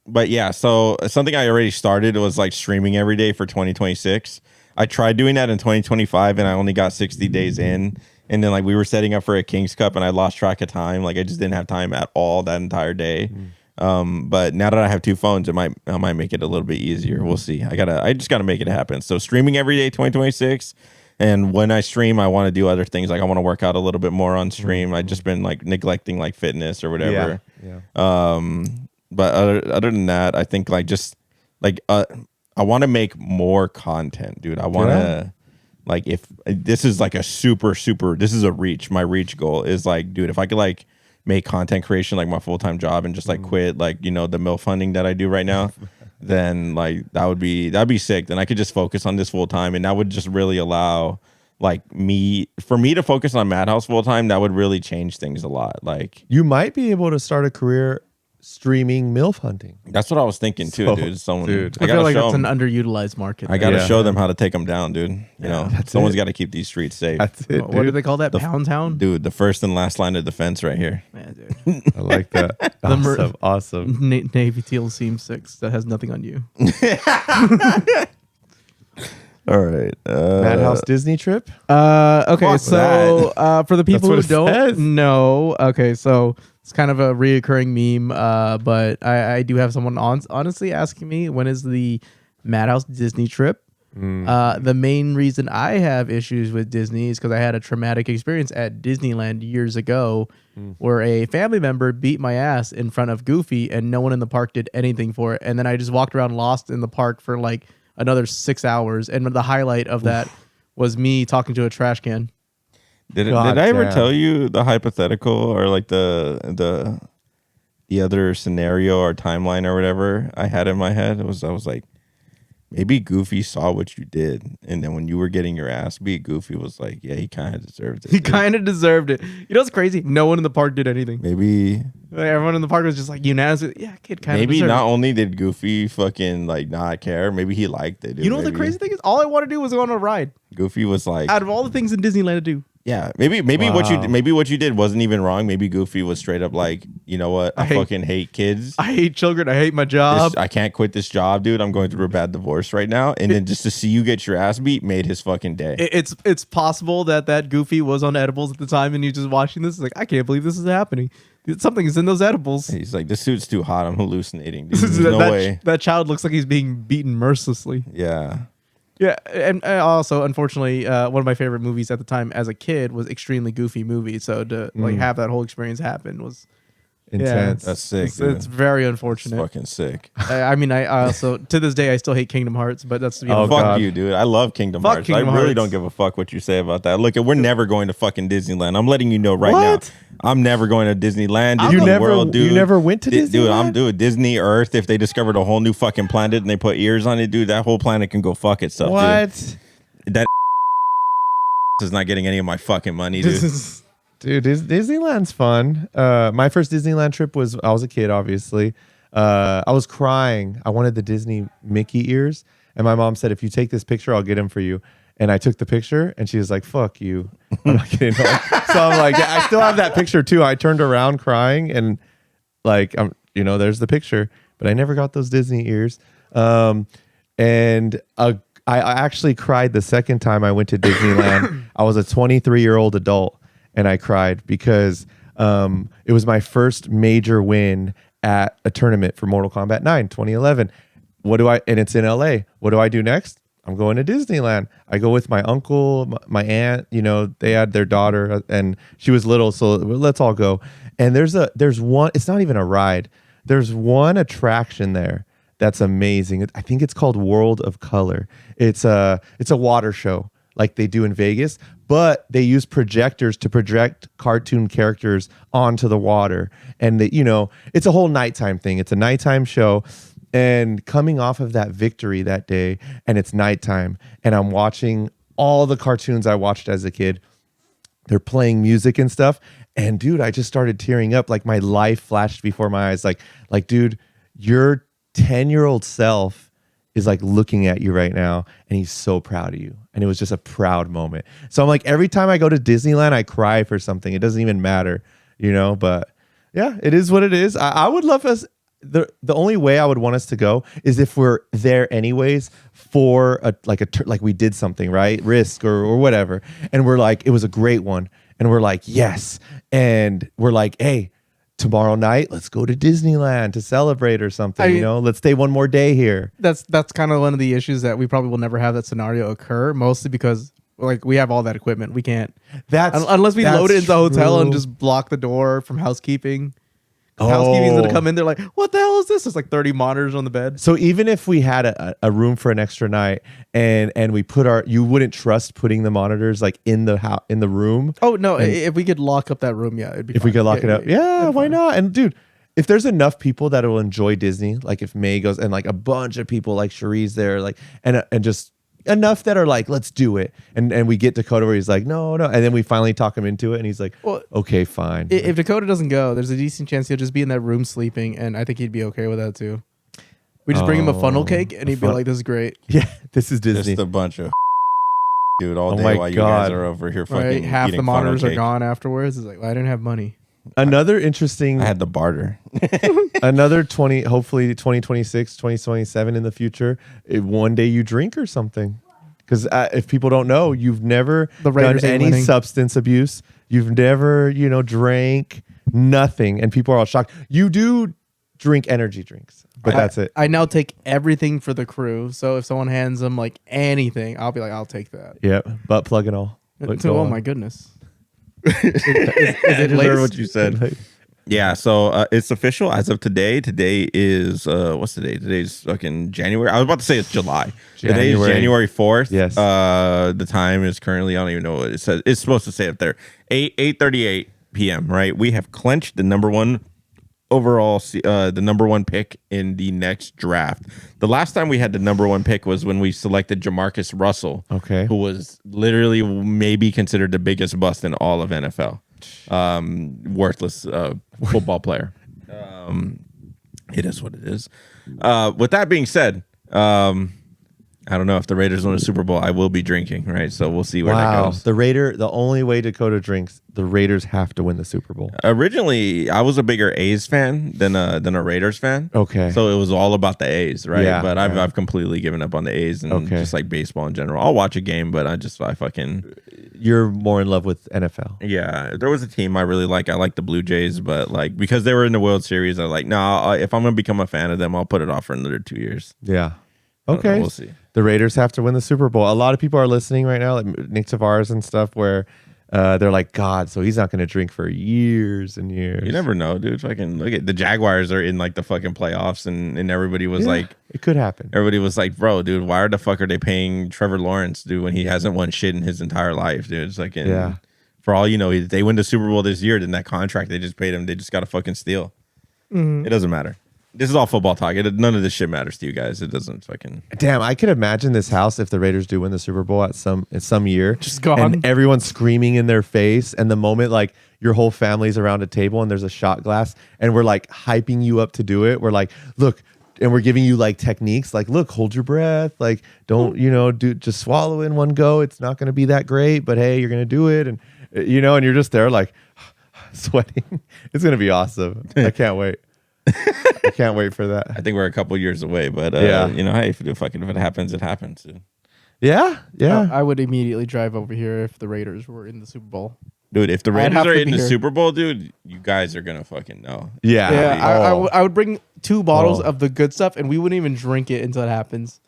Speaker 2: But yeah, so something I already started was like streaming every day for 2026. I tried doing that in 2025 and I only got 60 days in. And then like we were setting up for a King's Cup and I lost track of time. Like I just didn't have time at all that entire day. But now that I have two phones, I might make it a little bit easier. We'll see. I just gotta make it happen. So streaming every day, 2026. And when I stream, I want to do other things. Like I want to work out a little bit more on stream. I've just been like neglecting like fitness or whatever.
Speaker 1: Yeah.
Speaker 2: But other than that, I think like just like I want to make more content, dude. I want to like if this is like a super this is a reach. My reach goal is like, dude, if I could like make content creation like my full-time job and just like quit like the MILF funding that I do right now, then like that'd be sick. Then I could just focus on this full time, and that would just really allow like me to focus on MADHouse full time. That would really change things a lot. Like
Speaker 1: You might be able to start a career streaming MILF hunting.
Speaker 2: that's what I was thinking too, dude.
Speaker 3: I feel like that's an underutilized market.
Speaker 2: I gotta show them how to take them down, dude. Someone's got to keep these streets safe.
Speaker 1: That's it.
Speaker 3: What do
Speaker 1: Dude.
Speaker 3: they call that? Pound Town?
Speaker 2: Dude, the first and last line of defense right here.
Speaker 3: Yeah, dude.
Speaker 1: I like that. Awesome.
Speaker 3: Navy SEAL Team 6 that has nothing on you.
Speaker 2: All right.
Speaker 1: MADHouse Disney trip.
Speaker 3: Okay,
Speaker 2: Fuck
Speaker 3: so for the people who
Speaker 1: what it
Speaker 3: don't
Speaker 1: says.
Speaker 3: know, okay, so it's kind of a reoccurring meme, but I do have someone honestly asking me, when is the MADHouse Disney trip? The main reason I have issues with Disney is because I had a traumatic experience at Disneyland years ago where a family member beat my ass in front of Goofy and no one in the park did anything for it. And then I just walked around lost in the park for like another 6 hours. And the highlight of that was me talking to a trash can.
Speaker 2: Did I ever tell you the hypothetical or like the other scenario or timeline or whatever I had in my head? I was like, maybe Goofy saw what you did, and then when you were getting your ass beat, Goofy was like, yeah, he kind of deserved it.
Speaker 3: He kind of deserved it. You know what's crazy? No one in the park did anything.
Speaker 2: Maybe
Speaker 3: Everyone in the park was just like unanimous. Yeah, kid kind of
Speaker 2: maybe
Speaker 3: deserved
Speaker 2: not
Speaker 3: it.
Speaker 2: only did Goofy fucking like not care, maybe he liked it. Dude.
Speaker 3: You know what the
Speaker 2: Maybe
Speaker 3: crazy thing is? All I want to do was go on a ride.
Speaker 2: Goofy was like,
Speaker 3: Out of all the things in Disneyland to do.
Speaker 2: yeah, maybe what you did wasn't even wrong. Maybe Goofy was straight up like, you know what? I fucking hate kids.
Speaker 3: I hate children. I hate my job.
Speaker 2: I can't quit this job, dude. I'm going through a bad divorce right now. And then just to see you get your ass beat made his fucking day.
Speaker 3: It's possible that Goofy was on edibles at the time and he's just watching this. He's like, I can't believe this is happening. Something is in those edibles.
Speaker 2: He's like, this suit's too hot. I'm hallucinating. Dude. There's
Speaker 3: that,
Speaker 2: no way.
Speaker 3: That child looks like he's being beaten mercilessly.
Speaker 2: Yeah.
Speaker 3: Yeah, and also, unfortunately, one of my favorite movies at the time as a kid was Extremely Goofy Movie. So to like have that whole experience happen was
Speaker 1: Intense.
Speaker 2: That's sick.
Speaker 3: It's very unfortunate.
Speaker 2: It's fucking sick.
Speaker 3: I mean, I also to this day I still hate Kingdom Hearts, but that's
Speaker 2: Fuck
Speaker 1: God.
Speaker 2: you, dude. I love Kingdom
Speaker 3: Fuck
Speaker 2: Hearts.
Speaker 3: Kingdom
Speaker 2: I really
Speaker 3: Hearts.
Speaker 2: don't give a fuck what you say about that. Look, we're never going to fucking Disneyland. I'm letting you know right
Speaker 1: What?
Speaker 2: now. I'm never going to Disneyland.
Speaker 1: You
Speaker 2: Disney
Speaker 1: never-
Speaker 2: World, dude.
Speaker 1: you never went to
Speaker 2: Dude, I'm
Speaker 1: Disneyland?
Speaker 2: doing Disney Earth. If they discovered a whole new fucking planet and they put ears on it, dude, that whole planet can go fuck itself.
Speaker 1: What?
Speaker 2: Dude. That is not getting any of my fucking money, dude.
Speaker 1: Dude, Disneyland's fun. My first Disneyland trip was, I was a kid, obviously. I was crying. I wanted the Disney Mickey ears. And my mom said, if you take this picture, I'll get them for you. And I took the picture and she was like, fuck you. I'm not kidding. So I'm like, yeah, I still have that picture too. I turned around crying and like, there's the picture. But I never got those Disney ears. I actually cried the second time I went to Disneyland. I was a 23-year-old adult. And I cried because It was my first major win at a tournament for Mortal Kombat 9, 2011. And it's in LA. What do I do next? I'm going to Disneyland. I go with my uncle, my aunt, they had their daughter and she was little. So let's all go. And there's one, it's not even a ride. There's one attraction there that's amazing. I think it's called World of Color. It's a water show like they do in Vegas, but they use projectors to project cartoon characters onto the water. And it's a whole nighttime thing. It's a nighttime show. And coming off of that victory that day, and it's nighttime, and I'm watching all the cartoons I watched as a kid. They're playing music and stuff. And dude, I just started tearing up. Like my life flashed before my eyes. Like, dude, your 10-year-old self is like looking at you right now, and he's so proud of you. And it was just a proud moment. So I'm like, every time I go to Disneyland, I cry for something. It doesn't even matter, but yeah, it is what it is. I would love us. The only way I would want us to go is if we're there anyways for like we did something, right? Risk or whatever. And we're like, it was a great one. And we're like, yes. And we're like, hey, tomorrow night, let's go to Disneyland to celebrate or something, let's stay one more day here.
Speaker 3: That's kind of one of the issues that we probably will never have that scenario occur, mostly because like we have all that equipment. We can't, unless we load it into the hotel and just block the door from housekeeping. Housekeeping's gonna come in. They're like, "What the hell is this?" There's like 30 monitors on the bed.
Speaker 1: So even if we had a room for an extra night, and we put you wouldn't trust putting the monitors like in the room.
Speaker 3: Oh no! If we could lock up that room, yeah, it'd be.
Speaker 1: If
Speaker 3: fine.
Speaker 1: we could lock it up, why not? And dude, if there's enough people that will enjoy Disney, like if May goes and like a bunch of people like Cherie's there, like and just enough that are like, let's do it. And we get Dakota where he's like, no. And then we finally talk him into it. And he's like, well, okay, fine.
Speaker 3: If Dakota doesn't go, there's a decent chance he'll just be in that room sleeping. And I think he'd be okay with that too. We just bring him a funnel cake and he'd be like, this is great.
Speaker 1: Yeah, this is Disney.
Speaker 2: Just a bunch of dude all day while you guys are over here fucking
Speaker 3: right? Half
Speaker 2: eating
Speaker 3: the monitors
Speaker 2: funnel
Speaker 3: are
Speaker 2: cake.
Speaker 3: Gone afterwards. It's like, well, I didn't have money.
Speaker 1: Another interesting.
Speaker 2: I had the barter.
Speaker 1: Another 20, hopefully 2026, 2027 in the future. One day you drink or something. Because if people don't know, you've never done any substance abuse. You've never, drank nothing. And people are all shocked. You do drink energy drinks, but that's it.
Speaker 3: I now take everything for the crew. So if someone hands them like anything, I'll be like, I'll take that.
Speaker 1: Yeah, butt plug and all.
Speaker 3: Oh my goodness.
Speaker 2: Is it laced? What you said. Yeah, so it's official as of today. Today is what's the day? Today's fucking January. I was about to say it's July. Today is January 4th.
Speaker 1: Yes.
Speaker 2: The time is currently, I don't even know what it says. It's supposed to say up there 8:38 p.m. Right. We have clinched the number one overall, the number one pick in the next draft. The last time we had the number one pick was when we selected Jamarcus Russell. Okay. Who was literally maybe considered the biggest bust in all of NFL. Worthless football player. It is what it is. With that being said, I don't know if the Raiders win a Super Bowl. I will be drinking, right? So we'll see where that goes.
Speaker 1: The only way Dakota drinks, the Raiders have to win the Super Bowl.
Speaker 2: Originally, I was a bigger A's fan than a Raiders fan.
Speaker 1: Okay.
Speaker 2: So it was all about the A's, right?
Speaker 1: Yeah,
Speaker 2: but I've completely given up on the A's and just like baseball in general. I'll watch a game, but I fucking...
Speaker 1: You're more in love with NFL.
Speaker 2: Yeah. There was a team I really like. I like the Blue Jays, but like because they were in the World Series, I was like, no, if I'm going to become a fan of them, I'll put it off for another 2 years.
Speaker 1: Yeah. Okay.
Speaker 2: We'll see.
Speaker 1: The Raiders have to win the Super Bowl. A lot of people are listening right now, like Nick Tavares and stuff, where they're like, God, so he's not going to drink for years and years.
Speaker 2: You never know, dude. Fucking look at the Jaguars are in like the fucking playoffs, and everybody was like,
Speaker 1: it could happen.
Speaker 2: Everybody was like, bro, dude, why the fuck are they paying Trevor Lawrence, dude, when he hasn't won shit in his entire life, dude? It's like, for all you know, if they win the Super Bowl this year, then that contract they just paid him, they just got to fucking steal. Mm-hmm. It doesn't matter. This is all football talk. None of this shit matters to you guys. It doesn't fucking...
Speaker 1: Damn, I could imagine this house if the Raiders do win the Super Bowl at some year.
Speaker 3: Just gone.
Speaker 1: And everyone's screaming in their face. And the moment like your whole family's around a table and there's a shot glass and we're like hyping you up to do it. We're like, look, and we're giving you like techniques like, look, hold your breath. Like, don't, just swallow in one go. It's not going to be that great, but hey, you're going to do it. And, and you're just there like sweating. It's going to be awesome. I can't wait. I can't wait for that.
Speaker 2: I think we're a couple years away, but hey, if it happens, it happens.
Speaker 1: Yeah.
Speaker 3: I would immediately drive over here if the Raiders were in the Super Bowl.
Speaker 2: Dude, if the
Speaker 3: I'd
Speaker 2: Raiders
Speaker 3: have
Speaker 2: are
Speaker 3: to
Speaker 2: in
Speaker 3: be
Speaker 2: the
Speaker 3: here.
Speaker 2: Super Bowl, dude, you guys are gonna fucking know.
Speaker 1: Yeah.
Speaker 3: Yeah,
Speaker 1: Oh.
Speaker 3: I would bring 2 bottles
Speaker 1: Oh.
Speaker 3: of the good stuff, and we wouldn't even drink it until it happens.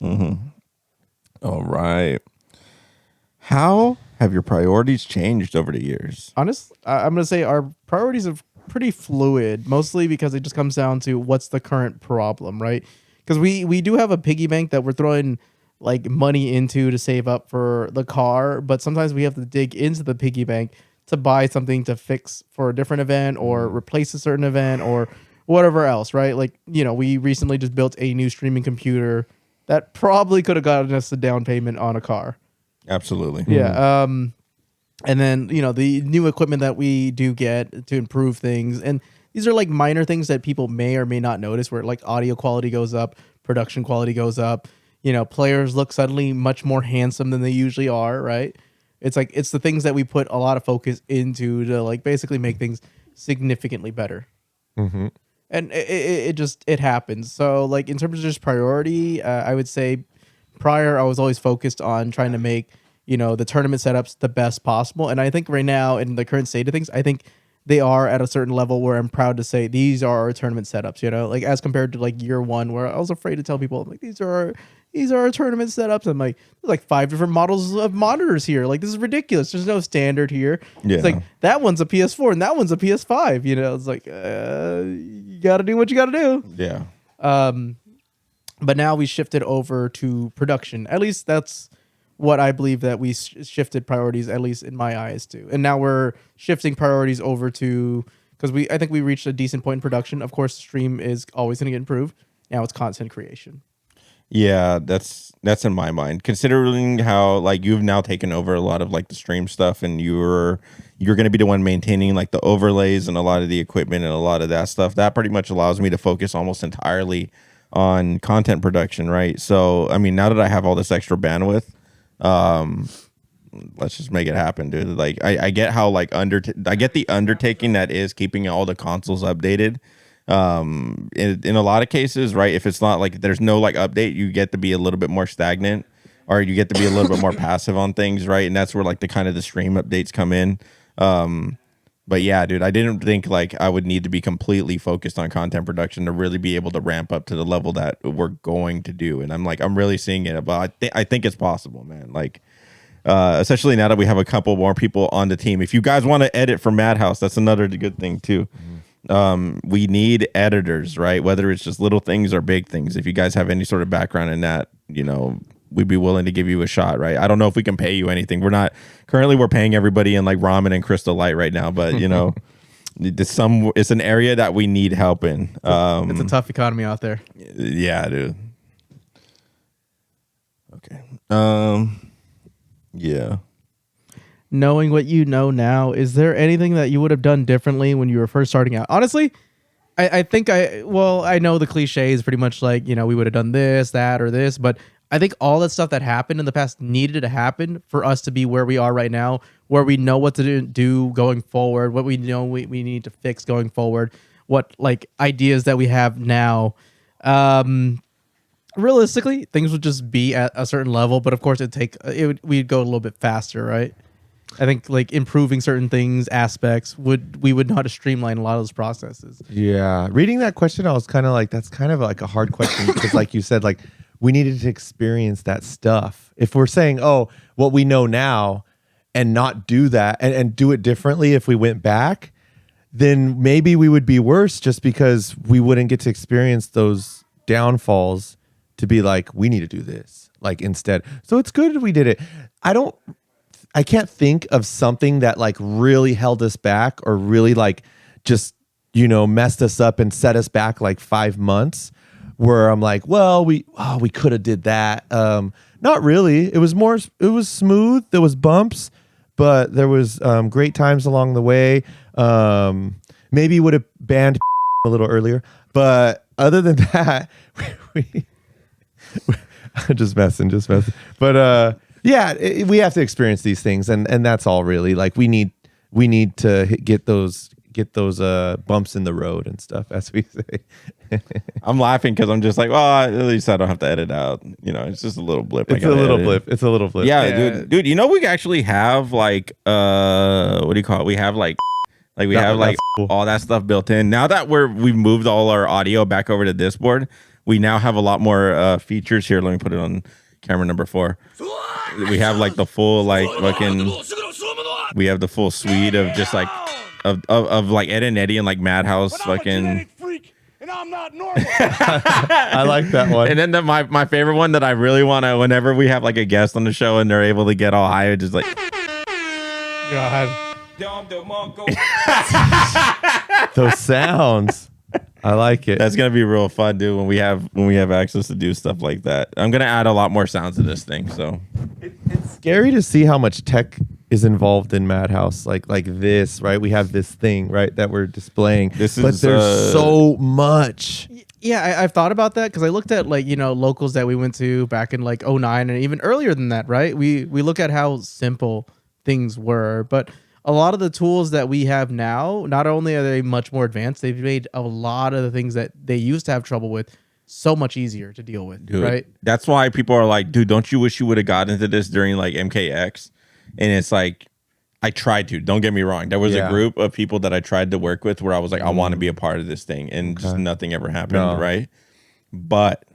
Speaker 2: All right. How have your priorities changed over the years?
Speaker 3: Honest, I'm gonna say our priorities are pretty fluid, mostly because it just comes down to what's the current problem, right? Because we do have a piggy bank that we're throwing like money into to save up for the car, but sometimes we have to dig into the piggy bank to buy something to fix for a different event or replace a certain event or whatever else, right? Like, we recently just built a new streaming computer that probably could have gotten us a down payment on a car.
Speaker 2: Absolutely.
Speaker 3: Yeah. And then, the new equipment that we do get to improve things. And these are like minor things that people may or may not notice where like audio quality goes up, production quality goes up. Players look suddenly much more handsome than they usually are, right? It's like, it's the things that we put a lot of focus into to like basically make things significantly better.
Speaker 1: Mm-hmm.
Speaker 3: And it happens. So like in terms of just priority, I would say prior I was always focused on trying to make the tournament setups the best possible. And I think right now in the current state of things, I think they are at a certain level where I'm proud to say these are our tournament setups, like as compared to like year one where I was afraid to tell people I'm like, these are our tournament setups. I'm like, there's like 5 different models of monitors here. Like, this is ridiculous. There's no standard here.
Speaker 2: Yeah.
Speaker 3: It's like that one's a PS4 and that one's a PS5. It's like, you got to do what you got to do.
Speaker 2: Yeah.
Speaker 3: But now we shifted over to production. At least that's what I believe that we shifted priorities, at least in my eyes, to. And now we're shifting priorities over to, because I think we reached a decent point in production. Of course, stream is always going to get improved. Now it's content creation.
Speaker 2: Yeah, that's in my mind. Considering how like you've now taken over a lot of like the stream stuff, and you're going to be the one maintaining like the overlays and a lot of the equipment and a lot of that stuff. That pretty much allows me to focus almost entirely on content production, right? So I mean, now that I have all this extra bandwidth, let's just make it happen, dude. Like I get how like I get the undertaking that is keeping all the consoles updated. In a lot of cases, right, if it's not like there's no like update, you get to be a little bit more stagnant, or you get to be a little bit more passive on things, right? And that's where like the kind of the stream updates come in. But yeah, dude, I didn't think like I would need to be completely focused on content production to really be able to ramp up to the level that we're going to do. And I'm really seeing it, but I think it's possible, man. Like, especially now that we have a couple more people on the team. If you guys want to edit for MADHouse, that's another good thing too. We need editors, right? Whether it's just little things or big things. If you guys have any sort of background in that, we'd be willing to give you a shot, right? I don't know if we can pay you anything. We're paying everybody in like ramen and Crystal Light right now, but it's an area that we need help in.
Speaker 3: It's a tough economy out there.
Speaker 2: Yeah, dude. Okay. Yeah.
Speaker 3: Knowing what you know now, is there anything that you would have done differently when you were first starting out? Honestly, I think I know the cliche is pretty much like, we would have done this, that, or this, but I think all that stuff that happened in the past needed to happen for us to be where we are right now, where we know what to do going forward, what we know we need to fix going forward, what like ideas that we have now. Realistically, things would just be at a certain level, but of course we'd go a little bit faster, right? I think like improving certain things, aspects we would know how to streamline a lot of those processes.
Speaker 1: Yeah. Reading that question, I was kind of like, that's kind of like a hard question because like you said, like we needed to experience that stuff. If we're saying, oh, what we know now and not do that and do it differently if we went back, then maybe we would be worse just because we wouldn't get to experience those downfalls to be like, we need to do this like instead. So it's good we did it. I can't think of something that like really held us back or really like just, messed us up and set us back like 5 months where I'm like, well, we could have did that. Not really. It was smooth. There was bumps, but there was great times along the way. Maybe would have banned a little earlier, but other than that, we just messing. But yeah, we have to experience these things, and that's all really. Like we need to get those get those bumps in the road and stuff, as we say.
Speaker 2: I'm laughing because I'm just like, well, at least I don't have to edit out. You know, it's just a little blip.
Speaker 1: It's a little blip. It's a little blip.
Speaker 2: Yeah, dude. You know, we actually have like what do you call it? We have like we have like
Speaker 1: cool.
Speaker 2: all that stuff built in. Now that we've moved all our audio back over to this board, we now have a lot more features here. Let me put it on camera number 4. We have like the full like fucking. We have the full suite of just like of like Ed and Eddie and like MADHouse fucking.
Speaker 6: And I'm not normal.
Speaker 1: I like that one.
Speaker 2: And then my favorite one that I really want to, whenever we have like a guest on the show and they're able to get all high, just like
Speaker 3: God.
Speaker 1: Those sounds. I like it.
Speaker 2: that's gonna be real fun, dude. When we have access to do stuff like that, I'm gonna add a lot more sounds to this thing. So
Speaker 1: It's scary to see how much tech is involved in MADHouse, like this, right? We have this thing, right, that we're displaying. But there's so much.
Speaker 3: Yeah, I've thought about that because I looked at like, you know, locals that we went to back in like '09 and even earlier than that, right? We look at how simple things were, but a lot of the tools that we have now, not only are they much more advanced, they've made a lot of the things that they used to have trouble with so much easier to deal with,
Speaker 2: dude,
Speaker 3: right?
Speaker 2: that's why people are like, dude, don't you wish you would have gotten into this during like MKX? And it's like, I tried to. Don't get me wrong. There was a group of people that I tried to work with where I was like, I want to be a part of this thing, and just nothing ever happened, right? But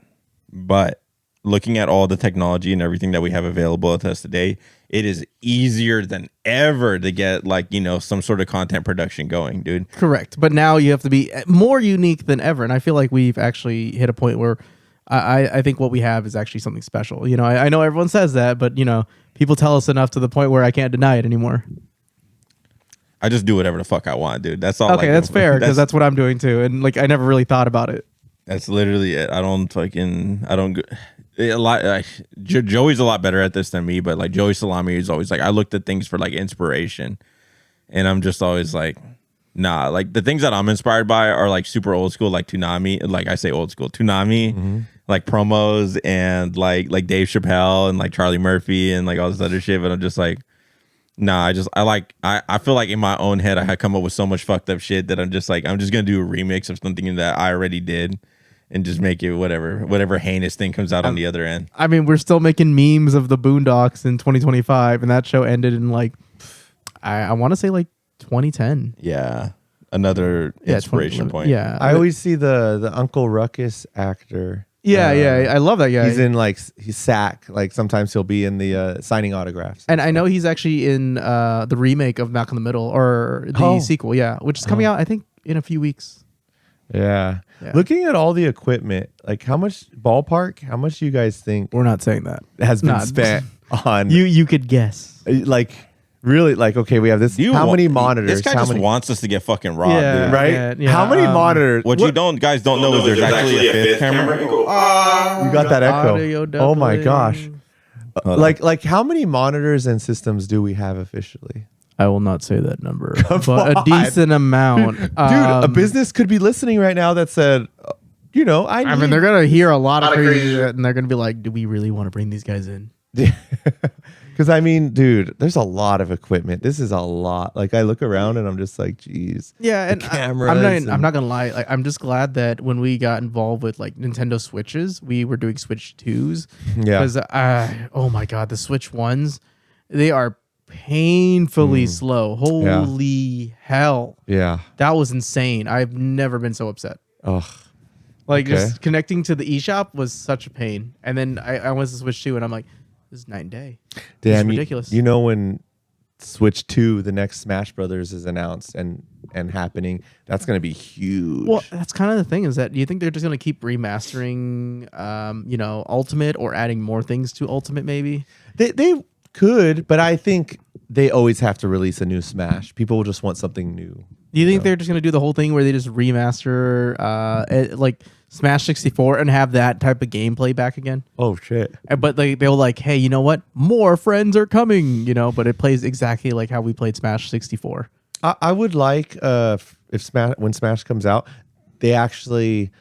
Speaker 2: looking at all the technology and everything that we have available to us today, it is easier than ever to get like, you know, some sort of content production going, dude.
Speaker 3: Correct. But now you have to be more unique than ever. And I feel like we've actually hit a point where I think what we have is actually something special. You know, I know everyone says that, but, you know, people tell us enough to the point where I can't deny it anymore.
Speaker 2: I just do whatever the fuck I want, dude. That's all.
Speaker 3: Okay, that's fair, because that's what I'm doing too. And like, I never really thought about it.
Speaker 2: That's literally it. I don't. Joey's a lot better at this than me, but like Joey Salami is always like, I looked at things for like inspiration, and I'm just always like, nah. Like the things that I'm inspired by are like super old school, like Toonami. Like I say old school Toonami, like promos and like Dave Chappelle and like Charlie Murphy and like all this other shit. But I'm just like, nah. I feel like in my own head I had come up with so much fucked up shit that I'm just gonna do a remix of something that I already did. And just make it whatever heinous thing comes out on the other end.
Speaker 3: I mean, we're still making memes of the Boondocks in 2025, and that show ended in like, I want to say like 2010.
Speaker 2: Yeah, another inspiration point.
Speaker 3: Yeah,
Speaker 1: I always see the Uncle Ruckus actor.
Speaker 3: Yeah, I love that guy.
Speaker 1: He's in like he's Sack. Like sometimes he'll be in the signing autographs.
Speaker 3: And I know he's actually in the remake of Malcolm in the Middle, or the sequel, which is coming out, I think, in a few weeks.
Speaker 1: Yeah. Looking at all the equipment, like how much do you guys think
Speaker 3: We're not saying that
Speaker 1: has been spent on
Speaker 3: you could guess,
Speaker 1: like really, like, okay, we have this, how many monitors?
Speaker 2: This guy
Speaker 1: how
Speaker 2: just
Speaker 1: many
Speaker 2: wants us to get fucking robbed, dude.
Speaker 1: right?
Speaker 3: Yeah,
Speaker 1: how many monitors?
Speaker 2: What you guys don't know is there's actually a fifth camera.
Speaker 1: You got that
Speaker 3: Audio
Speaker 1: echo. Oh my gosh.
Speaker 3: doubling.
Speaker 1: Like how many monitors and systems do we have officially?
Speaker 3: I will not say that number, but a decent amount.
Speaker 1: Dude, a business could be listening right now that said, you know,
Speaker 3: I mean, they're gonna hear a lot of crazy shit, and they're gonna be like, "Do we really want to bring these guys in?"
Speaker 1: Because I mean, dude, there's a lot of equipment. This is a lot. Like I look around and I'm just like, geez.
Speaker 3: Yeah, and
Speaker 1: cameras.
Speaker 3: I'm not gonna lie. Like, I'm just glad that when we got involved with like Nintendo Switches, we were doing Switch 2s.
Speaker 1: Yeah.
Speaker 3: Because oh my god, the Switch 1s, they are painfully slow. Holy hell.
Speaker 1: Yeah.
Speaker 3: That was insane. I've never been so upset.
Speaker 1: Ugh.
Speaker 3: Like
Speaker 1: Okay.
Speaker 3: just connecting to the eShop was such a pain. And then I went to Switch 2 and I'm like, this is night and day.
Speaker 1: Damn,
Speaker 3: It's ridiculous.
Speaker 1: You know when Switch 2, the next Smash Brothers is announced and happening, that's going to be huge.
Speaker 3: Well, that's kind of the thing, is that you think they're just going to keep remastering, Ultimate, or adding more things to Ultimate maybe?
Speaker 1: They could, but I think they always have to release a new Smash. People will just want something new.
Speaker 3: Do you think they're just going to do the whole thing where they just remaster like Smash 64 and have that type of gameplay back again?
Speaker 1: Oh, shit.
Speaker 3: But they'll like, hey, you know what? More friends are coming, but it plays exactly like how we played Smash 64.
Speaker 1: I would like if when Smash comes out, they actually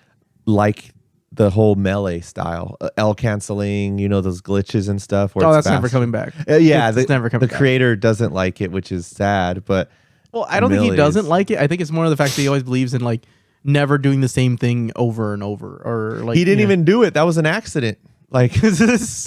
Speaker 1: like the whole melee style, L canceling, those glitches and stuff. Where
Speaker 3: Oh,
Speaker 1: it's
Speaker 3: that's never
Speaker 1: fast.
Speaker 3: coming back.
Speaker 1: Yeah,
Speaker 3: it's never coming
Speaker 1: the
Speaker 3: back.
Speaker 1: creator doesn't like it, which is sad. But
Speaker 3: Well, I don't think he doesn't like it. I think it's more of the fact that he always believes in like never doing the same thing over and over, or like
Speaker 1: he didn't even do it. That was an accident. Like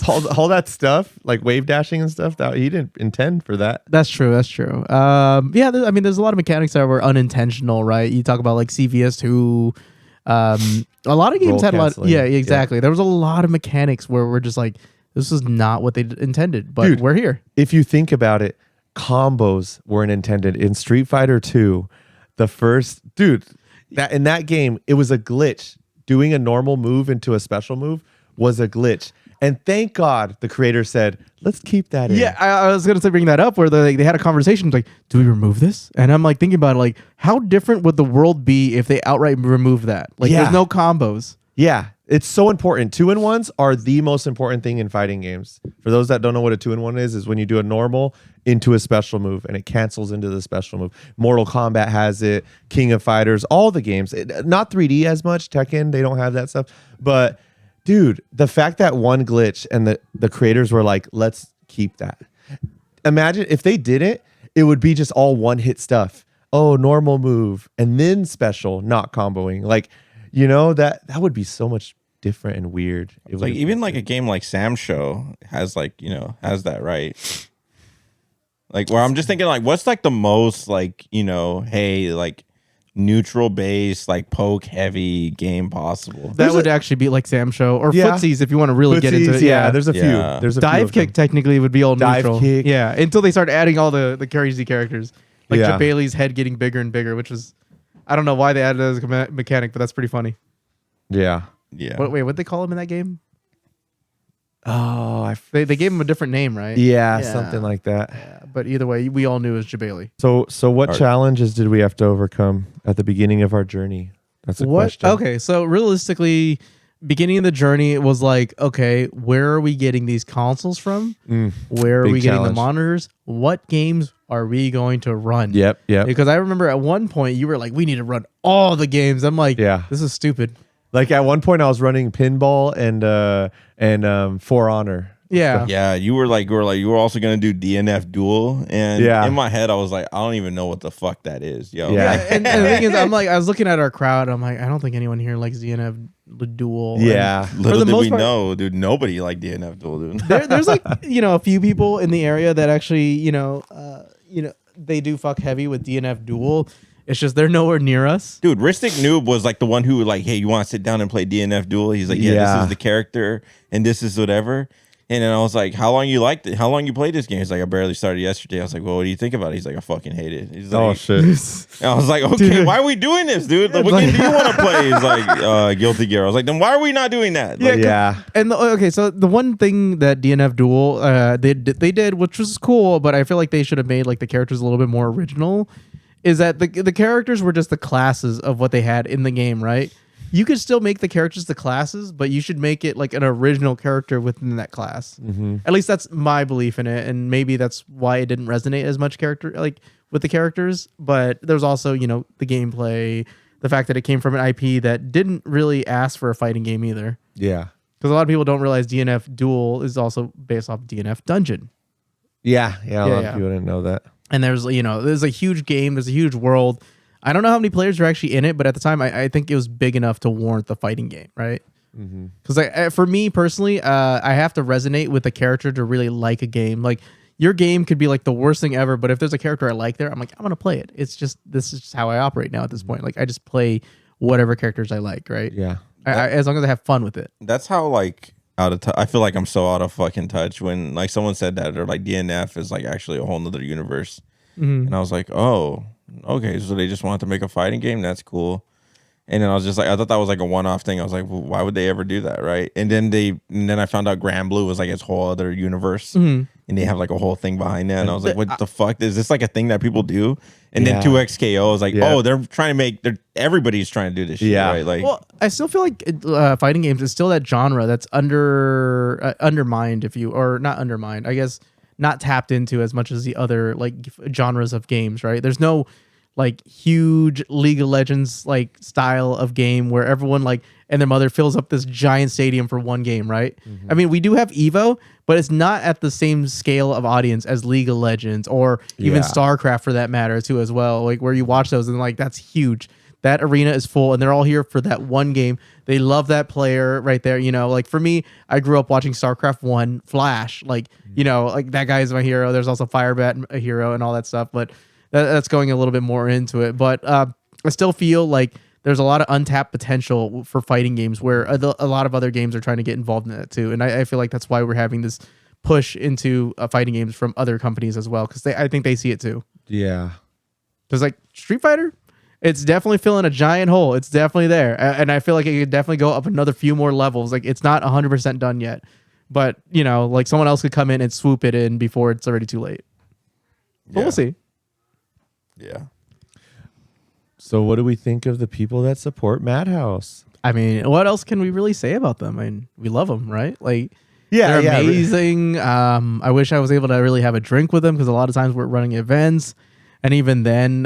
Speaker 1: all that stuff, like wave dashing and stuff, that he didn't intend for that.
Speaker 3: That's true. That's true. Yeah, I mean, there's a lot of mechanics that were unintentional, right? You talk about like CVS2. A lot of games
Speaker 1: Roll
Speaker 3: had a lot.
Speaker 1: canceling.
Speaker 3: Yeah, exactly. There was a lot of mechanics where we're just like, this is not what they intended, but
Speaker 1: Dude,
Speaker 3: we're here.
Speaker 1: If you think about it, combos weren't intended in Street Fighter 2. The first that in that game, it was a glitch. Doing a normal move into a special move was a glitch. And thank God the creator said, let's keep that in.
Speaker 3: Yeah, I was gonna say bring that up where they had a conversation like, do we remove this? And I'm like thinking about it, like, how different would the world be if they outright remove that? Like,
Speaker 1: Yeah.
Speaker 3: there's no combos.
Speaker 1: Yeah, it's so important. 2-in-1s are the most important thing in fighting games. For those that don't know what a 2-in-1 is when you do a normal into a special move and it cancels into the special move. Mortal Kombat has it, King of Fighters, all the games. Not 3D as much, Tekken, they don't have that stuff. But dude, the fact that one glitch and the creators were like, let's keep that. Imagine if they did it, it would be just all one-hit stuff. Oh, normal move and then special, not comboing. Like, you know, that would be so much different and weird. It
Speaker 2: Like even like a game like Sam Show has like, you know, has that, right? Like where I'm just thinking like what's like the most like, you know, hey, like neutral base, like poke heavy game possible.
Speaker 3: That would actually be like Sam Show or
Speaker 1: Yeah.
Speaker 3: Footsies if you want to really get into it.
Speaker 1: Yeah, there's a few.
Speaker 2: Yeah.
Speaker 1: There's a few
Speaker 3: Dive
Speaker 1: of them.
Speaker 3: kick technically would be all
Speaker 1: Dive
Speaker 3: neutral.
Speaker 1: kick.
Speaker 3: Yeah, until they start adding all the crazy characters. Like
Speaker 1: Yeah.
Speaker 3: Bailey's head getting bigger and bigger, which is, I don't know why they added it as a mechanic, but that's pretty funny.
Speaker 1: Yeah.
Speaker 2: Yeah.
Speaker 3: What'd they call him in that game?
Speaker 1: Oh,
Speaker 3: They gave him a different name, right?
Speaker 1: yeah, something like that.
Speaker 3: Yeah, but either way, we all knew it was Jabali.
Speaker 1: So what
Speaker 2: Alright.
Speaker 1: challenges did we have to overcome at the beginning of our journey? That's a question.
Speaker 3: Okay, so realistically, beginning of the journey, it was like, okay, where are we getting these consoles from? Where are
Speaker 1: big
Speaker 3: we getting the
Speaker 1: challenge.
Speaker 3: monitors? What games are we going to run?
Speaker 1: Yep.
Speaker 3: Because I remember at one point you were like, we need to run all the games. I'm like,
Speaker 1: Yeah.
Speaker 3: this is stupid.
Speaker 1: Like at one point I was running pinball and For Honor.
Speaker 3: Yeah.
Speaker 2: Yeah, you were also gonna do DNF duel, and
Speaker 1: Yeah.
Speaker 2: in my head I was like, I don't even know what the fuck that is, yo.
Speaker 1: Yeah.
Speaker 3: And the thing is, I'm like, I was looking at our crowd. I'm like, I don't think anyone here likes DNF duel.
Speaker 1: Yeah.
Speaker 3: And
Speaker 2: Little
Speaker 3: for the
Speaker 2: did
Speaker 3: most
Speaker 2: we
Speaker 3: part,
Speaker 2: know, dude. Nobody liked DNF duel, dude.
Speaker 3: there's like, a few people in the area that actually, they do fuck heavy with DNF duel. It's just they're nowhere near us.
Speaker 2: Dude, Ristic Noob was like the one who like, hey, you want to sit down and play DNF duel? He's like, yeah,
Speaker 1: Yeah.
Speaker 2: this is the character and this is whatever. And then I was like, how long you liked it? How long you played this game? He's like, I barely started yesterday. I was like, well, what do you think about it? He's like, I fucking hate it. He's like,
Speaker 1: Oh shit.
Speaker 2: And I was like, okay,
Speaker 3: Dude.
Speaker 2: why are we doing this, dude? Like, what game do you want to play? He's like, Guilty Gear. I was like, then why are we not doing that? Like,
Speaker 1: Yeah.
Speaker 3: And okay, so the one thing that DNF duel they did, which was cool, but I feel like they should have made like the characters a little bit more original, is that the characters were just the classes of what they had in the game, right? You could still make the characters the classes, but you should make it like an original character within that class. At least that's my belief in it, and maybe that's why it didn't resonate as much with the characters. But there's also the gameplay, the fact that it came from an IP that didn't really ask for a fighting game either.
Speaker 1: Yeah.
Speaker 3: Because a lot of people don't realize DNF Duel is also based off DNF Dungeon.
Speaker 1: Yeah. A lot
Speaker 3: yeah.
Speaker 1: of people didn't know that.
Speaker 3: And there's a huge game, there's a huge world. I don't know how many players are actually in it, but at the time, I think it was big enough to warrant the fighting game, right? Because for me personally, I have to resonate with the character to really like a game. Like your game could be like the worst thing ever, but if there's a character I like there, I'm like, I'm gonna play it. This is just how I operate now at this point. Like I just play whatever characters I like, right?
Speaker 1: Yeah.
Speaker 3: As long as I have fun with it.
Speaker 2: that's how like out of touch. I feel like I'm so out of fucking touch when like someone said that or like DNF is like actually a whole nother universe. And I was like, oh, okay, so they just wanted to make a fighting game. That's cool. And then I was just like, I thought that was like a one-off thing. I was like, well, why would they ever do that, right? And then I found out Grand Blue was like its whole other universe, and they have like a whole thing behind that. And I was like, what the fuck? Is this like a thing that people do? And
Speaker 1: Yeah.
Speaker 2: then 2XKO was like,
Speaker 1: Yeah.
Speaker 2: oh, they're trying to make. Everybody's trying to do this shit,
Speaker 1: Yeah.
Speaker 2: right? Like,
Speaker 3: Well, I still feel like fighting games is still that genre that's undermined, not undermined, I guess not tapped into as much as the other like genres of games, right? There's no like huge League of Legends like style of game where everyone like and their mother fills up this giant stadium for one game, right? I mean, we do have Evo, but it's not at the same scale of audience as League of Legends or even StarCraft for that matter too as well. Like where you watch those and like that's huge. That arena is full and they're all here for that one game. They love that player right there. You know, like for me, I grew up watching StarCraft 1, Flash. Like, you know, like that guy's my hero. There's also Firebat a hero and all that stuff. But that's going a little bit more into it. But I still feel like there's a lot of untapped potential for fighting games where a lot of other games are trying to get involved in it too. And I feel like that's why we're having this push into fighting games from other companies as well. Because I think they see it too.
Speaker 1: Yeah.
Speaker 3: Because like Street Fighter, it's definitely filling a giant hole. It's definitely there. And I feel like it could definitely go up another few more levels. Like it's not 100% done yet. But, you know, like someone else could come in and swoop it in before it's already too late. But we'll see.
Speaker 2: Yeah.
Speaker 1: So what do we think of the people that support MADHouse?
Speaker 3: I mean, what else can we really say about them? I mean, we love them, right? Like,
Speaker 1: Yeah,
Speaker 3: they're amazing. I wish I was able to really have a drink with them because a lot of times we're running events. And even then,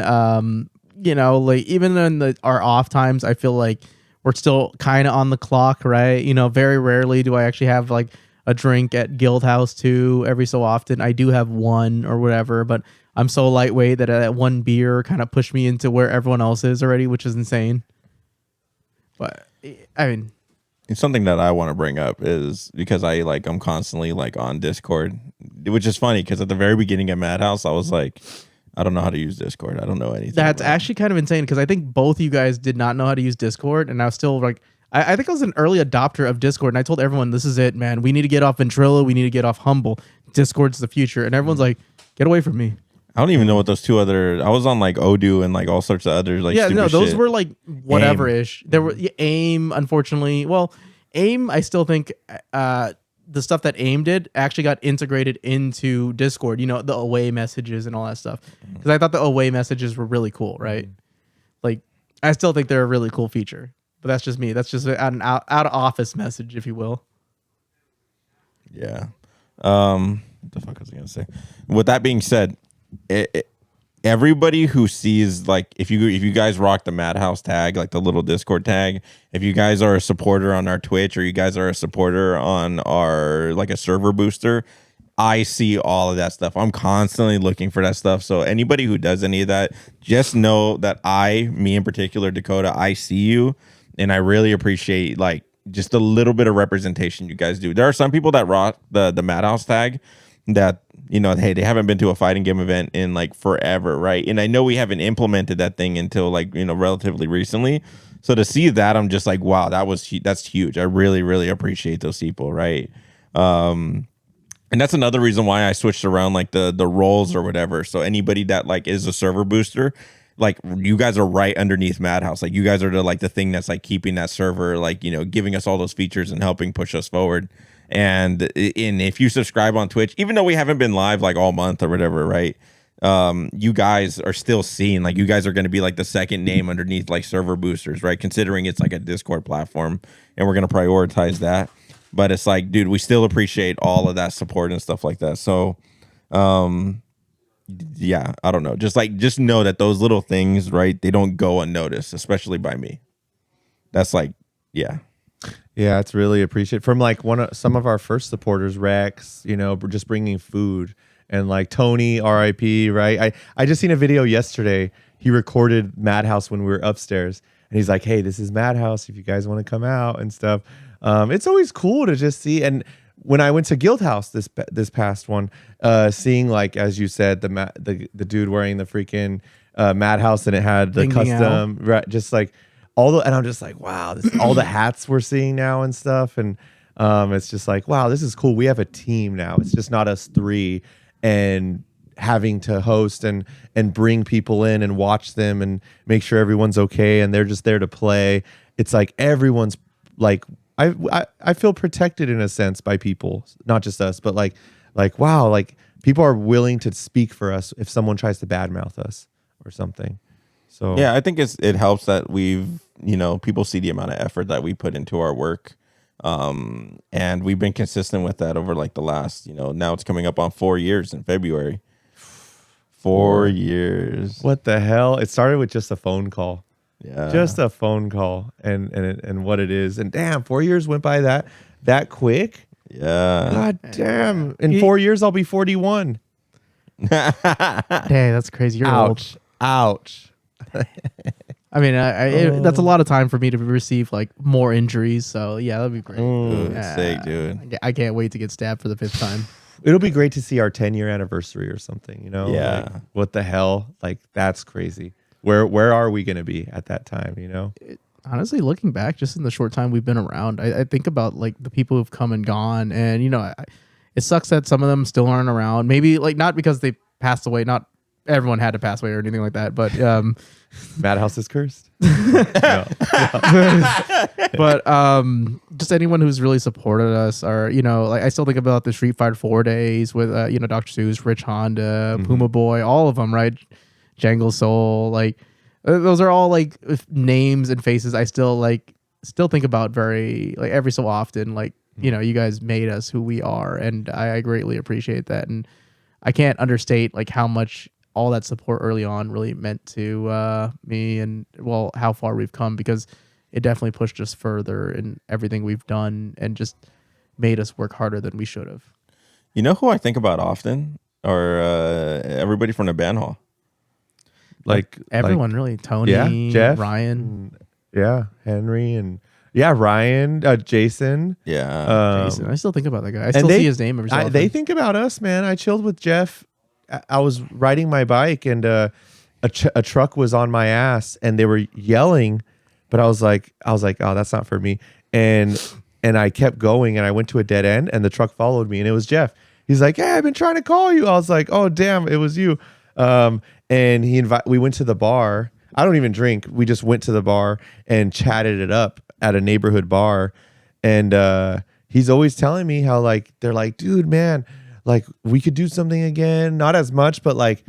Speaker 3: you know, like even in our off times, I feel like we're still kind of on the clock, right? You know, very rarely do I actually have like a drink at Guild House too. Every so often I do have one or whatever, but I'm so lightweight that that one beer kind of pushed me into where everyone else is already, which is insane. But I mean,
Speaker 2: it's something that I want to bring up is because I'm constantly like on Discord, which is funny because at the very beginning of MADHouse, I was like, I don't know how to use Discord. I don't know anything.
Speaker 3: That's actually kind of insane because I think both of you guys did not know how to use Discord, and I was still like, I think I was an early adopter of Discord, and I told everyone, this is it, man. We need to get off Ventrilo. We need to get off Humble. Discord's the future. And everyone's like, get away from me.
Speaker 2: I don't even know what those two other. I was on like Odoo and like all sorts of others. Like
Speaker 3: those
Speaker 2: shit.
Speaker 3: were like whatever ish. There were AIM, unfortunately. Well, AIM, I still think the stuff that AIM did actually got integrated into Discord. You know, the away messages and all that stuff. Because I thought the away messages were really cool, right? Like, I still think they're a really cool feature. But that's just me. That's just an out of office message, if you will.
Speaker 2: Yeah. What the fuck was I gonna say? With that being said, everybody who sees like if you guys rock the MADHouse tag, like the little Discord tag, if you guys are a supporter on our Twitch or you guys are a supporter on our like a server booster, I see all of that stuff. I'm constantly looking for that stuff. So anybody who does any of that, just know that me in particular, Dakota, I see you, and I really appreciate like just a little bit of representation you guys do. There are some people that rock the MADHouse tag that, you know, hey, they haven't been to a fighting game event in like forever, right? And I know we haven't implemented that thing until like, you know, relatively recently. So to see that, I'm just like, wow, that's huge. I really, really appreciate those people, right? And that's another reason why I switched around like the roles or whatever. So anybody that like is a server booster, like you guys are right underneath MADHouse. Like you guys are the thing that's like keeping that server, like, you know, giving us all those features and helping push us forward. And if you subscribe on Twitch, even though we haven't been live like all month or whatever, right? You guys are still seen. Like you guys are going to be like the second name underneath like server boosters, right? Considering it's like a Discord platform, and we're going to prioritize that. But it's like, dude, we still appreciate all of that support and stuff like that. So, yeah, I don't know. Just know that those little things, right? They don't go unnoticed, especially by me. That's like, yeah.
Speaker 1: Yeah, it's really appreciated from like some of our first supporters, Rex, you know, just bringing food, and like Tony, RIP, right? I just seen a video yesterday. He recorded MADHouse when we were upstairs, and he's like, "Hey, this is MADHouse. If you guys want to come out and stuff." It's always cool to just see. And when I went to Guild House this past one, seeing like as you said, the dude wearing the freaking MADHouse, and it had the custom, right, just like. And I'm just like, wow, all the hats we're seeing now and stuff. And it's just like, wow, this is cool. We have a team now. It's just not us three and having to host and bring people in and watch them and make sure everyone's okay. And they're just there to play. It's like everyone's like, I feel protected in a sense by people, not just us, but like, wow, like people are willing to speak for us if someone tries to badmouth us or something. So
Speaker 2: yeah, I think it helps that people see the amount of effort that we put into our work. And we've been consistent with that over like the last, now it's coming up on 4 years in February. 4 years.
Speaker 1: What the hell? It started with just a phone call.
Speaker 2: Yeah.
Speaker 1: Just a phone call and what it is. And damn, 4 years went by that quick.
Speaker 2: Yeah.
Speaker 1: God damn. In 4 years, I'll be 41.
Speaker 3: Dang, that's crazy. You're old.
Speaker 1: Ouch.
Speaker 3: I mean, that's a lot of time for me to receive like more injuries. So yeah, that'd be great.
Speaker 2: Sick, dude.
Speaker 3: I can't wait to get stabbed for the 5th time.
Speaker 1: It'll be great to see our 10-year anniversary or something, you know?
Speaker 2: Yeah.
Speaker 1: Like, what the hell? Like, that's crazy. Where are we going to be at that time, you know?
Speaker 3: Honestly, looking back, just in the short time we've been around, I think about like the people who've come and gone, and it sucks that some of them still aren't around. Maybe like not because they passed away, not everyone had to pass away or anything like that, but
Speaker 1: MADHouse is cursed.
Speaker 3: but just anyone who's really supported us, or like I still think about the Street Fighter 4 days with Dr. Seuss, Rich Honda, Puma Boy, all of them, right? Jangle Soul, like those are all like names and faces I still think about very like every so often. Like you guys made us who we are, and I greatly appreciate that, and I can't understate like how much all that support early on really meant to me, and how far we've come, because it definitely pushed us further in everything we've done and just made us work harder than we should have.
Speaker 2: You know who I think about often? Or everybody from the band hall.
Speaker 1: Like
Speaker 3: everyone, really. Tony,
Speaker 1: Jeff,
Speaker 3: Ryan.
Speaker 1: Henry, and Ryan, Jason.
Speaker 2: Yeah.
Speaker 3: Jason. I still think about that guy. I still see his name every so often.
Speaker 1: They think about us, man. I chilled with Jeff. I was riding my bike, and a truck was on my ass, and they were yelling, but I was like, oh, that's not for me. And I kept going, and I went to a dead end, and the truck followed me, and it was Jeff. He's like, hey, I've been trying to call you. I was like, oh, damn, it was you. And we went to the bar. I don't even drink. We just went to the bar and chatted it up at a neighborhood bar. And he's always telling me how like they're like, dude, man, like we could do something again. Not as much, but like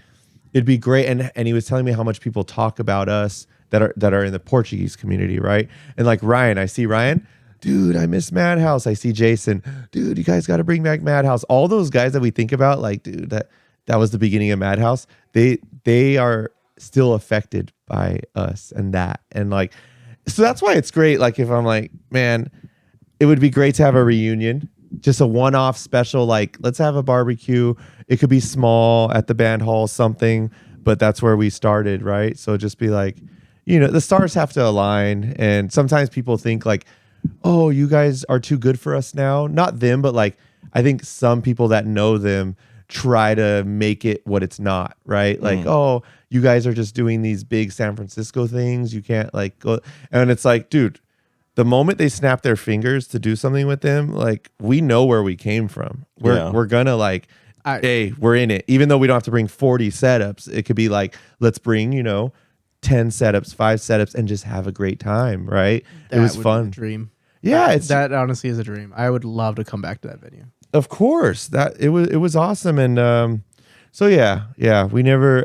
Speaker 1: it'd be great. And he was telling me how much people talk about us that are in the Portuguese community, right? And like Ryan, I see Ryan, dude, I miss MADHouse. I see Jason, dude, you guys got to bring back MADHouse. All those guys that we think about, like, dude, that was the beginning of MADHouse. They are still affected by us and that. And like, so that's why it's great. Like if I'm like, man, it would be great to have a reunion, just a one-off special, like let's have a barbecue. It could be small at the band hall, something, but that's where we started, right? So just be like, the stars have to align. And sometimes people think like, oh, you guys are too good for us now. Not them, but like, I think some people that know them try to make it what it's not, right? Like, oh, you guys are just doing these big San Francisco things. You can't like go. And it's like, dude, the moment they snap their fingers to do something with them, like we know where we came from. We're gonna like, hey, we're in it. Even though we don't have to bring 40 setups, it could be like, let's bring, 10 setups, 5 setups, and just have a great time, right? It was fun.
Speaker 3: Dream.
Speaker 1: Yeah,
Speaker 3: that honestly is a dream. I would love to come back to that venue.
Speaker 1: Of course, that it was awesome. And so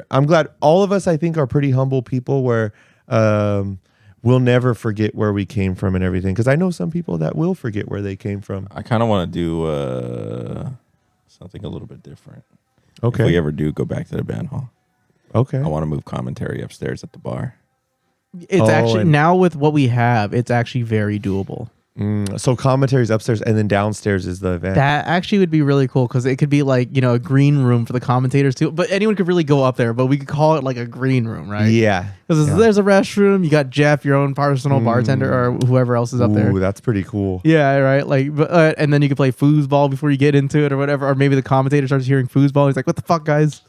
Speaker 1: I'm glad all of us, I think, are pretty humble people where we'll never forget where we came from and everything, because I know some people that will forget where they came from.
Speaker 2: I kind of want to do something a little bit different.
Speaker 1: Okay.
Speaker 2: If we ever do go back to the band hall.
Speaker 1: Okay.
Speaker 2: I want to move commentary upstairs at the bar.
Speaker 3: It's actually, now with what we have, it's actually very doable.
Speaker 1: So commentary's upstairs, and then downstairs is the event.
Speaker 3: That actually would be really cool, because it could be like, a green room for the commentators too. But anyone could really go up there, but we could call it like a green room, right?
Speaker 1: Yeah.
Speaker 3: Because there's a restroom. You got Jeff, your own personal bartender, or whoever else is up there.
Speaker 1: Ooh, that's pretty cool.
Speaker 3: Yeah, right. Like, and then you could play foosball before you get into it or whatever. Or maybe the commentator starts hearing foosball. And he's like, "What the fuck, guys?"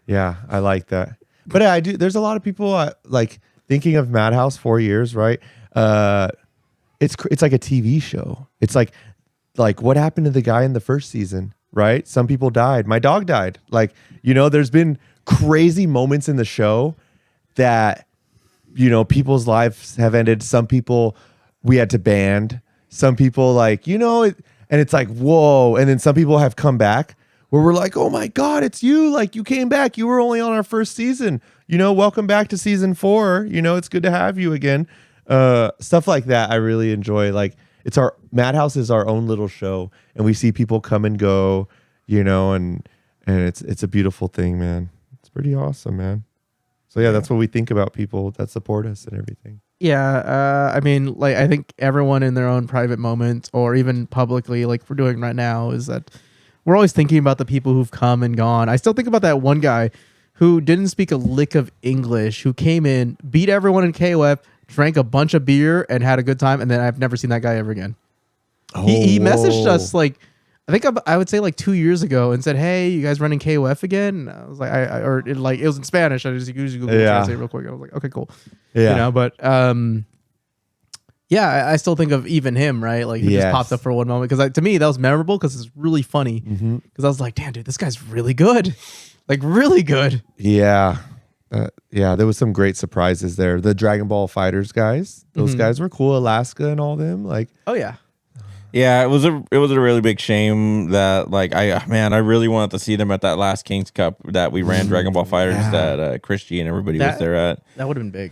Speaker 1: Yeah, I like that. But I do. There's a lot of people like thinking of MADHouse 4 years, right? It's like a TV show. It's like what happened to the guy in the first season, right? Some people died. My dog died. Like, there's been crazy moments in the show that, people's lives have ended. Some people we had to ban. Some people and it's like, whoa. And then some people have come back where we're like, oh my God, it's you. Like you came back. You were only on our first season. Welcome back to season 4. It's good to have you again. Stuff like that I really enjoy. Like it's MADHouse is our own little show, and we see people come and go, and it's a beautiful thing, man. It's pretty awesome, man. So yeah, that's what we think about people that support us and everything.
Speaker 3: Yeah, I mean, like I think everyone in their own private moments or even publicly, like we're doing right now, is that we're always thinking about the people who've come and gone. I still think about that one guy who didn't speak a lick of English, who came in, beat everyone in KOF, drank a bunch of beer, and had a good time, and then I've never seen that guy ever again. He messaged us like I think I would say like 2 years ago and said, "Hey, you guys running KOF again?" And I was like, it was in Spanish. I just used Google Translate real quick. I was like, okay, cool.
Speaker 1: Yeah.
Speaker 3: You know, but yeah, I still think of even him, right? Like he just popped up for one moment because to me that was memorable because it's really funny. Because I was like, damn, dude, this guy's really good, like really good.
Speaker 1: Yeah. Yeah, there was some great surprises there. The Dragon Ball Fighters guys, those guys were cool. Alaska and all them, like,
Speaker 3: oh yeah.
Speaker 2: Yeah, it was a really big shame that like I really wanted to see them at that last King's Cup that we ran Dragon Ball Fighters that Chris G and everybody was there at.
Speaker 3: That would have been big.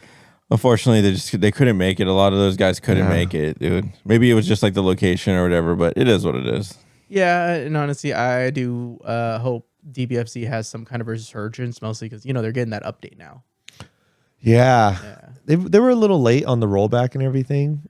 Speaker 2: Unfortunately, they couldn't make it. A lot of those guys couldn't make it, dude. Maybe it was just like the location or whatever, but it is what it is.
Speaker 3: Yeah, and honestly, I do hope DBFC has some kind of resurgence, mostly because they're getting that update now.
Speaker 1: Yeah. They were a little late on the rollback and everything,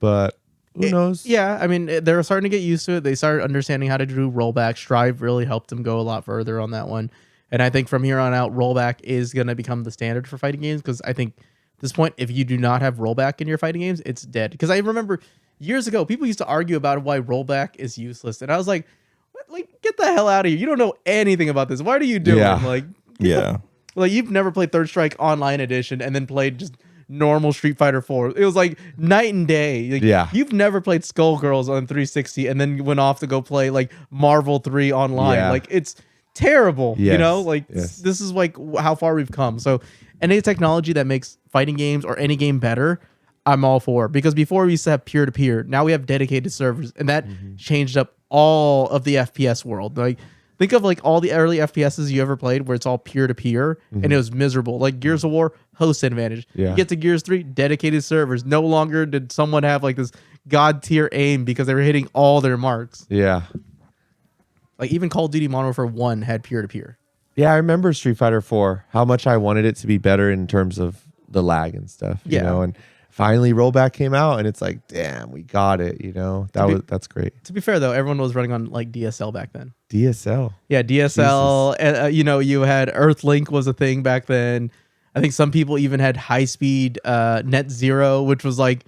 Speaker 1: but who knows?
Speaker 3: Yeah, I mean, they were starting to get used to it. They started understanding how to do rollback. Strive really helped them go a lot further on that one. And I think from here on out, rollback is going to become the standard for fighting games because I think at this point, if you do not have rollback in your fighting games, it's dead. Because I remember years ago, people used to argue about why rollback is useless. And I was like, what? Like, get the hell out of here. You don't know anything about this. What are you doing? Like, like you've never played Third Strike Online Edition and then played just normal Street Fighter 4. It was like night and day. Like, you've never played Skullgirls on 360 and then went off to go play like Marvel 3 online. Like it's terrible. This is like how far we've come. So any technology that makes fighting games or any game better, I'm all for. Because before we used to have peer-to-peer, now we have dedicated servers, and that changed up all of the FPS world. Like think of like all the early FPSs you ever played where it's all peer-to-peer and it was miserable. Like Gears of War, host advantage. You get to Gears 3, dedicated servers. No longer did someone have like this god tier aim because they were hitting all their marks.
Speaker 1: Yeah.
Speaker 3: Like even Call of Duty Modern Warfare 1 had peer-to-peer.
Speaker 1: Yeah, I remember Street Fighter 4, how much I wanted it to be better in terms of the lag and stuff, you know, and finally rollback came out and it's like, damn, we got it, that's great.
Speaker 3: To be fair though, everyone was running on like DSL back then.
Speaker 1: DSL.
Speaker 3: Yeah, DSL, and you had Earthlink was a thing back then. I think some people even had high speed Net Zero, which was like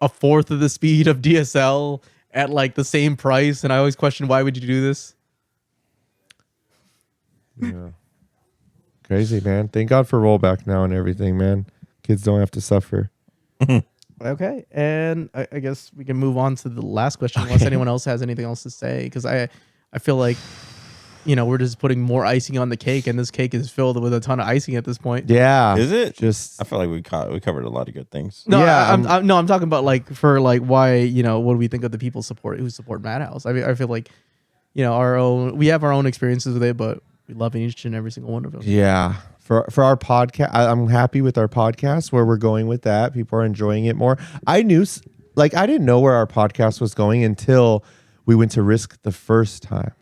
Speaker 3: a fourth of the speed of DSL at like the same price, and I always question why would you do this?
Speaker 1: Yeah. Crazy, man. Thank God for rollback now and everything, man. Kids don't have to suffer.
Speaker 3: Okay, and I guess we can move on to the last question unless anyone else has anything else to say, because I feel like we're just putting more icing on the cake, and this cake is filled with a ton of icing at this point.
Speaker 1: Yeah.
Speaker 2: Is it?
Speaker 1: Just
Speaker 2: I feel like we covered a lot of good things.
Speaker 3: No, yeah, I'm talking about like for like why what do we think of the people who support MADHouse? I mean, I feel like we have our own experiences with it, but we love each and every single one of them.
Speaker 1: Yeah. For our podcast, I'm happy with our podcast, where we're going with that. People are enjoying it more. I didn't know where our podcast was going until we went to Risk the first time.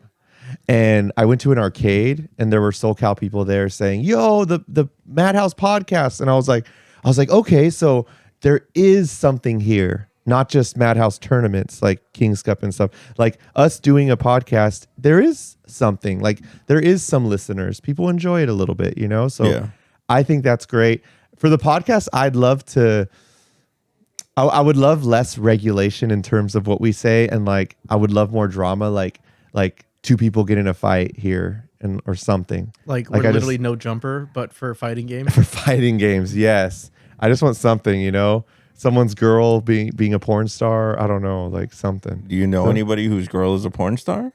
Speaker 1: And I went to an arcade and there were SoCal people there saying, yo, the MADHouse podcast. And I was like, okay, so there is something here. Not just MADHouse tournaments like King's Cup and stuff. Like us doing a podcast, there is something. Like there is some listeners. People enjoy it a little bit, So I think that's great. For the podcast, I'd love to. I would love less regulation in terms of what we say, and like I would love more drama, like two people get in a fight here or something.
Speaker 3: Like we're literally no jumper, but for fighting games.
Speaker 1: For fighting games, yes. I just want something, Someone's girl being a porn star. I don't know, like something.
Speaker 2: Do you know anybody whose girl is a porn star?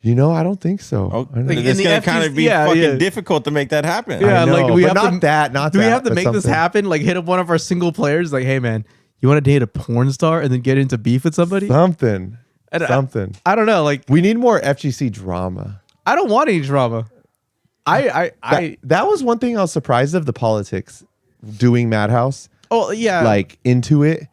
Speaker 1: I don't think so.
Speaker 2: Oh, it's going to kind of be fucking difficult to make that happen.
Speaker 1: Yeah, like do we have
Speaker 3: to make this happen? Like hit up one of our single players, like, hey man, you want to date a porn star and then get into beef with somebody?
Speaker 1: Something.
Speaker 3: I don't know. Like
Speaker 1: we need more FGC drama.
Speaker 3: I don't want any drama.
Speaker 1: That was one thing I was surprised of, the politics doing MADHouse.
Speaker 3: Oh yeah,
Speaker 1: like into it.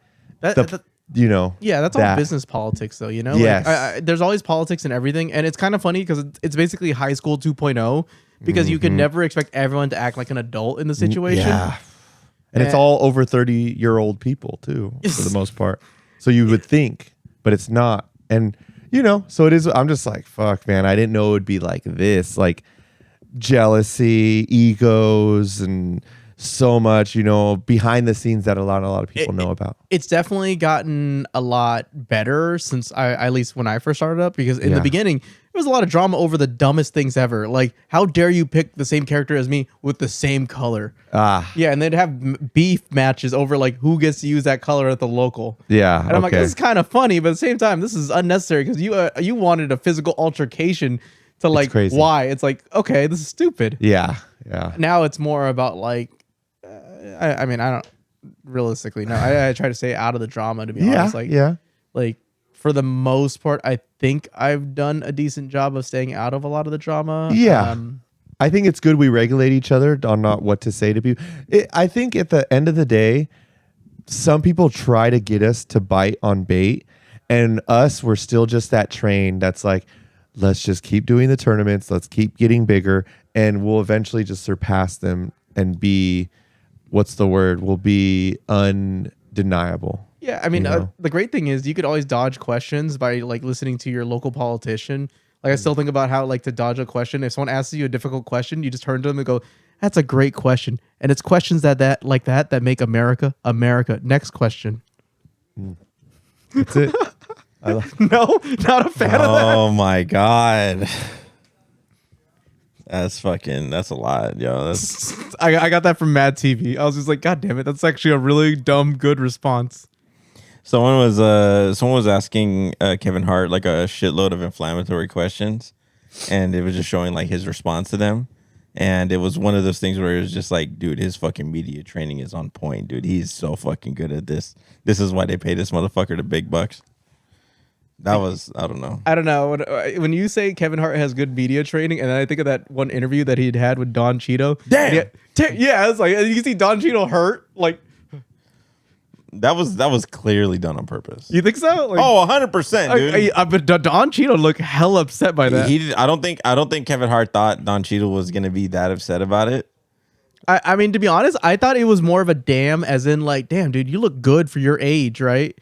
Speaker 3: Yeah, that's all business politics, though.
Speaker 1: Yes.
Speaker 3: Like, there's always politics and everything, and it's kind of funny because it's basically high school 2.0 because you could never expect everyone to act like an adult in the situation.
Speaker 1: Yeah. And it's all over 30-year-old people too, for the most part. So you would think, but it's not. And so it is. I'm just like, fuck, man. I didn't know it would be like this, like jealousy, egos, and so much, behind the scenes that a lot of people know about.
Speaker 3: It's definitely gotten a lot better since at least when I first started up, because in the beginning, there was a lot of drama over the dumbest things ever. Like, how dare you pick the same character as me with the same color? Yeah, and they'd have beef matches over like who gets to use that color at the local.
Speaker 1: Yeah,
Speaker 3: and I'm like, this is kind of funny, but at the same time, this is unnecessary because you wanted a physical altercation to like
Speaker 1: crazy.
Speaker 3: Why? It's like, okay, this is stupid.
Speaker 1: Yeah.
Speaker 3: Now it's more about like, I mean, I don't realistically no. I try to stay out of the drama, to be honest. Like for the most part, I think I've done a decent job of staying out of a lot of the drama.
Speaker 1: Yeah. I think it's good we regulate each other on not what to say to people. I think at the end of the day, some people try to get us to bite on bait, and we're still just that train that's like, let's just keep doing the tournaments. Let's keep getting bigger, and we'll eventually just surpass them and be, what's the word? We'll be undeniable.
Speaker 3: Yeah, I mean, the great thing is you could always dodge questions by like listening to your local politician. Like I still think about how like to dodge a question. If someone asks you a difficult question, you just turn to them and go, "That's a great question." And it's questions that make America America. Next question.
Speaker 1: That's it.
Speaker 3: No, not a fan of that.
Speaker 2: Oh my God. That's a lot, yo.
Speaker 3: I got that from Mad TV. I was just like, God damn it, that's actually a really dumb good response.
Speaker 2: Someone was asking Kevin Hart like a shitload of inflammatory questions, and it was just showing like his response to them. And it was one of those things where it was just like, dude, his fucking media training is on point, dude. He's so fucking good at this. This is why they pay this motherfucker the big bucks. That was, I don't know.
Speaker 3: When you say Kevin Hart has good media training, and then I think of that one interview that he'd had with Don Cheadle.
Speaker 2: Damn.
Speaker 3: Yeah, it's like you see Don Cheadle hurt. Like
Speaker 2: that was clearly done on purpose.
Speaker 3: You think so? Like,
Speaker 2: 100%, dude.
Speaker 3: But Don Cheadle looked hell upset by that.
Speaker 2: I don't think Kevin Hart thought Don Cheadle was gonna be that upset about it.
Speaker 3: I mean, to be honest, I thought it was more of a damn, as in like, damn, dude, you look good for your age, right?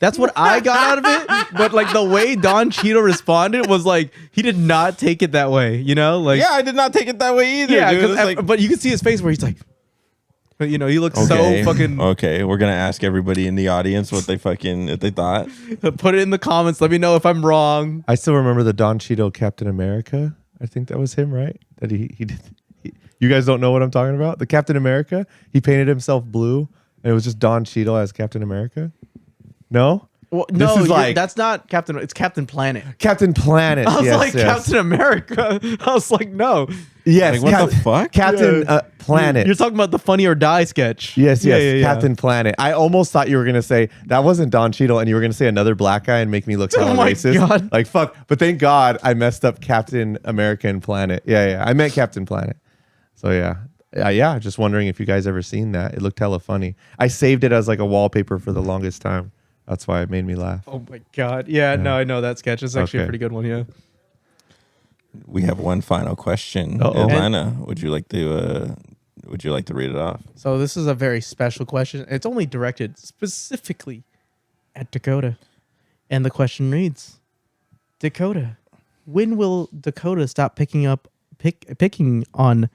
Speaker 3: That's what I got out of it. But like the way Don Cheadle responded was like, he did not take it that way, Like,
Speaker 2: yeah, I did not take it that way either.
Speaker 3: Yeah,
Speaker 2: dude.
Speaker 3: but you can see his face where he's like, he looks so fucking.
Speaker 2: Okay, we're gonna ask everybody in the audience what they thought.
Speaker 3: Put it in the comments. Let me know if I'm wrong.
Speaker 1: I still remember the Don Cheadle Captain America. I think that was him, right? That he did. You guys don't know what I'm talking about? The Captain America. He painted himself blue, and it was just Don Cheadle as Captain America. No?
Speaker 3: Well, no, that's not Captain. It's Captain Planet.
Speaker 1: Captain Planet.
Speaker 3: I was like, Captain America. I was like, no.
Speaker 1: Yes.
Speaker 2: Like, what the fuck?
Speaker 1: Captain Planet.
Speaker 3: You're talking about the Funny or Die sketch.
Speaker 1: Yes. Captain Planet. I almost thought you were going to say that wasn't Don Cheadle, and you were going to say another black guy and make me look hella racist.
Speaker 3: God.
Speaker 1: Like, fuck. But thank God I messed up Captain America and Planet. Yeah. I meant Captain Planet. So, yeah. Just wondering if you guys ever seen that. It looked hella funny. I saved it as like a wallpaper for the longest time. That's why it made me laugh.
Speaker 3: Oh my God. Yeah, no, I know that sketch. It's actually a pretty good one, yeah.
Speaker 2: We have one final question. Atlanta, would you like to read it off?
Speaker 3: So this is a very special question. It's only directed specifically at Dakota. And the question reads, Dakota, when will Dakota stop picking on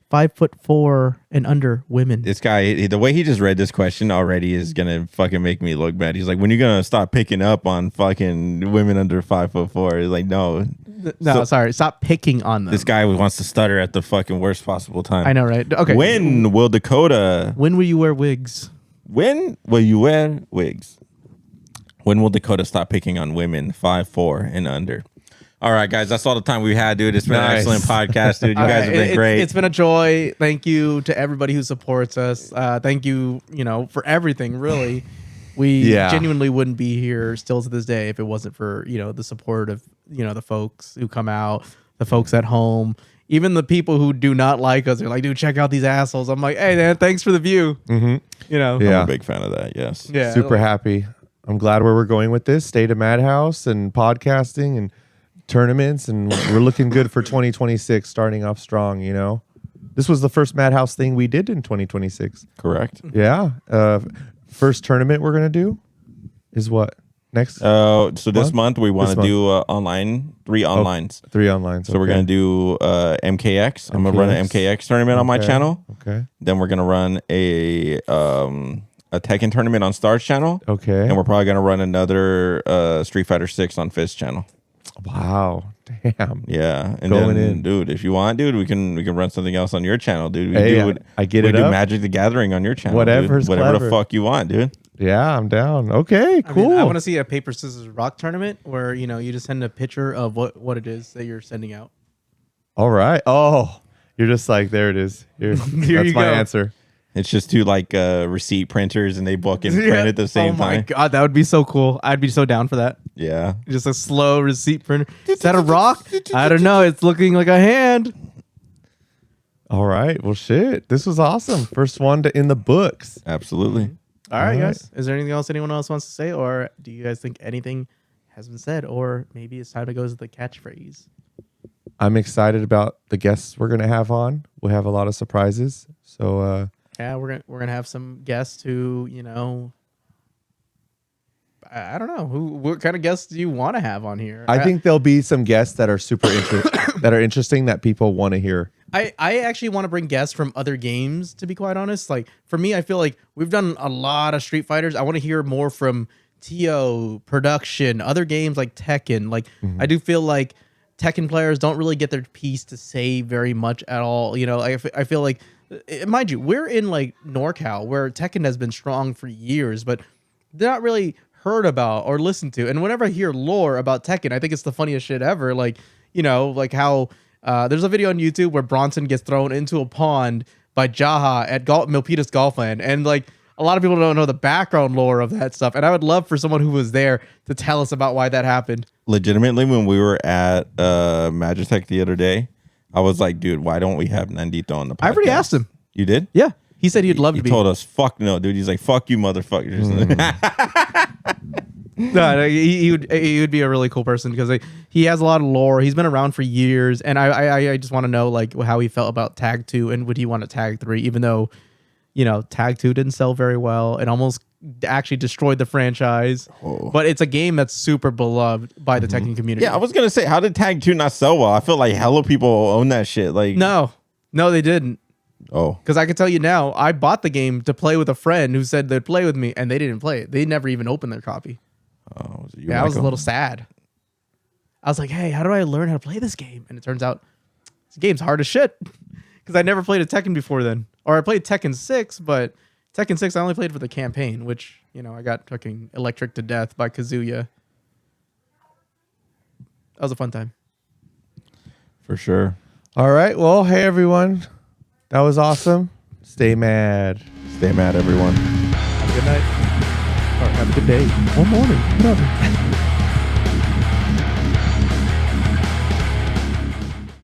Speaker 3: 5'4" and under women?
Speaker 2: This guy, the way he just read this question already is gonna fucking make me look bad. He's like, when you gonna stop picking up on fucking women under 5'4"? He's like, no.
Speaker 3: Sorry, stop picking on them.
Speaker 2: This guy wants to stutter at the fucking worst possible time.
Speaker 3: I know, right? Okay.
Speaker 2: When will Dakota?
Speaker 3: When will you wear wigs?
Speaker 2: When will you wear wigs? When will Dakota stop picking on women 5'4" and under? All right, guys, that's all the time we had, dude. It's been an excellent podcast, dude. You guys have been great.
Speaker 3: It's been a joy. Thank you to everybody who supports us. Thank you, for everything, really. We genuinely wouldn't be here still to this day if it wasn't for, the support of, the folks who come out, the folks at home, even the people who do not like us. They're like, dude, check out these assholes. I'm like, hey, man, thanks for the view.
Speaker 1: Mm-hmm.
Speaker 2: I'm a big fan of that, yes.
Speaker 1: Yeah, super happy. I'm glad where we're going with this. State of MADHouse and podcasting and tournaments, and we're looking good for 2026, starting off strong, you know. This was the first MADHouse thing we did in 2026.
Speaker 2: Correct.
Speaker 1: Yeah. First tournament we're going to do is what? Next?
Speaker 2: So this month we want
Speaker 1: This
Speaker 2: to do online, 3 onlines.
Speaker 1: 3 online.
Speaker 2: So we're going to do MKX. I'm going to run an MKX tournament on my channel.
Speaker 1: Okay.
Speaker 2: Then we're going to run a Tekken tournament on Star's channel.
Speaker 1: Okay.
Speaker 2: And we're probably going to run another Street Fighter 6 on Fizz channel.
Speaker 1: Wow. Damn.
Speaker 2: Yeah. And
Speaker 1: Going
Speaker 2: then,
Speaker 1: in.
Speaker 2: dude, if you want, dude, we can run something else on your channel, dude. We
Speaker 1: Hey,
Speaker 2: do
Speaker 1: I get
Speaker 2: we
Speaker 1: it
Speaker 2: do
Speaker 1: up.
Speaker 2: Magic the Gathering on your channel.
Speaker 1: Whatever's
Speaker 2: dude. Whatever
Speaker 1: clever.
Speaker 2: the fuck you want, dude.
Speaker 1: Yeah, I'm down. Okay, cool.
Speaker 3: I want to see a paper scissors rock tournament where you just send a picture of what it is that you're sending out.
Speaker 1: All right. Oh, you're just like, there it is. Here, that's
Speaker 3: you
Speaker 1: my
Speaker 3: go.
Speaker 1: answer.
Speaker 2: It's just 2 like receipt printers and they book and print at the same
Speaker 3: Oh my
Speaker 2: time.
Speaker 3: god, that would be so cool. I'd be so down for that.
Speaker 2: Yeah.
Speaker 3: Just a slow receipt printer. Is that a rock? I don't know. It's looking like a hand.
Speaker 1: All right. Well, shit. This was awesome. First one in the books.
Speaker 2: Absolutely.
Speaker 3: All right,
Speaker 1: All right.
Speaker 3: guys. Is there anything else anyone else wants to say, or do you guys think anything has been said, or maybe it's time to go to the catchphrase?
Speaker 1: I'm excited about the guests we're gonna have on. We'll have a lot of surprises. So
Speaker 3: Yeah, we're gonna have some guests who I don't know what kind of guests do you want to have on here.
Speaker 1: I think there'll be some guests that are super that are interesting that people want to hear.
Speaker 3: I actually want to bring guests from other games, to be quite honest. Like, for me, I feel like we've done a lot of Street Fighters. I want to hear more from TO, production, other games like Tekken. Like, I do feel like Tekken players don't really get their piece to say very much at all. You know, I feel like, mind you, we're in like NorCal where Tekken has been strong for years, but they're not really heard about or listened to. And whenever I hear lore about Tekken, I think it's the funniest shit ever. Like, like how there's a video on YouTube where Bronson gets thrown into a pond by Jaha at Milpitas Golfland, and like a lot of people don't know the background lore of that stuff. And I would love for someone who was there to tell us about why that happened.
Speaker 2: Legitimately, when we were at Magitech the other day, I was like, dude, why don't we have Nandito on the podcast?
Speaker 3: I already asked him.
Speaker 2: You did?
Speaker 3: Yeah, he said he'd love
Speaker 2: He
Speaker 3: to be.
Speaker 2: told us, fuck no, dude. He's like, fuck you, motherfuckers.
Speaker 3: No, he would be a really cool person because he has a lot of lore. He's been around for years, and I just want to know like how he felt about Tag 2 and would he want a Tag 3, even though Tag 2 didn't sell very well. It almost actually destroyed the franchise.
Speaker 2: Oh.
Speaker 3: But it's a game that's super beloved by the Tekken community.
Speaker 2: Yeah, I was gonna say, how did Tag 2 not sell well? I feel like hella people own that shit. Like,
Speaker 3: No, they didn't.
Speaker 2: oh,
Speaker 3: Because I can tell you now, I bought the game to play with a friend who said they'd play with me, and they didn't play it. They never even opened their copy.
Speaker 2: was it you,
Speaker 3: Yeah, I was a
Speaker 2: Michael?
Speaker 3: little sad. I was like, hey, how do I learn how to play this game? And it turns out this game's hard as shit because I never played a Tekken before then. Or I played Tekken 6, but Tekken 6 I only played for the campaign, which, I got fucking electric to death by Kazuya. That was a fun time.
Speaker 2: For sure.
Speaker 1: All right. Well, hey everyone, that was awesome. Stay mad.
Speaker 2: Stay mad, everyone.
Speaker 3: Have a good night.
Speaker 1: Or have a good day or morning, whatever.